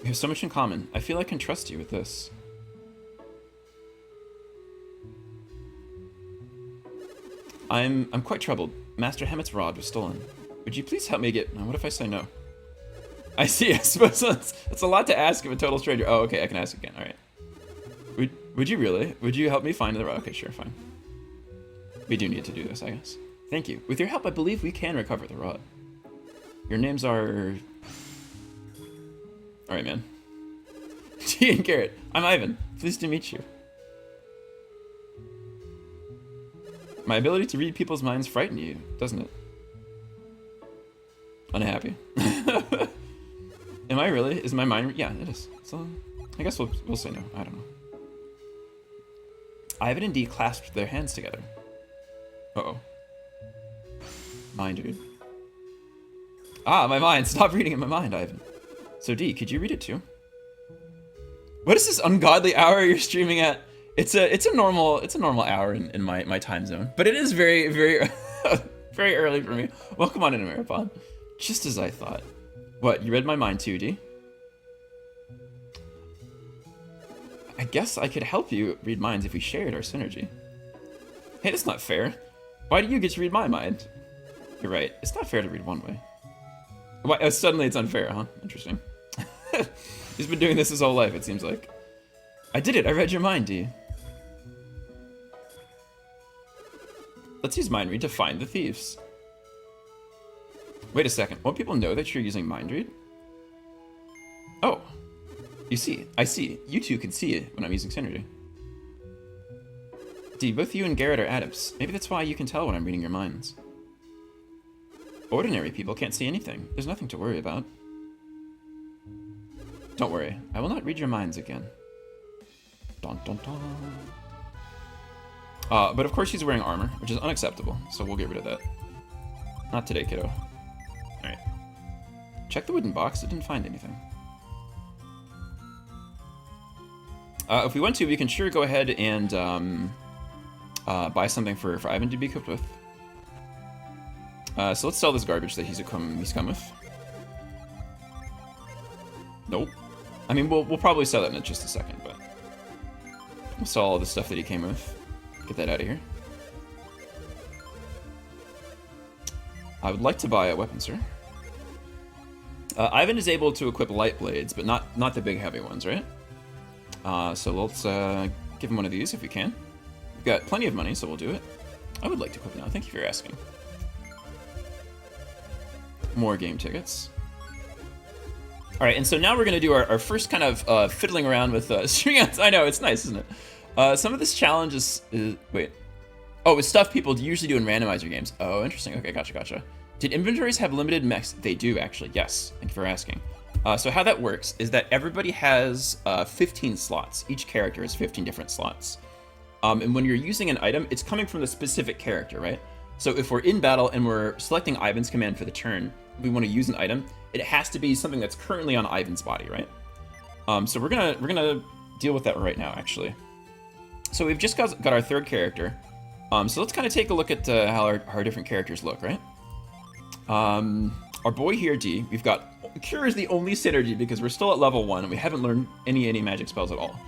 We have so much in common. I feel I can trust you with this. I'm quite troubled. Master Hemmett's rod was stolen. Would you please help me get... What if I say no? I see. I suppose that's a lot to ask of a total stranger. Oh, okay. I can ask again. All right. Would you really? Would you help me find the rod? Okay, sure. Fine. We do need to do this, I guess. Thank you. With your help, I believe we can recover the rod. Your names are... All right, man. T and Garrett. I'm Ivan. Pleased to meet you. My ability to read people's minds frighten you, doesn't it? Unhappy. Am I really? Is my mind... Yeah, it is. So, I guess we'll say no. I don't know. Ivan and Dee clasped their hands together. Uh-oh. Mind read. Ah, my mind. Stop reading in my mind, Ivan. So, Dee, could you read it too? What is this ungodly hour you're streaming at? It's a normal hour in my time zone, but it is very, very very early for me. Welcome on in, Ameripod. Just as I thought. What, you read my mind too, D? I guess I could help you read minds if we shared our synergy. Hey, that's not fair. Why do you get to read my mind? You're right. It's not fair to read one way. Why, suddenly it's unfair, huh? Interesting. He's been doing this his whole life, it seems like. I did it. I read your mind, D. Let's use mind read to find the thieves. Wait a second. Won't people know that you're using mind read? Oh. You see. I see. You two can see it when I'm using synergy. D, both you and Garrett are adepts. Maybe that's why you can tell when I'm reading your minds. Ordinary people can't see anything. There's nothing to worry about. Don't worry. I will not read your minds again. Dun dun dun. But of course he's wearing armor, which is unacceptable, so we'll get rid of that. Not today, kiddo. Alright. Check the wooden box, it didn't find anything. If we want to, we can sure go ahead and buy something for Ivan to be equipped with. So let's sell this garbage that he's come with. Nope. I mean, we'll probably sell it in just a second, but we'll sell all the stuff that he came with. Get that out of here. I would like to buy a weapon, sir. Ivan is able to equip light blades, but not the big heavy ones, right? So let's give him one of these if we can. We've got plenty of money, so we'll do it. I would like to equip now. Thank you for asking. More game tickets. All right, and so now we're going to do our first kind of fiddling around with string outs. I know, it's nice, isn't it? Some of this challenge is... wait. Oh, it's stuff people usually do in randomizer games. Oh, interesting. Okay, gotcha. Did inventories have limited mechs? They do, actually. Yes. Thank you for asking. So how that works is that everybody has 15 slots. Each character has 15 different slots. And when you're using an item, it's coming from the specific character, right? So if we're in battle and we're selecting Ivan's command for the turn, we want to use an item, it has to be something that's currently on Ivan's body, right? So we're gonna deal with that right now, actually. So we've just got our third character. So let's kind of take a look at how our different characters look, right? Our boy here, D, we've got Cure is the only synergy because we're still at level 1 and we haven't learned any magic spells at all.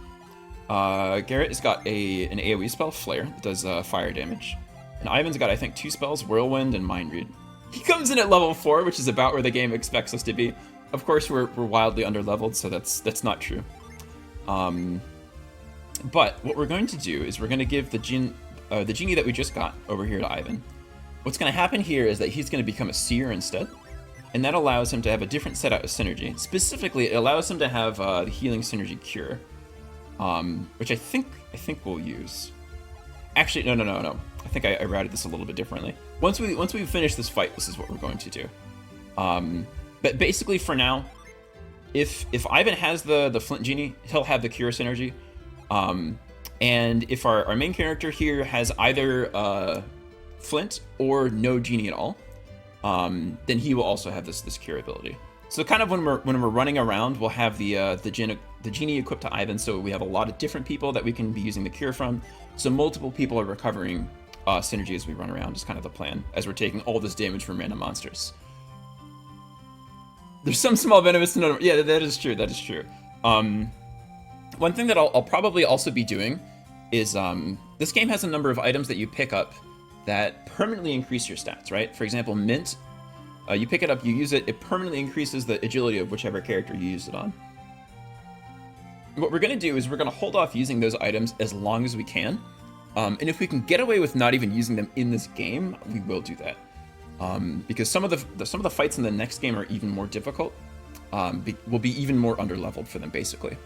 Garrett has got an AoE spell, Flare, that does fire damage. And Ivan's got, I think, 2 spells, Whirlwind and Mind Read. He comes in at level 4, which is about where the game expects us to be. Of course, we're wildly underleveled, so that's not true. But what we're going to do is we're going to give the genie that we just got over here to Ivan. What's going to happen here is that he's going to become a seer instead, and that allows him to have a different set out of synergy. Specifically, it allows him to have the healing synergy cure, which I think we'll use. Actually, no. I think I routed this a little bit differently. Once we finish this fight, this is what we're going to do. But basically, for now, if Ivan has the Flint Genie, he'll have the Cure synergy. And if our main character here has either Flint or no Genie at all, then he will also have this Cure ability. So kind of when we're running around, we'll have the Genie equipped to Ivan, so we have a lot of different people that we can be using the Cure from. So multiple people are recovering synergy as we run around is kind of the plan, as we're taking all this damage from random monsters. There's some small benefits to know. Yeah, that is true. That is true. One thing that I'll probably also be doing is this game has a number of items that you pick up that permanently increase your stats, right? For example, Mint. You pick it up, you use it, it permanently increases the agility of whichever character you use it on. What we're going to do is we're going to hold off using those items as long as we can. And if we can get away with not even using them in this game, we will do that. Because some of the fights in the next game are even more difficult. Will be even more underleveled for them, basically.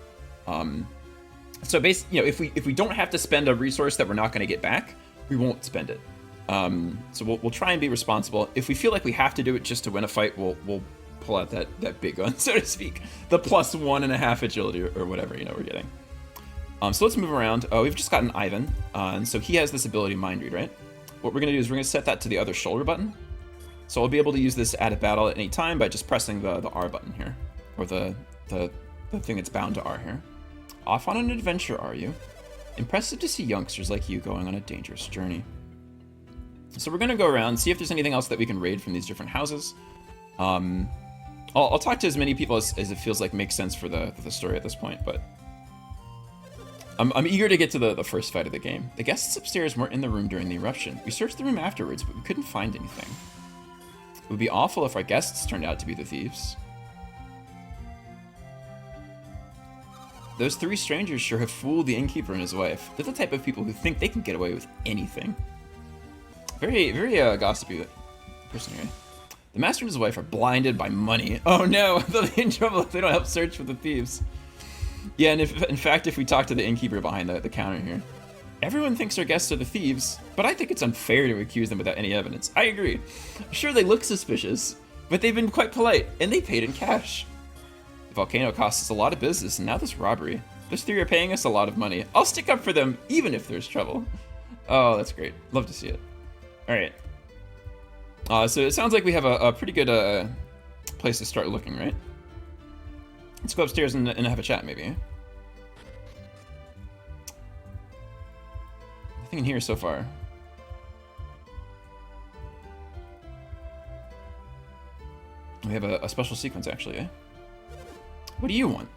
So if we don't have to spend a resource that we're not going to get back, we won't spend it. So we'll try and be responsible. If we feel like we have to do it just to win a fight, we'll pull out that big gun, so to speak, the plus 1.5 agility or whatever we're getting. So let's move around. Oh, we've just gotten Ivan, and so he has this ability, Mind Read, right? What we're gonna do is we're gonna set that to the other shoulder button. So I'll be able to use this at a battle at any time by just pressing the R button here, or the thing that's bound to R here. Off on an adventure, are you? Impressive to see youngsters like you going on a dangerous journey. So we're gonna go around, see if there's anything else that we can raid from these different houses. I'll talk to as many people as it feels like makes sense for the story at this point, but I'm eager to get to the first fight of the game. The guests upstairs weren't in the room during the eruption. We searched the room afterwards, but we couldn't find anything. It would be awful if our guests turned out to be the thieves. Those three strangers sure have fooled the innkeeper and his wife. They're the type of people who think they can get away with anything. Very, very gossipy person here. The master and his wife are blinded by money. Oh no, they'll be in trouble if they don't help search for the thieves. Yeah, and in fact, if we talk to the innkeeper behind the counter here, everyone thinks our guests are the thieves, but I think it's unfair to accuse them without any evidence. I agree. Sure, they look suspicious, but they've been quite polite, and they paid in cash. The volcano cost us a lot of business, and now this robbery. Those three are paying us a lot of money. I'll stick up for them, even if there's trouble. Oh, that's great. Love to see it. Alright. So it sounds like we have a pretty good place to start looking, right? Let's go upstairs and have a chat, maybe. Nothing in here so far. We have a special sequence, actually, eh? What do you want?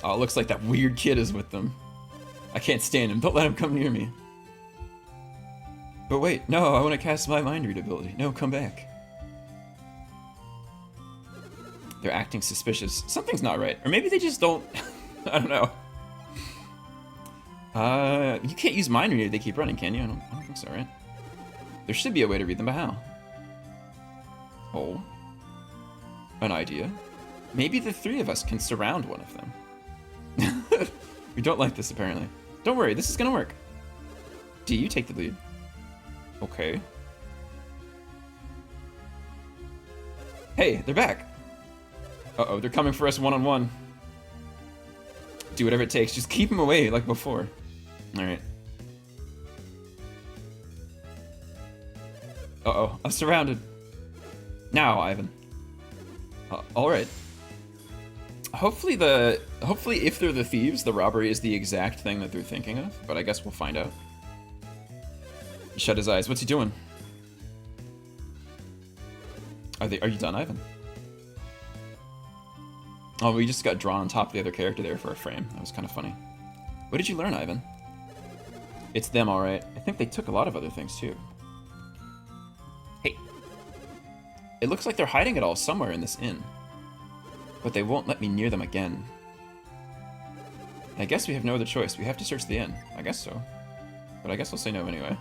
Oh, it looks like that weird kid is with them. I can't stand him. Don't let him come near me. But wait, no, I want to cast my Mind Read ability. No, come back. They're acting suspicious. Something's not right. Or maybe they just don't... I don't know. You can't use Mind Read if they keep running, can you? I don't think so, right? There should be a way to read them, but how? Oh. An idea. Maybe the three of us can surround one of them. We don't like this, apparently. Don't worry, this is gonna work. D, you take the lead. Okay. Hey, they're back. Uh-oh, they're coming for us one-on-one. Do whatever it takes. Just keep them away like before. Alright. Uh-oh, I'm surrounded. Now, Ivan. Alright. Hopefully if they're the thieves, the robbery is the exact thing that they're thinking of, but I guess we'll find out. He shut his eyes. What's he doing? Are you done, Ivan? Oh, we just got drawn on top of the other character there for a frame. That was kind of funny. What did you learn, Ivan? It's them, alright. I think they took a lot of other things, too. Hey. It looks like they're hiding it all somewhere in this inn. But they won't let me near them again. I guess we have no other choice. We have to search the inn. I guess so. But I guess I'll say no anyway.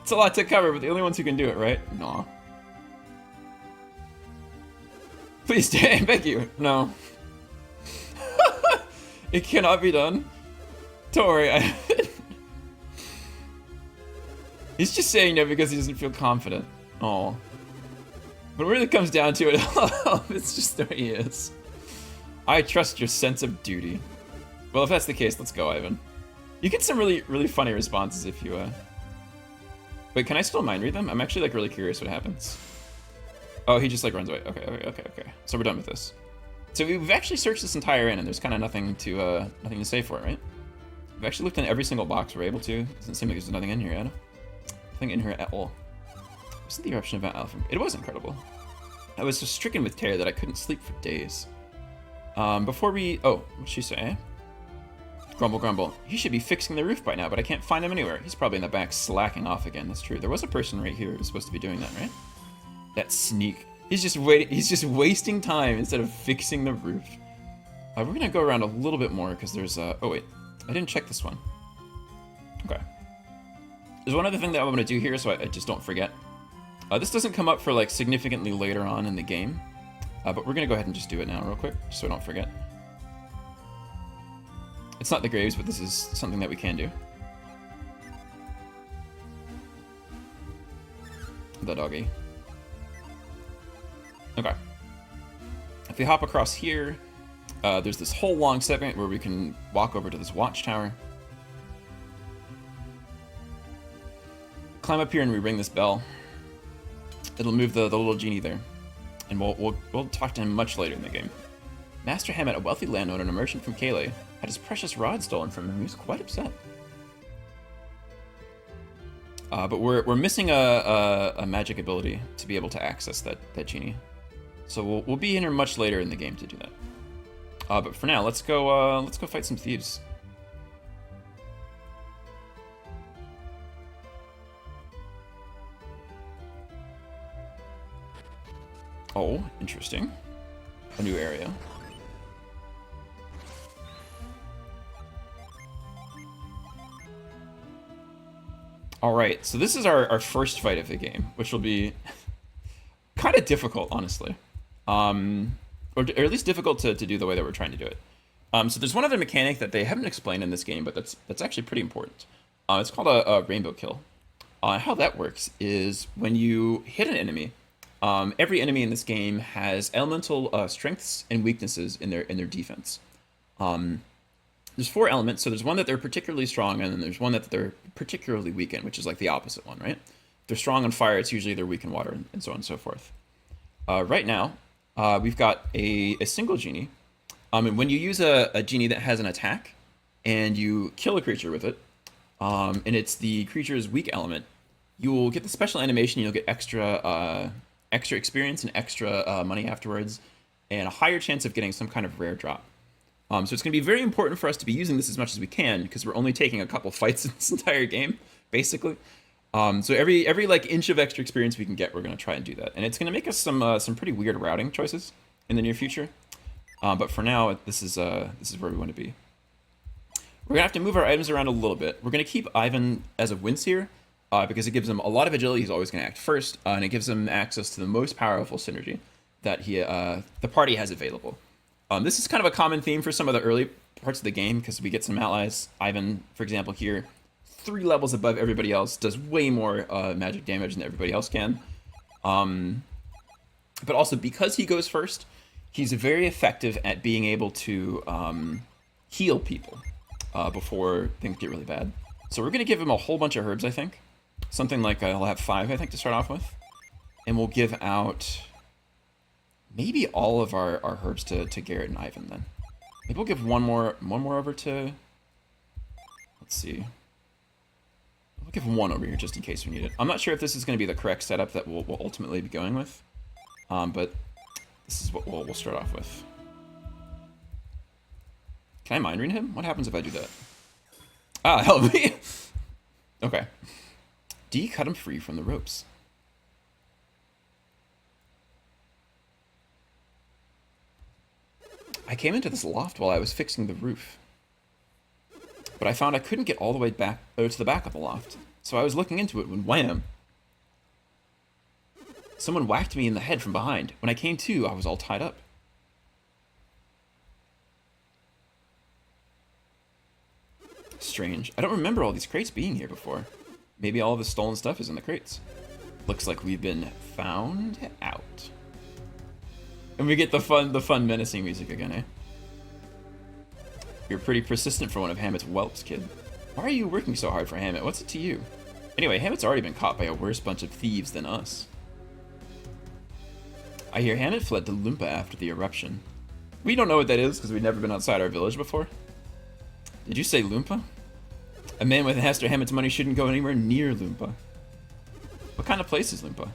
It's a lot to cover, but the only ones who can do it, right? Nah. Please stay, beg you. No. It cannot be done. Don't worry. He's just saying no because he doesn't feel confident. Oh. But when it comes down to it, it's just the way he is. I trust your sense of duty. Well, if that's the case, let's go, Ivan. You get some really, really funny responses if you, Wait, can I still mind read them? I'm actually, like, really curious what happens. Oh, he just, like, runs away. Okay. So we're done with this. So we've actually searched this entire inn, and there's kind of nothing to say for it, right? We've actually looked in every single box we're able to. Doesn't seem like there's nothing in here yet. Nothing in here at all. Wasn't the eruption event Alpha? It was incredible. I was so stricken with terror that I couldn't sleep for days. Before we... Oh, what'd she say? Grumble, grumble. He should be fixing the roof by now, but I can't find him anywhere. He's probably in the back slacking off again. That's true. There was a person right here who's supposed to be doing that, right? That sneak. He's just waiting. He's just wasting time instead of fixing the roof. We're gonna go around a little bit more because there's oh wait, I didn't check this one. Okay. There's one other thing that I want to do here, so I just don't forget. This doesn't come up for like significantly later on in the game, but we're gonna go ahead and just do it now real quick, just so I don't forget. It's not the graves, but this is something that we can do. The doggy. Okay. If we hop across here, there's this whole long segment where we can walk over to this watchtower. Climb up here and we ring this bell. It'll move the little genie there. And we'll talk to him much later in the game. Master Hammett, a wealthy landowner and a merchant from Kale, had his precious rod stolen from him. He was quite upset. But we're missing a magic ability to be able to access that genie. So we'll be in here much later in the game to do that. But for now, let's go fight some thieves. Oh, interesting. A new area. Alright, so this is our first fight of the game, which will be kind of difficult, honestly. Or at least difficult to do the way that we're trying to do it. So there's one other mechanic that they haven't explained in this game, but that's actually pretty important. It's called a rainbow kill. How that works is when you hit an enemy, every enemy in this game has elemental strengths and weaknesses in their defense. There's 4 elements, so there's one that they're particularly strong in, and there's one that they're particularly weak in, which is like the opposite one, right? If they're strong on fire, it's usually they're weak in water, and so on and so forth. Right now, we've got a single genie, and when you use a genie that has an attack, and you kill a creature with it, and it's the creature's weak element, you will get the special animation, you'll get extra experience and extra money afterwards, and a higher chance of getting some kind of rare drop. So it's going to be very important for us to be using this as much as we can, because we're only taking a couple fights in this entire game, basically. So every like inch of extra experience we can get, we're going to try and do that. And it's going to make us some pretty weird routing choices in the near future. But for now, this is where we want to be. We're going to have to move our items around a little bit. We're going to keep Ivan as a Windseer, because it gives him a lot of agility. He's always going to act first, and it gives him access to the most powerful synergy that the party has available. This is kind of a common theme for some of the early parts of the game, because we get some allies. Ivan, for example, here, 3 levels above everybody else, does way more magic damage than everybody else can. But also, because he goes first, he's very effective at being able to heal people before things get really bad. So we're going to give him a whole bunch of herbs, I think. Something like, he'll have 5, I think, to start off with. And we'll give out maybe all of our herbs to Garrett and Ivan, then. Maybe we'll give one more over to... Let's see. We'll give 1 over here just in case we need it. I'm not sure if this is going to be the correct setup that we'll ultimately be going with. But this is what we'll start off with. Can I mind read him? What happens if I do that? Ah, help me! Okay. D, cut him free from the ropes. I came into this loft while I was fixing the roof. but I found I couldn't get all the way back to the back of the loft. So I was looking into it when wham! Someone whacked me in the head from behind. When I came to, I was all tied up. Strange. I don't remember all these crates being here before. Maybe all of the stolen stuff is in the crates. Looks like we've been found out. And we get the fun menacing music again, eh? You're pretty persistent for one of Hammett's whelps, kid. Why are you working so hard for Hammett? What's it to you? Anyway, Hammett's already been caught by a worse bunch of thieves than us. I hear Hammett fled to Loompa after the eruption. We don't know what that is because we've never been outside our village before. Did you say Loompa? A man with Master Hammett's money shouldn't go anywhere near Loompa. What kind of place is Loompa?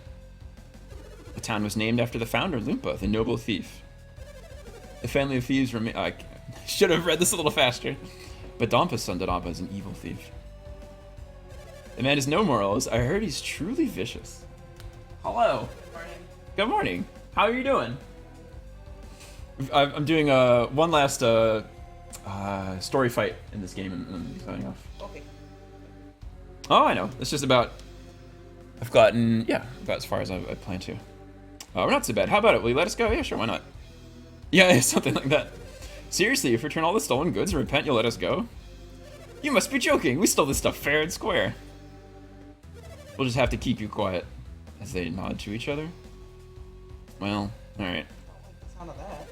The town was named after the founder, Loompa, the noble thief. The family of thieves remain. I should have read this a little faster. But Dompa's son Dodampa is an evil thief. The man has no morals. I heard he's truly vicious. Hello. Good morning. Good morning. How are you doing? I'm doing one last story fight in this game and signing off. Okay. Oh, I know. It's just about. I've gotten about as far as I plan to. We're not so bad. How about it? Will you let us go? Yeah, sure. Why not? Yeah, something like that. Seriously, if you return all the stolen goods and repent, you'll let us go? You must be joking. We stole this stuff fair and square. We'll just have to keep you quiet. As they nod to each other. Well, alright. I don't like the sound of that.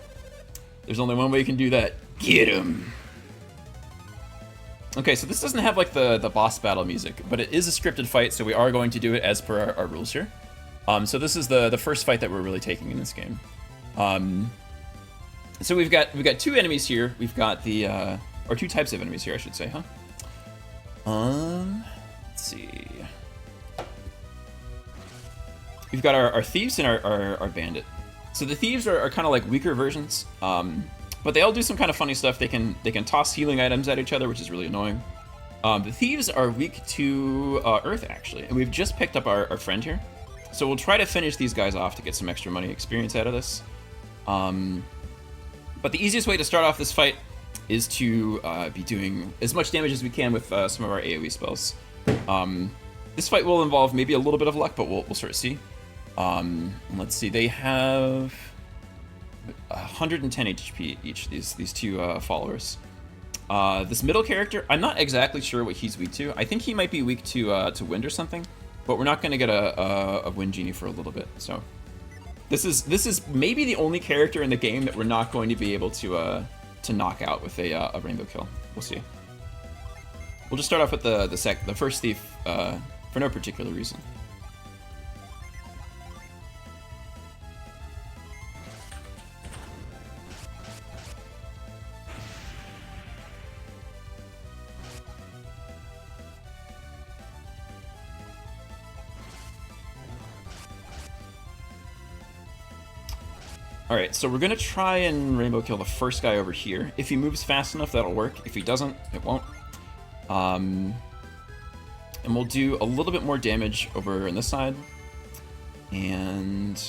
There's only one way you can do that. Get him! Okay, so this doesn't have like the boss battle music, but it is a scripted fight, so we are going to do it as per our rules here. So this is the first fight that we're really taking in this game. So we've got two enemies here. We've got the or two types of enemies here, I should say, huh? Let's see. We've got our thieves and our bandit. So the thieves are kind of like weaker versions, but they all do some kind of funny stuff. They can toss healing items at each other, which is really annoying. The thieves are weak to earth, actually, and we've just picked up our friend here. So we'll try to finish these guys off to get some extra money experience out of this. But the easiest way to start off this fight is to be doing as much damage as we can with some of our AoE spells. This fight will involve maybe a little bit of luck, but we'll sort of see. Let's see, they have 110 HP each, these two followers. This middle character, I'm not exactly sure what he's weak to. I think he might be weak to wind or something, but we're not going to get a wind genie for a little bit, so... This is maybe the only character in the game that we're not going to be able to knock out with a rainbow kill. We'll see. We'll just start off with the first thief for no particular reason. Alright, so we're going to try and rainbow kill the first guy over here. If he moves fast enough, that'll work. If he doesn't, it won't. And we'll do a little bit more damage over on this side. And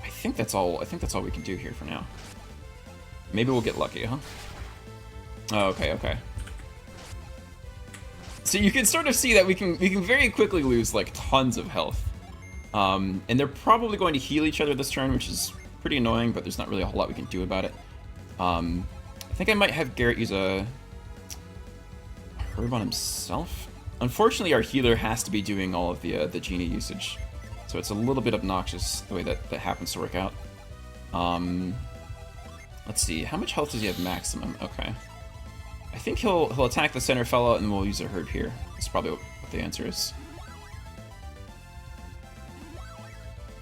I think that's all we can do here for now. Maybe we'll get lucky, huh? Oh, okay. So you can sort of see that we can very quickly lose like tons of health. And they're probably going to heal each other this turn, which is pretty annoying, but there's not really a whole lot we can do about it. I think I might have Garrett use a herb on himself. Unfortunately, our healer has to be doing all of the genie usage, so it's a little bit obnoxious the way that happens to work out. Let's see, how much health does he have maximum? Okay, I think he'll attack the center fella, and we'll use a herb here. That's probably what the answer is.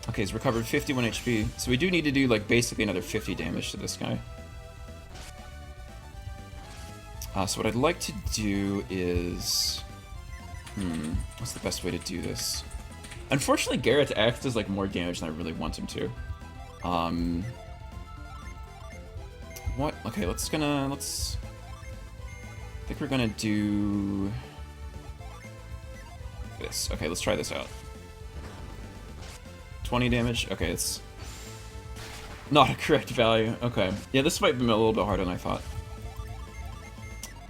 Okay, he's recovered 51 HP, so we do need to do like basically another 50 damage to this guy. So what I'd like to do is... what's the best way to do this? Unfortunately, Garrett X does like more damage than I really want him to. What? Okay, I think we're gonna do... this. Okay, let's try this out. 20 damage? Okay, it's not a correct value. Okay. Yeah, this might be a little bit harder than I thought.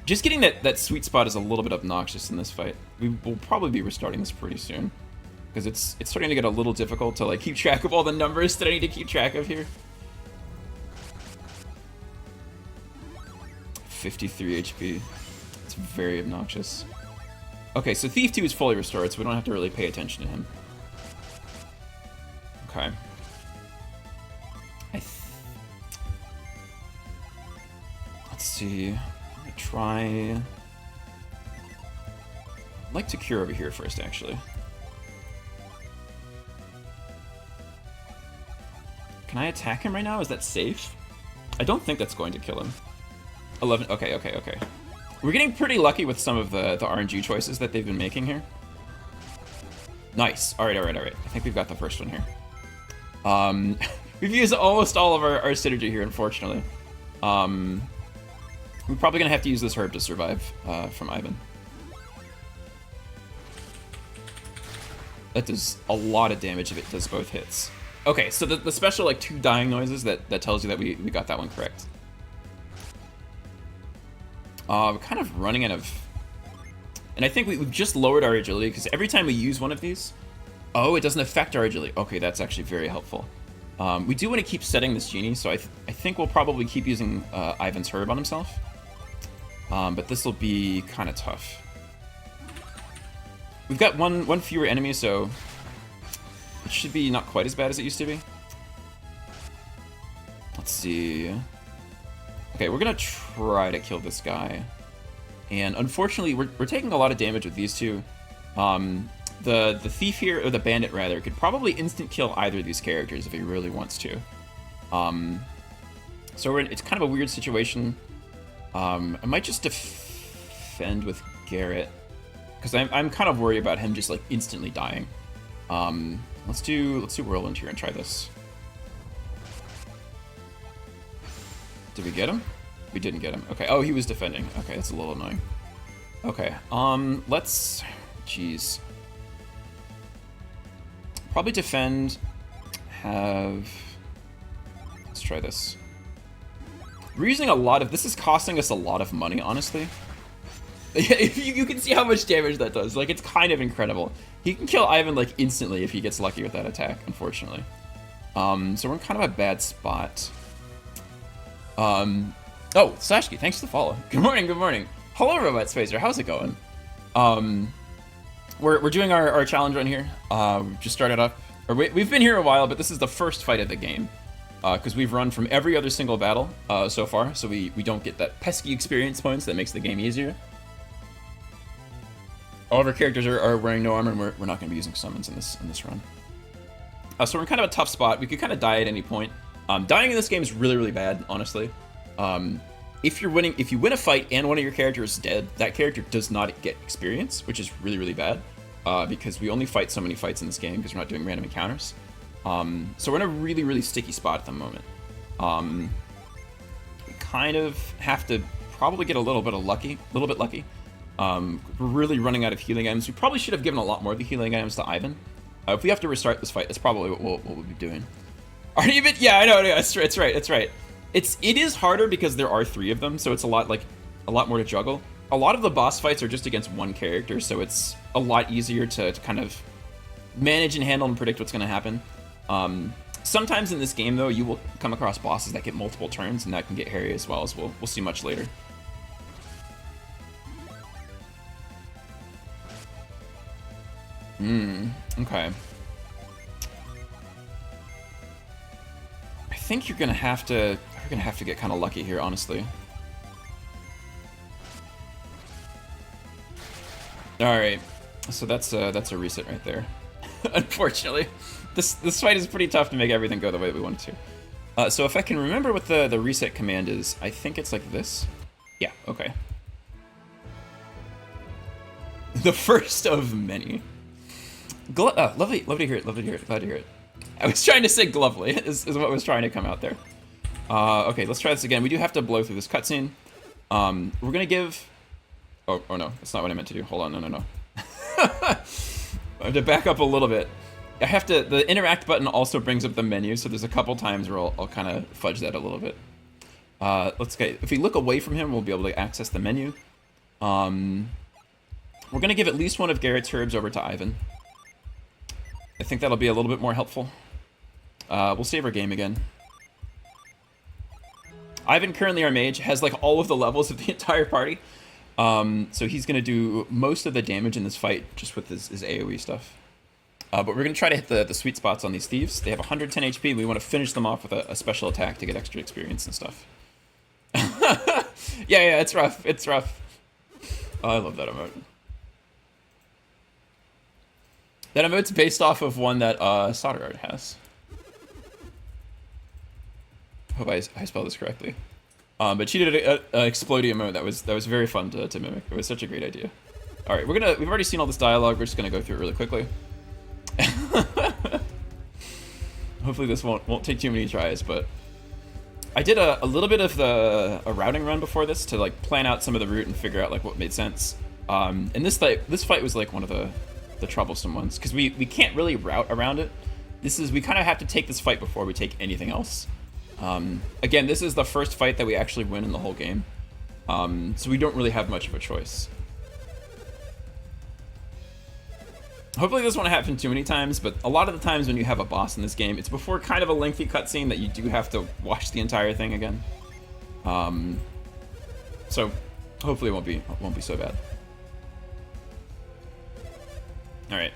Just getting that sweet spot is a little bit obnoxious in this fight. We will probably be restarting this pretty soon, because it's starting to get a little difficult to like keep track of all the numbers that I need to keep track of here. 53 HP. It's very obnoxious. Okay, so Thief 2 is fully restored, so we don't have to really pay attention to him. Okay. Let's see. I'm gonna try. I'd like to cure over here first, actually. Can I attack him right now? Is that safe? I don't think that's going to kill him. 11. Okay. We're getting pretty lucky with some of the RNG choices that they've been making here. Nice. All right. I think we've got the first one here. We've used almost all of our synergy here, unfortunately. We're probably gonna have to use this herb to survive from Ivan. That does a lot of damage if it does both hits. Okay, so the special like 2 dying noises that tells you that we got that one correct. We're kind of running out of... And I think we've just lowered our agility, because every time we use one of these... Oh, it doesn't affect our agility. Okay, that's actually very helpful. We do want to keep setting this genie, so I think we'll probably keep using Ivan's herb on himself. But this will be kind of tough. We've got one fewer enemy, so it should be not quite as bad as it used to be. Let's see. Okay, we're gonna try to kill this guy. And unfortunately, we're taking a lot of damage with these two. The thief here, or the bandit rather, could probably instant kill either of these characters if he really wants to. So it's kind of a weird situation. I might just defend with Garrett, because I'm kind of worried about him just like instantly dying. Let's do Whirlwind here and try this. Did we get him? We didn't get him. Okay. Oh, he was defending. Okay, that's a little annoying. Okay. Let's. Jeez. Probably defend. Let's try this. We're using a lot of... This is costing us a lot of money, honestly. You can see how much damage that does. Like, it's kind of incredible. He can kill Ivan, like, instantly if he gets lucky with that attack, unfortunately. So we're in kind of a bad spot. Oh, Sashki, thanks for the follow. Good morning. Hello, Robot Spacer. How's it going? We're doing our challenge run here. We've just started up. Or we've been here a while, but this is the first fight of the game. Because we've run from every other single battle so far, so we don't get that pesky experience points that makes the game easier. All of our characters are wearing no armor, and we're not going to be using summons in this run. So we're in kind of a tough spot. We could kind of die at any point. Dying in this game is really bad, honestly. If you win a fight and one of your characters is dead, that character does not get experience, which is really bad. Because we only fight so many fights in this game because we're not doing random encounters. So we're in a really sticky spot at the moment. We kind of have to probably get a little bit lucky. We're really running out of healing items. We probably should have given a lot more of the healing items to Ivan. If we have to restart this fight, that's probably what we'll be doing. Aren't you? Yeah, I know. It's right. It is harder because there are 3 of them, so it's a lot more to juggle. A lot of the boss fights are just against one character, so it's a lot easier to kind of manage and handle and predict what's going to happen. Sometimes in this game, though, you will come across bosses that get multiple turns, and that can get hairy as well, as we'll see much later. Okay. I think we're gonna have to get kind of lucky here, honestly. All right, so that's a reset right there. Unfortunately, this fight is pretty tough to make everything go the way we want it to. So if I can remember what the reset command is, I think it's like this. Yeah. Okay. The first of many. Lovely to hear it. Glad to hear it. I was trying to say glovely is what was trying to come out there. Okay, let's try this again. We do have to blow through this cutscene. We're gonna give... Oh no, that's not what I meant to do. Hold on, no. I have to back up a little bit. The interact button also brings up the menu, so there's a couple times where I'll kind of fudge that a little bit. Let's get... If we look away from him, we'll be able to access the menu. We're going to give at least one of Garrett's herbs over to Ivan. I think that'll be a little bit more helpful. We'll save our game again. Ivan, currently our mage, has like all of the levels of the entire party. So he's going to do most of the damage in this fight just with his AoE stuff. But we're going to try to hit the sweet spots on these thieves. They have 110 HP, and we want to finish them off with a special attack to get extra experience and stuff. yeah, it's rough. It's rough. Oh, I love that emote. That emote's based off of one that Solder Art has. Hope I spelled this correctly. But she did an explodey emote that was very fun to mimic. It was such a great idea. All right, we've already seen all this dialogue. We're just gonna go through it really quickly. Hopefully this won't take too many tries, but I did a little bit of a routing run before this to like plan out some of the route and figure out like what made sense. And this fight was like one of the troublesome ones because we can't really route around it. We kind of have to take this fight before we take anything else. Again, this is the first fight that we actually win in the whole game, so we don't really have much of a choice. Hopefully this won't happen too many times, but a lot of the times when you have a boss in this game, it's before kind of a lengthy cutscene that you do have to watch the entire thing again. So hopefully it won't be so bad. All right.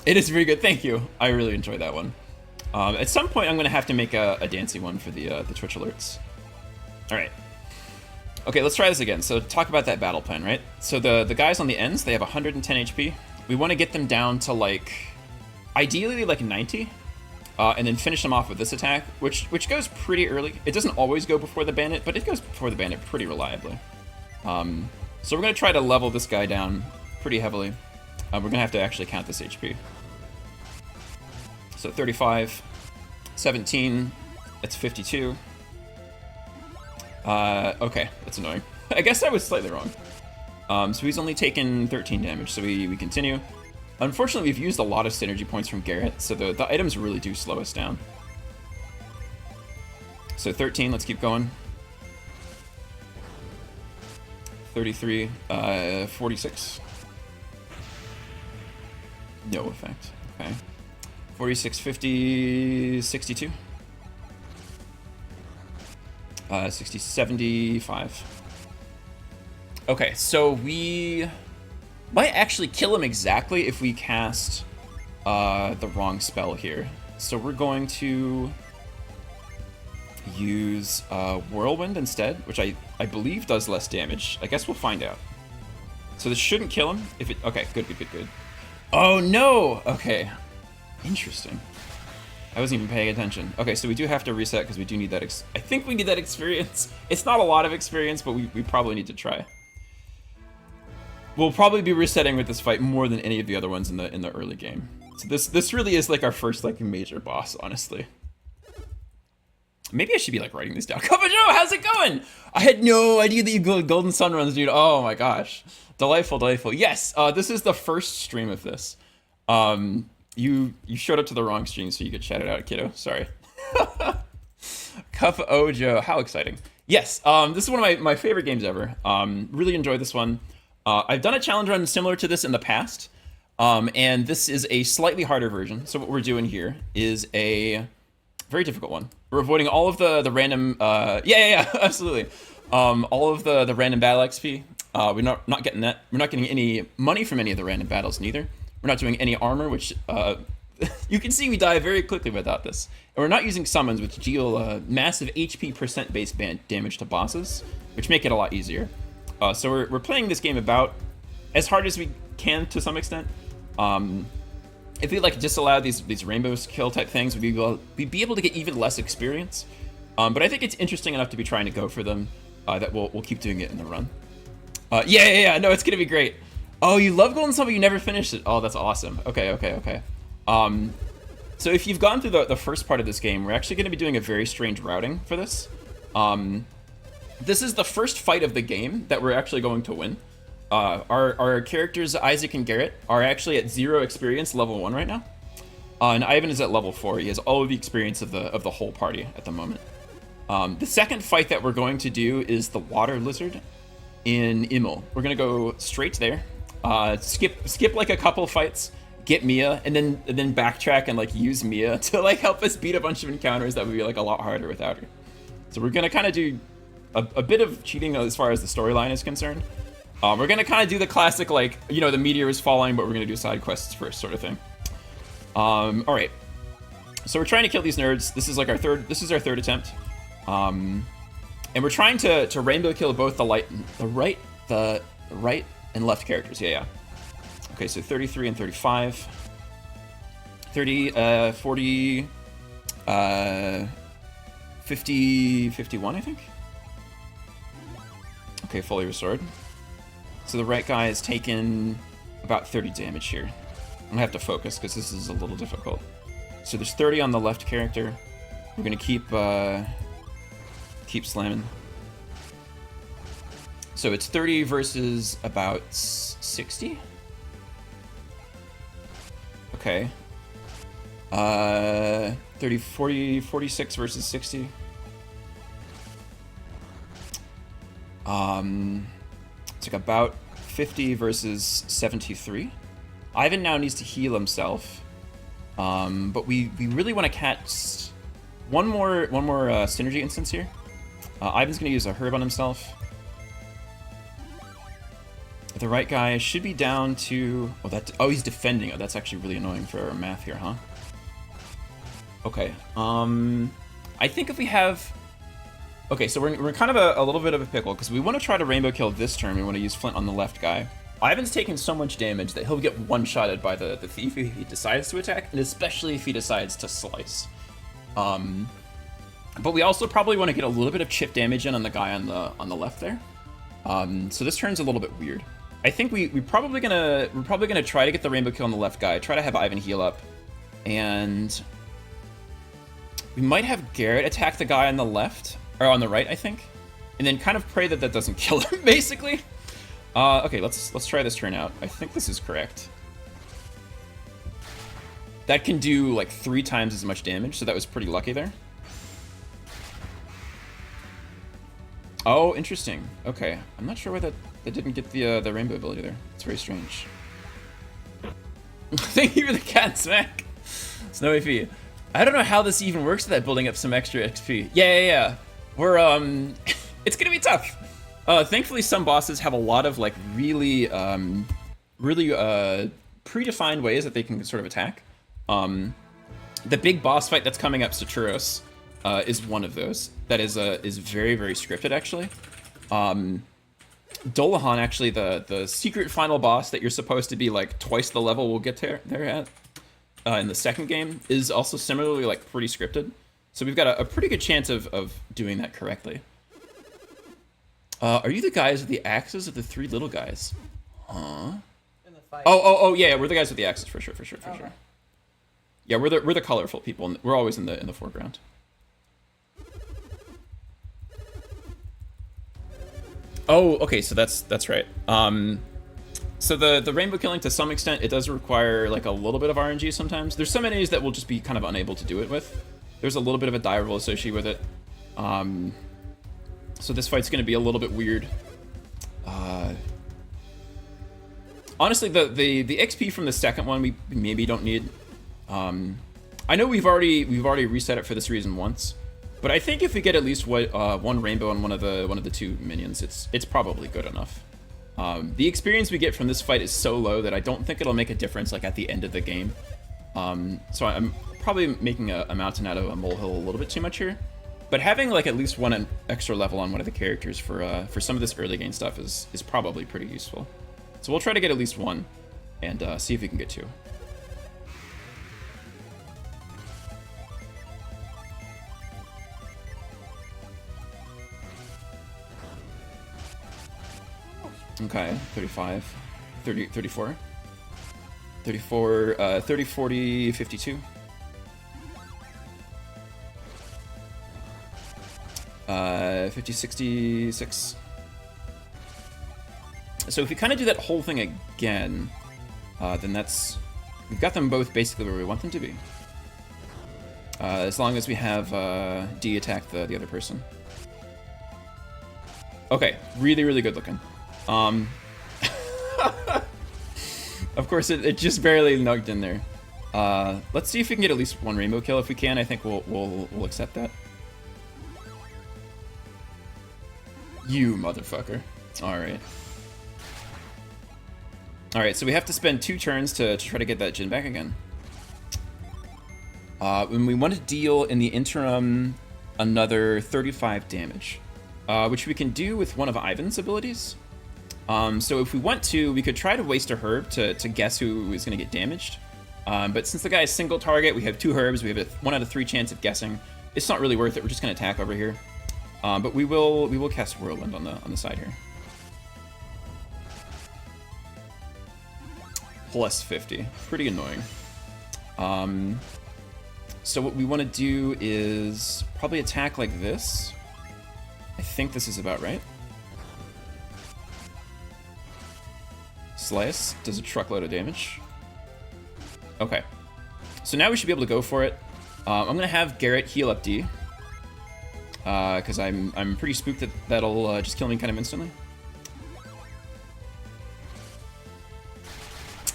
It is very good. Thank you. I really enjoyed that one. At some point, I'm going to have to make a dancey one for the Twitch alerts. All right. Okay, let's try this again. So talk about that battle plan, right? So the guys on the ends, they have 110 HP. We want to get them down to like, ideally like 90, and then finish them off with this attack, which goes pretty early. It doesn't always go before the bandit, but it goes before the bandit pretty reliably. So we're going to try to level this guy down pretty heavily. We're going to have to actually count this HP. So 35, 17, that's 52. Okay, that's annoying. I guess I was slightly wrong. So he's only taken 13 damage, so we continue. Unfortunately, we've used a lot of synergy points from Garrett, so the items really do slow us down. So 13, let's keep going. 33, 46. No effect, okay. 46, 50, 62. 60, 75. Okay, so we might actually kill him exactly if we cast the wrong spell here. So we're going to use Whirlwind instead, which I believe does less damage. I guess we'll find out. So this shouldn't kill him. If it, okay, good. Oh no! Okay, interesting. I wasn't even paying attention. Okay, so we do have to reset because we do need that. I think we need that experience. It's not a lot of experience, but we probably need to try. We'll probably be resetting with this fight more than any of the other ones in the early game. So this really is like our first like major boss, honestly. Maybe I should be like writing this down. Cover Joe, how's it going? I had no idea that you go Golden Sun runs, dude. Oh my gosh, delightful. Yes, this is the first stream of this. You showed up to the wrong stream, so you get shouted out, kiddo. Sorry. Cup Ojo, how exciting. Yes, this is one of my favorite games ever. Really enjoyed this one. I've done a challenge run similar to this in the past, and this is a slightly harder version. So what we're doing here is a very difficult one. We're avoiding all of the random, yeah, absolutely. All of the random battle XP. We're not getting that. We're not getting any money from any of the random battles, neither. We're not doing any armor, which you can see we die very quickly without this. And we're not using summons, which deal massive HP percent-based damage to bosses, which make it a lot easier. So we're playing this game about as hard as we can to some extent. If we like disallow these rainbow skill type things, we'd be able to get even less experience. But I think it's interesting enough to be trying to go for them that we'll keep doing it in the run. Yeah. No, it's gonna be great. Oh, you love Golden Sun, but you never finished it. Oh, that's awesome. Okay. So if you've gone through the first part of this game, we're actually going to be doing a very strange routing for this. This is the first fight of the game that we're actually going to win. Our characters, Isaac and Garrett, are actually at 0 experience, level 1 right now. And Ivan is at level 4. He has all of the experience of the whole party at the moment. The second fight that we're going to do is the Water Lizard. in Immel. We're gonna go straight there. Skip like a couple fights, get Mia, and then backtrack and like use Mia to like help us beat a bunch of encounters that would be like a lot harder without her. So we're gonna kind of do a bit of cheating as far as the storyline is concerned. We're gonna kind of do the classic, like, you know, the meteor is falling, but we're gonna do side quests first, sort of thing. All right. So we're trying to kill these nerds. This is like our third attempt. And we're trying to rainbow kill both the right and left characters. Yeah. Okay, so 33 and 35. 30, 40, 50, 51, I think. Okay, fully restored. So the right guy has taken about 30 damage here. I'm gonna have to focus because this is a little difficult. So there's 30 on the left character. We're gonna keep slamming. So it's 30 versus about 60. Okay. 30, 40, 46 versus 60. It's like about 50 versus 73. Ivan now needs to heal himself. But we really want to catch one more synergy instance here. Ivan's gonna use a herb on himself. The right guy should be down to... Oh, he's defending. Oh, that's actually really annoying for our math here, huh? Okay. I think if we have... Okay, so we're kind of a little bit of a pickle, because we want to try to rainbow kill this turn. We want to use Flint on the left guy. Ivan's taking so much damage that he'll get one-shotted by the thief if he decides to attack, and especially if he decides to slice. But we also probably want to get a little bit of chip damage in on the guy on the left there. So this turn's a little bit weird. I think we're probably gonna try to get the rainbow kill on the left guy. Try to have Ivan heal up, and we might have Garrett attack the guy on the left or on the right, I think, and then kind of pray that that doesn't kill him, basically. Okay, let's try this turn out. I think this is correct. That can do like 3 times as much damage, so that was pretty lucky there. Oh, interesting. Okay, I'm not sure why that didn't get the rainbow ability there. It's very strange. Thank you for the cat smack, Snowy Fee. I don't know how this even works without building up some extra XP. Yeah. We're it's gonna be tough. Thankfully, some bosses have a lot of like really predefined ways that they can sort of attack. The big boss fight that's coming up, Saturos, is one of those. That is very, very scripted, actually. Dolahan, actually, the secret final boss that you're supposed to be like twice the level we'll get there at in the second game, is also similarly like pretty scripted. So we've got a pretty good chance of doing that correctly. Are you the guys with the axes or the 3 little guys? Huh? In the fight. Oh, yeah, we're the guys with the axes for sure. Yeah, we're the colorful people. And we're always in the foreground. Oh, okay, so that's right. So the rainbow killing, to some extent, it does require like a little bit of RNG sometimes. There's some enemies that we'll just be kind of unable to do it with. There's a little bit of a die roll associated with it. So this fight's going to be a little bit weird. Honestly, the XP from the second one we maybe don't need. I know we've already reset it for this reason once, but I think if we get at least one rainbow on one of the 2 minions, it's probably good enough. The experience we get from this fight is so low that I don't think it'll make a difference like at the end of the game. So I'm probably making a mountain out of a molehill a little bit too much here. But having like at least one extra level on one of the characters for some of this early game stuff is probably pretty useful. So we'll try to get at least one and see if we can get 2. Okay, 35, 30, 34, 34, 30, 40, 52. 50, 66. So if we kind of do that whole thing again, then we've got them both basically where we want them to be. As long as we have D attack the other person. Okay, really, really good looking. Of course, it just barely nugged in there. Let's see if we can get at least one rainbow kill. If we can, I think we'll accept that. You motherfucker. Alright. Alright, so we have to spend 2 turns to try to get that Jin back again. And we want to deal in the interim another 35 damage, which we can do with one of Ivan's abilities. So if we want to, we could try to waste a herb to guess who is going to get damaged. But since the guy is single target, we have 2 herbs, we have a 1 out of 3 chance of guessing. It's not really worth it, we're just going to attack over here. But we will cast Whirlwind on the side here. Plus 50. Pretty annoying. So what we want to do is probably attack like this. I think this is about right. Slice does a truckload of damage. Okay. So now we should be able to go for it. I'm going to have Garrett heal up D. Because I'm pretty spooked that that'll just kill me kind of instantly.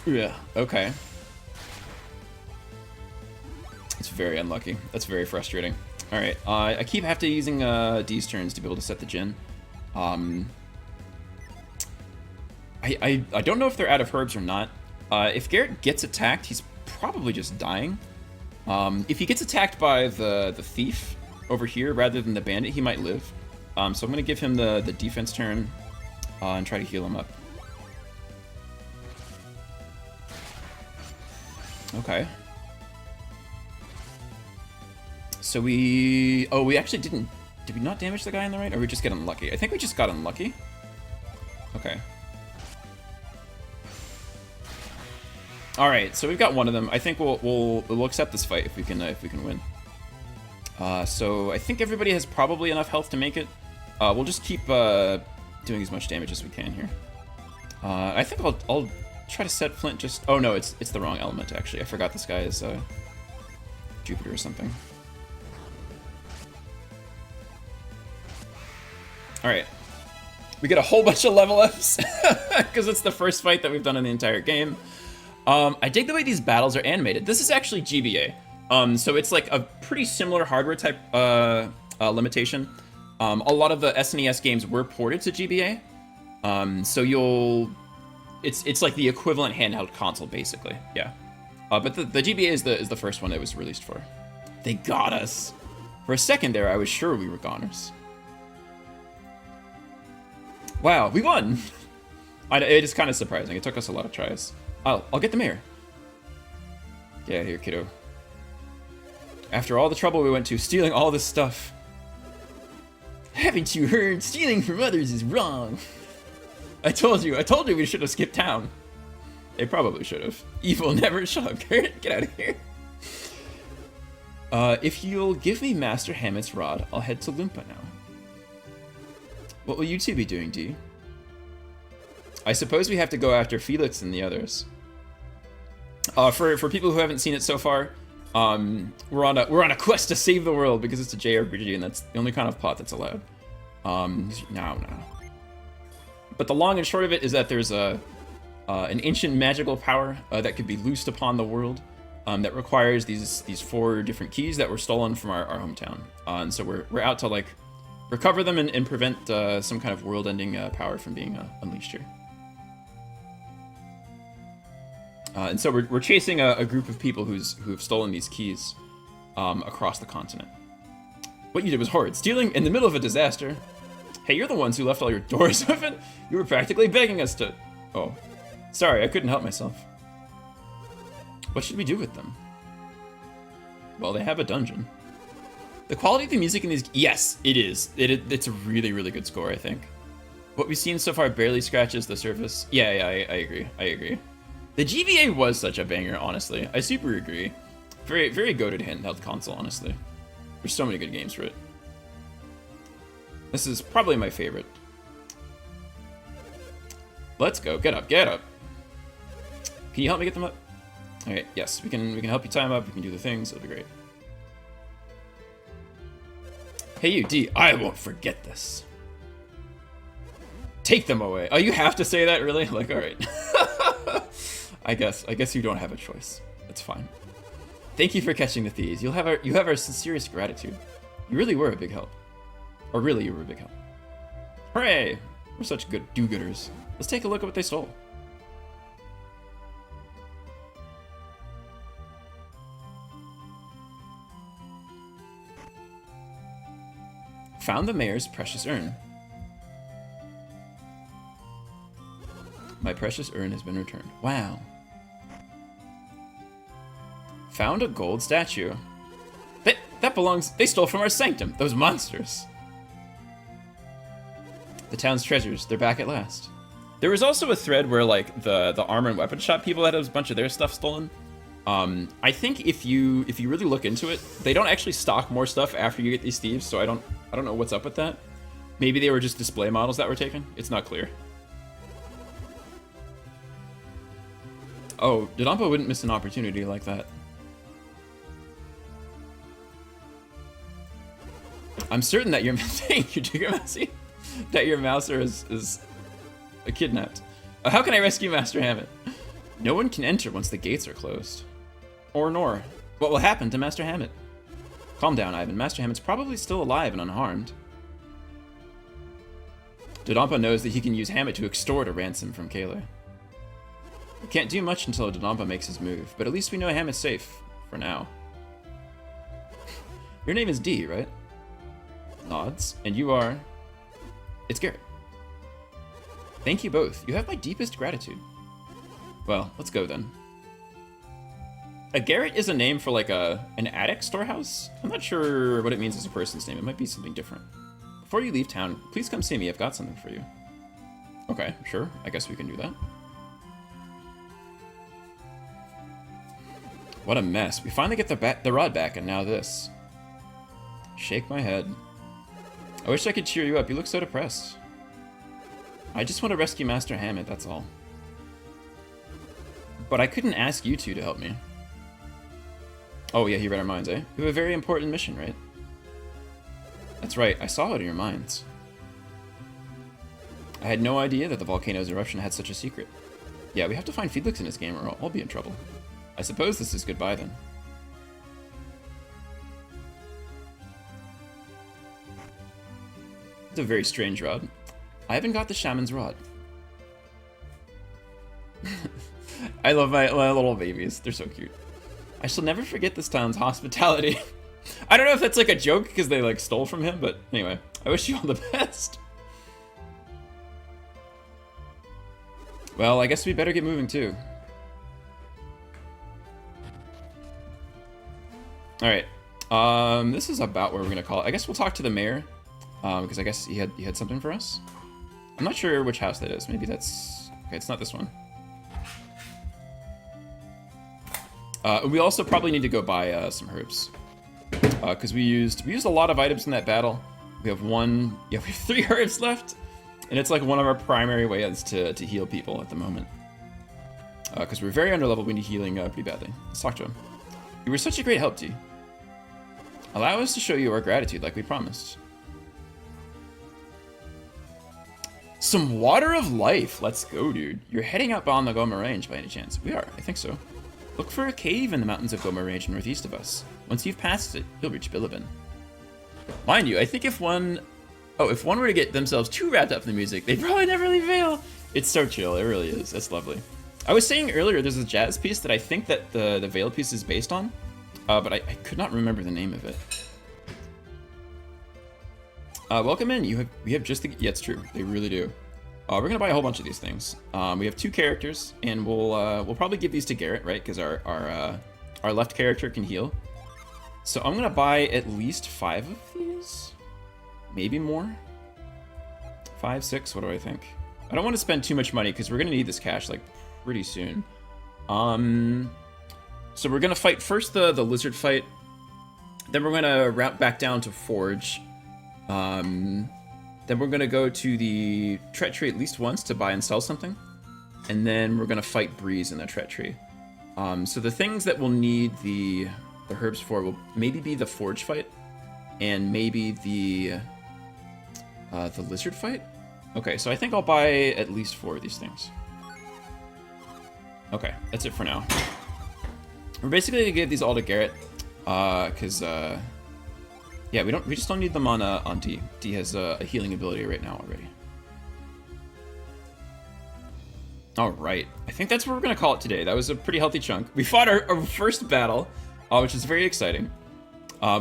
Yeah, okay. It's very unlucky. That's very frustrating. Alright, I keep having using D's turns to be able to set the Jin. I don't know if they're out of herbs or not. If Garrett gets attacked, he's probably just dying. If he gets attacked by the thief over here rather than the bandit, he might live. So I'm going to give him the defense turn and try to heal him up. Okay. So we actually didn't... Did we not damage the guy on the right, or we just get unlucky? I think we just got unlucky. Okay. Alright, so we've got one of them. I think we'll accept this fight if we can win. So I think everybody has probably enough health to make it. We'll just keep doing as much damage as we can here. I think I'll try to set Flint just... Oh no, it's the wrong element actually. I forgot this guy is Jupiter or something. Alright. We get a whole bunch of level ups because it's the first fight that we've done in the entire game. I dig the way these battles are animated. This is actually GBA. So it's like a pretty similar hardware type limitation. A lot of the SNES games were ported to GBA. So it's like the equivalent handheld console basically. Yeah. But the GBA is the first one it was released for. They got us. For a second there, I was sure we were goners. Wow, we won! It is kind of surprising. It took us a lot of tries. I'll get the mayor. Get out of here, kiddo. After all the trouble we went to, stealing all this stuff. Haven't you heard? Stealing from others is wrong. I told you we should have skipped town. They probably should have. Evil never shut up, Garrett. Get out of here. If you'll give me Master Hammett's rod, I'll head to Loompa now. What will you two be doing, D? I suppose we have to go after Felix and the others. For people who haven't seen it so far, we're on a quest to save the world because it's a JRPG and that's the only kind of plot that's allowed. No. But the long and short of it is that there's an ancient magical power that could be loosed upon the world that requires these 4 different keys that were stolen from our hometown. And so we're out to like recover them and prevent some kind of world-ending power from being unleashed here. And so we're chasing a group of people who've stolen these keys across the continent. What you did was horrid. Stealing in the middle of a disaster. Hey, you're the ones who left all your doors open. You were practically begging us to... Oh, sorry, I couldn't help myself. What should we do with them? Well, they have a dungeon. The quality of the music in these... Yes, it is. It's a really, really good score, I think. What we've seen so far barely scratches the surface. Yeah, I agree. The GBA was such a banger, honestly. I super agree. Very, very goated handheld console, honestly. There's so many good games for it. This is probably my favorite. Let's go. Get up. Can you help me get them up? Okay, yes, we can help you tie them up. We can do the things. It'll be great. Hey you, D, I won't forget this. Take them away. Oh, you have to say that, really? Like, all right. I guess you don't have a choice. That's fine. Thank you for catching the thieves. You have our sincerest gratitude. You really were a big help. Or really, you were a big help. Hooray! We're such good do-gooders. Let's take a look at what they stole. Found the mayor's precious urn. My precious urn has been returned. Wow. Found a gold statue. That belongs... They stole from our sanctum. Those monsters. The town's treasures. They're back at last. There was also a thread where, like, the armor and weapon shop people had a bunch of their stuff stolen. I think if you really look into it, they don't actually stock more stuff after you get these thieves, so I don't know what's up with that. Maybe they were just display models that were taken. It's not clear. Oh, Dodonpa wouldn't miss an opportunity like that. I'm certain that your thank you, Jiggermousey, that your Mouser is kidnapped. How can I rescue Master Hammett? No one can enter once the gates are closed. Or nor. What will happen to Master Hammett? Calm down, Ivan. Master Hammett's probably still alive and unharmed. Dodonpa knows that he can use Hammett to extort a ransom from Kaler. We can't do much until Dodonpa makes his move, but at least we know Hammett's safe. For now. Your name is D, right? Nods. And you are... It's Garrett. Thank you both. You have my deepest gratitude. Well, let's go then. A garret is a name for like an attic storehouse? I'm not sure what it means as a person's name. It might be something different. Before you leave town, please come see me. I've got something for you. Okay, sure. I guess we can do that. What a mess. We finally get the rod back, and now this. Shake my head. I wish I could cheer you up. You look so depressed. I just want to rescue Master Hammett, that's all. But I couldn't ask you two to help me. Oh yeah, he read our minds, eh? You have a very important mission, right? That's right, I saw it in your minds. I had no idea that the volcano's eruption had such a secret. Yeah, we have to find Felix in this game or I'll be in trouble. I suppose this is goodbye then. It's a very strange rod. I haven't got the shaman's rod. I love my little babies. They're so cute. I shall never forget this town's hospitality. I don't know if that's like a joke because they like stole from him, but anyway, I wish you all the best. Well, I guess we better get moving too. Alright. This is about where we're gonna call it. I guess we'll talk to the mayor. Because I guess he had something for us. I'm not sure which house that is. Maybe that's... Okay, it's not this one. We also probably need to go buy some herbs. Because we used a lot of items in that battle. We have we have 3 herbs left. And it's like one of our primary ways to heal people at the moment. Because we're very underleveled, we need healing pretty badly. Let's talk to him. You were such a great help, T. Allow us to show you our gratitude like we promised. Some water of life. Let's go, dude. You're heading up on the Goma Range by any chance? We are. I think so. Look for a cave in the mountains of Goma Range northeast of us. Once you've passed it, you'll reach Bilibin. Mind you, I think if one were to get themselves too wrapped up in the music, they'd probably never leave Vale. It's so chill. It really is. That's lovely. I was saying earlier, there's a jazz piece that I think that the Vale piece is based on, but I could not remember the name of it. Welcome in. We have just the... Yeah, it's true. They really do. We're gonna buy a whole bunch of these things. We have 2 characters, and we'll probably give these to Garrett, right? Because our left character can heal. So I'm gonna buy at least 5 of these, maybe more. 5, 6. What do I think? I don't want to spend too much money because we're gonna need this cash like pretty soon. So we're gonna fight first the lizard fight. Then we're gonna route back down to Forge. Then we're gonna go to the Treachery at least once to buy and sell something. And then we're gonna fight Breeze in the Treachery. So the things that we'll need the herbs for will maybe be the Forge fight. And maybe the lizard fight? Okay, so I think I'll buy at least 4 of these things. Okay, that's it for now. We're basically gonna give these all to Garrett, cause yeah, we just don't need them on D. D has a healing ability right now already. All right, I think that's what we're gonna call it today. That was a pretty healthy chunk. We fought our first battle, which is very exciting.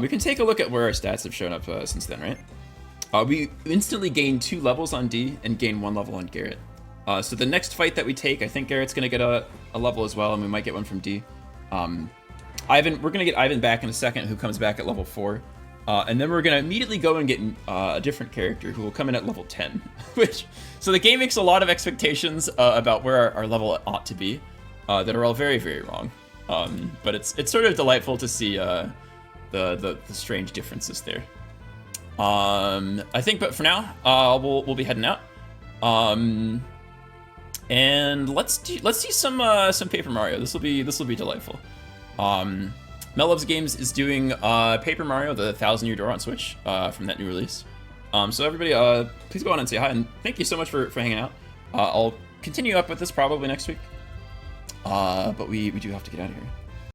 We can take a look at where our stats have shown up since then, right? We instantly gain 2 levels on D and gain 1 level on Garrett. So the next fight that we take, I think Garrett's gonna get a level as well, and we might get one from D. We're gonna get Ivan back in a second, who comes back at level 4. And then we're gonna immediately go and get a different character who will come in at level 10. So the game makes a lot of expectations about where our level ought to be, that are all very, very wrong. But it's sort of delightful to see the strange differences there. I think, but for now, we'll be heading out. And let's see some Paper Mario. This will be delightful. Mel Loves Games is doing Paper Mario: The 1,000-Year Door on Switch from that new release. So everybody, please go on and say hi, and thank you so much for hanging out. I'll continue up with this probably next week, but we do have to get out of here.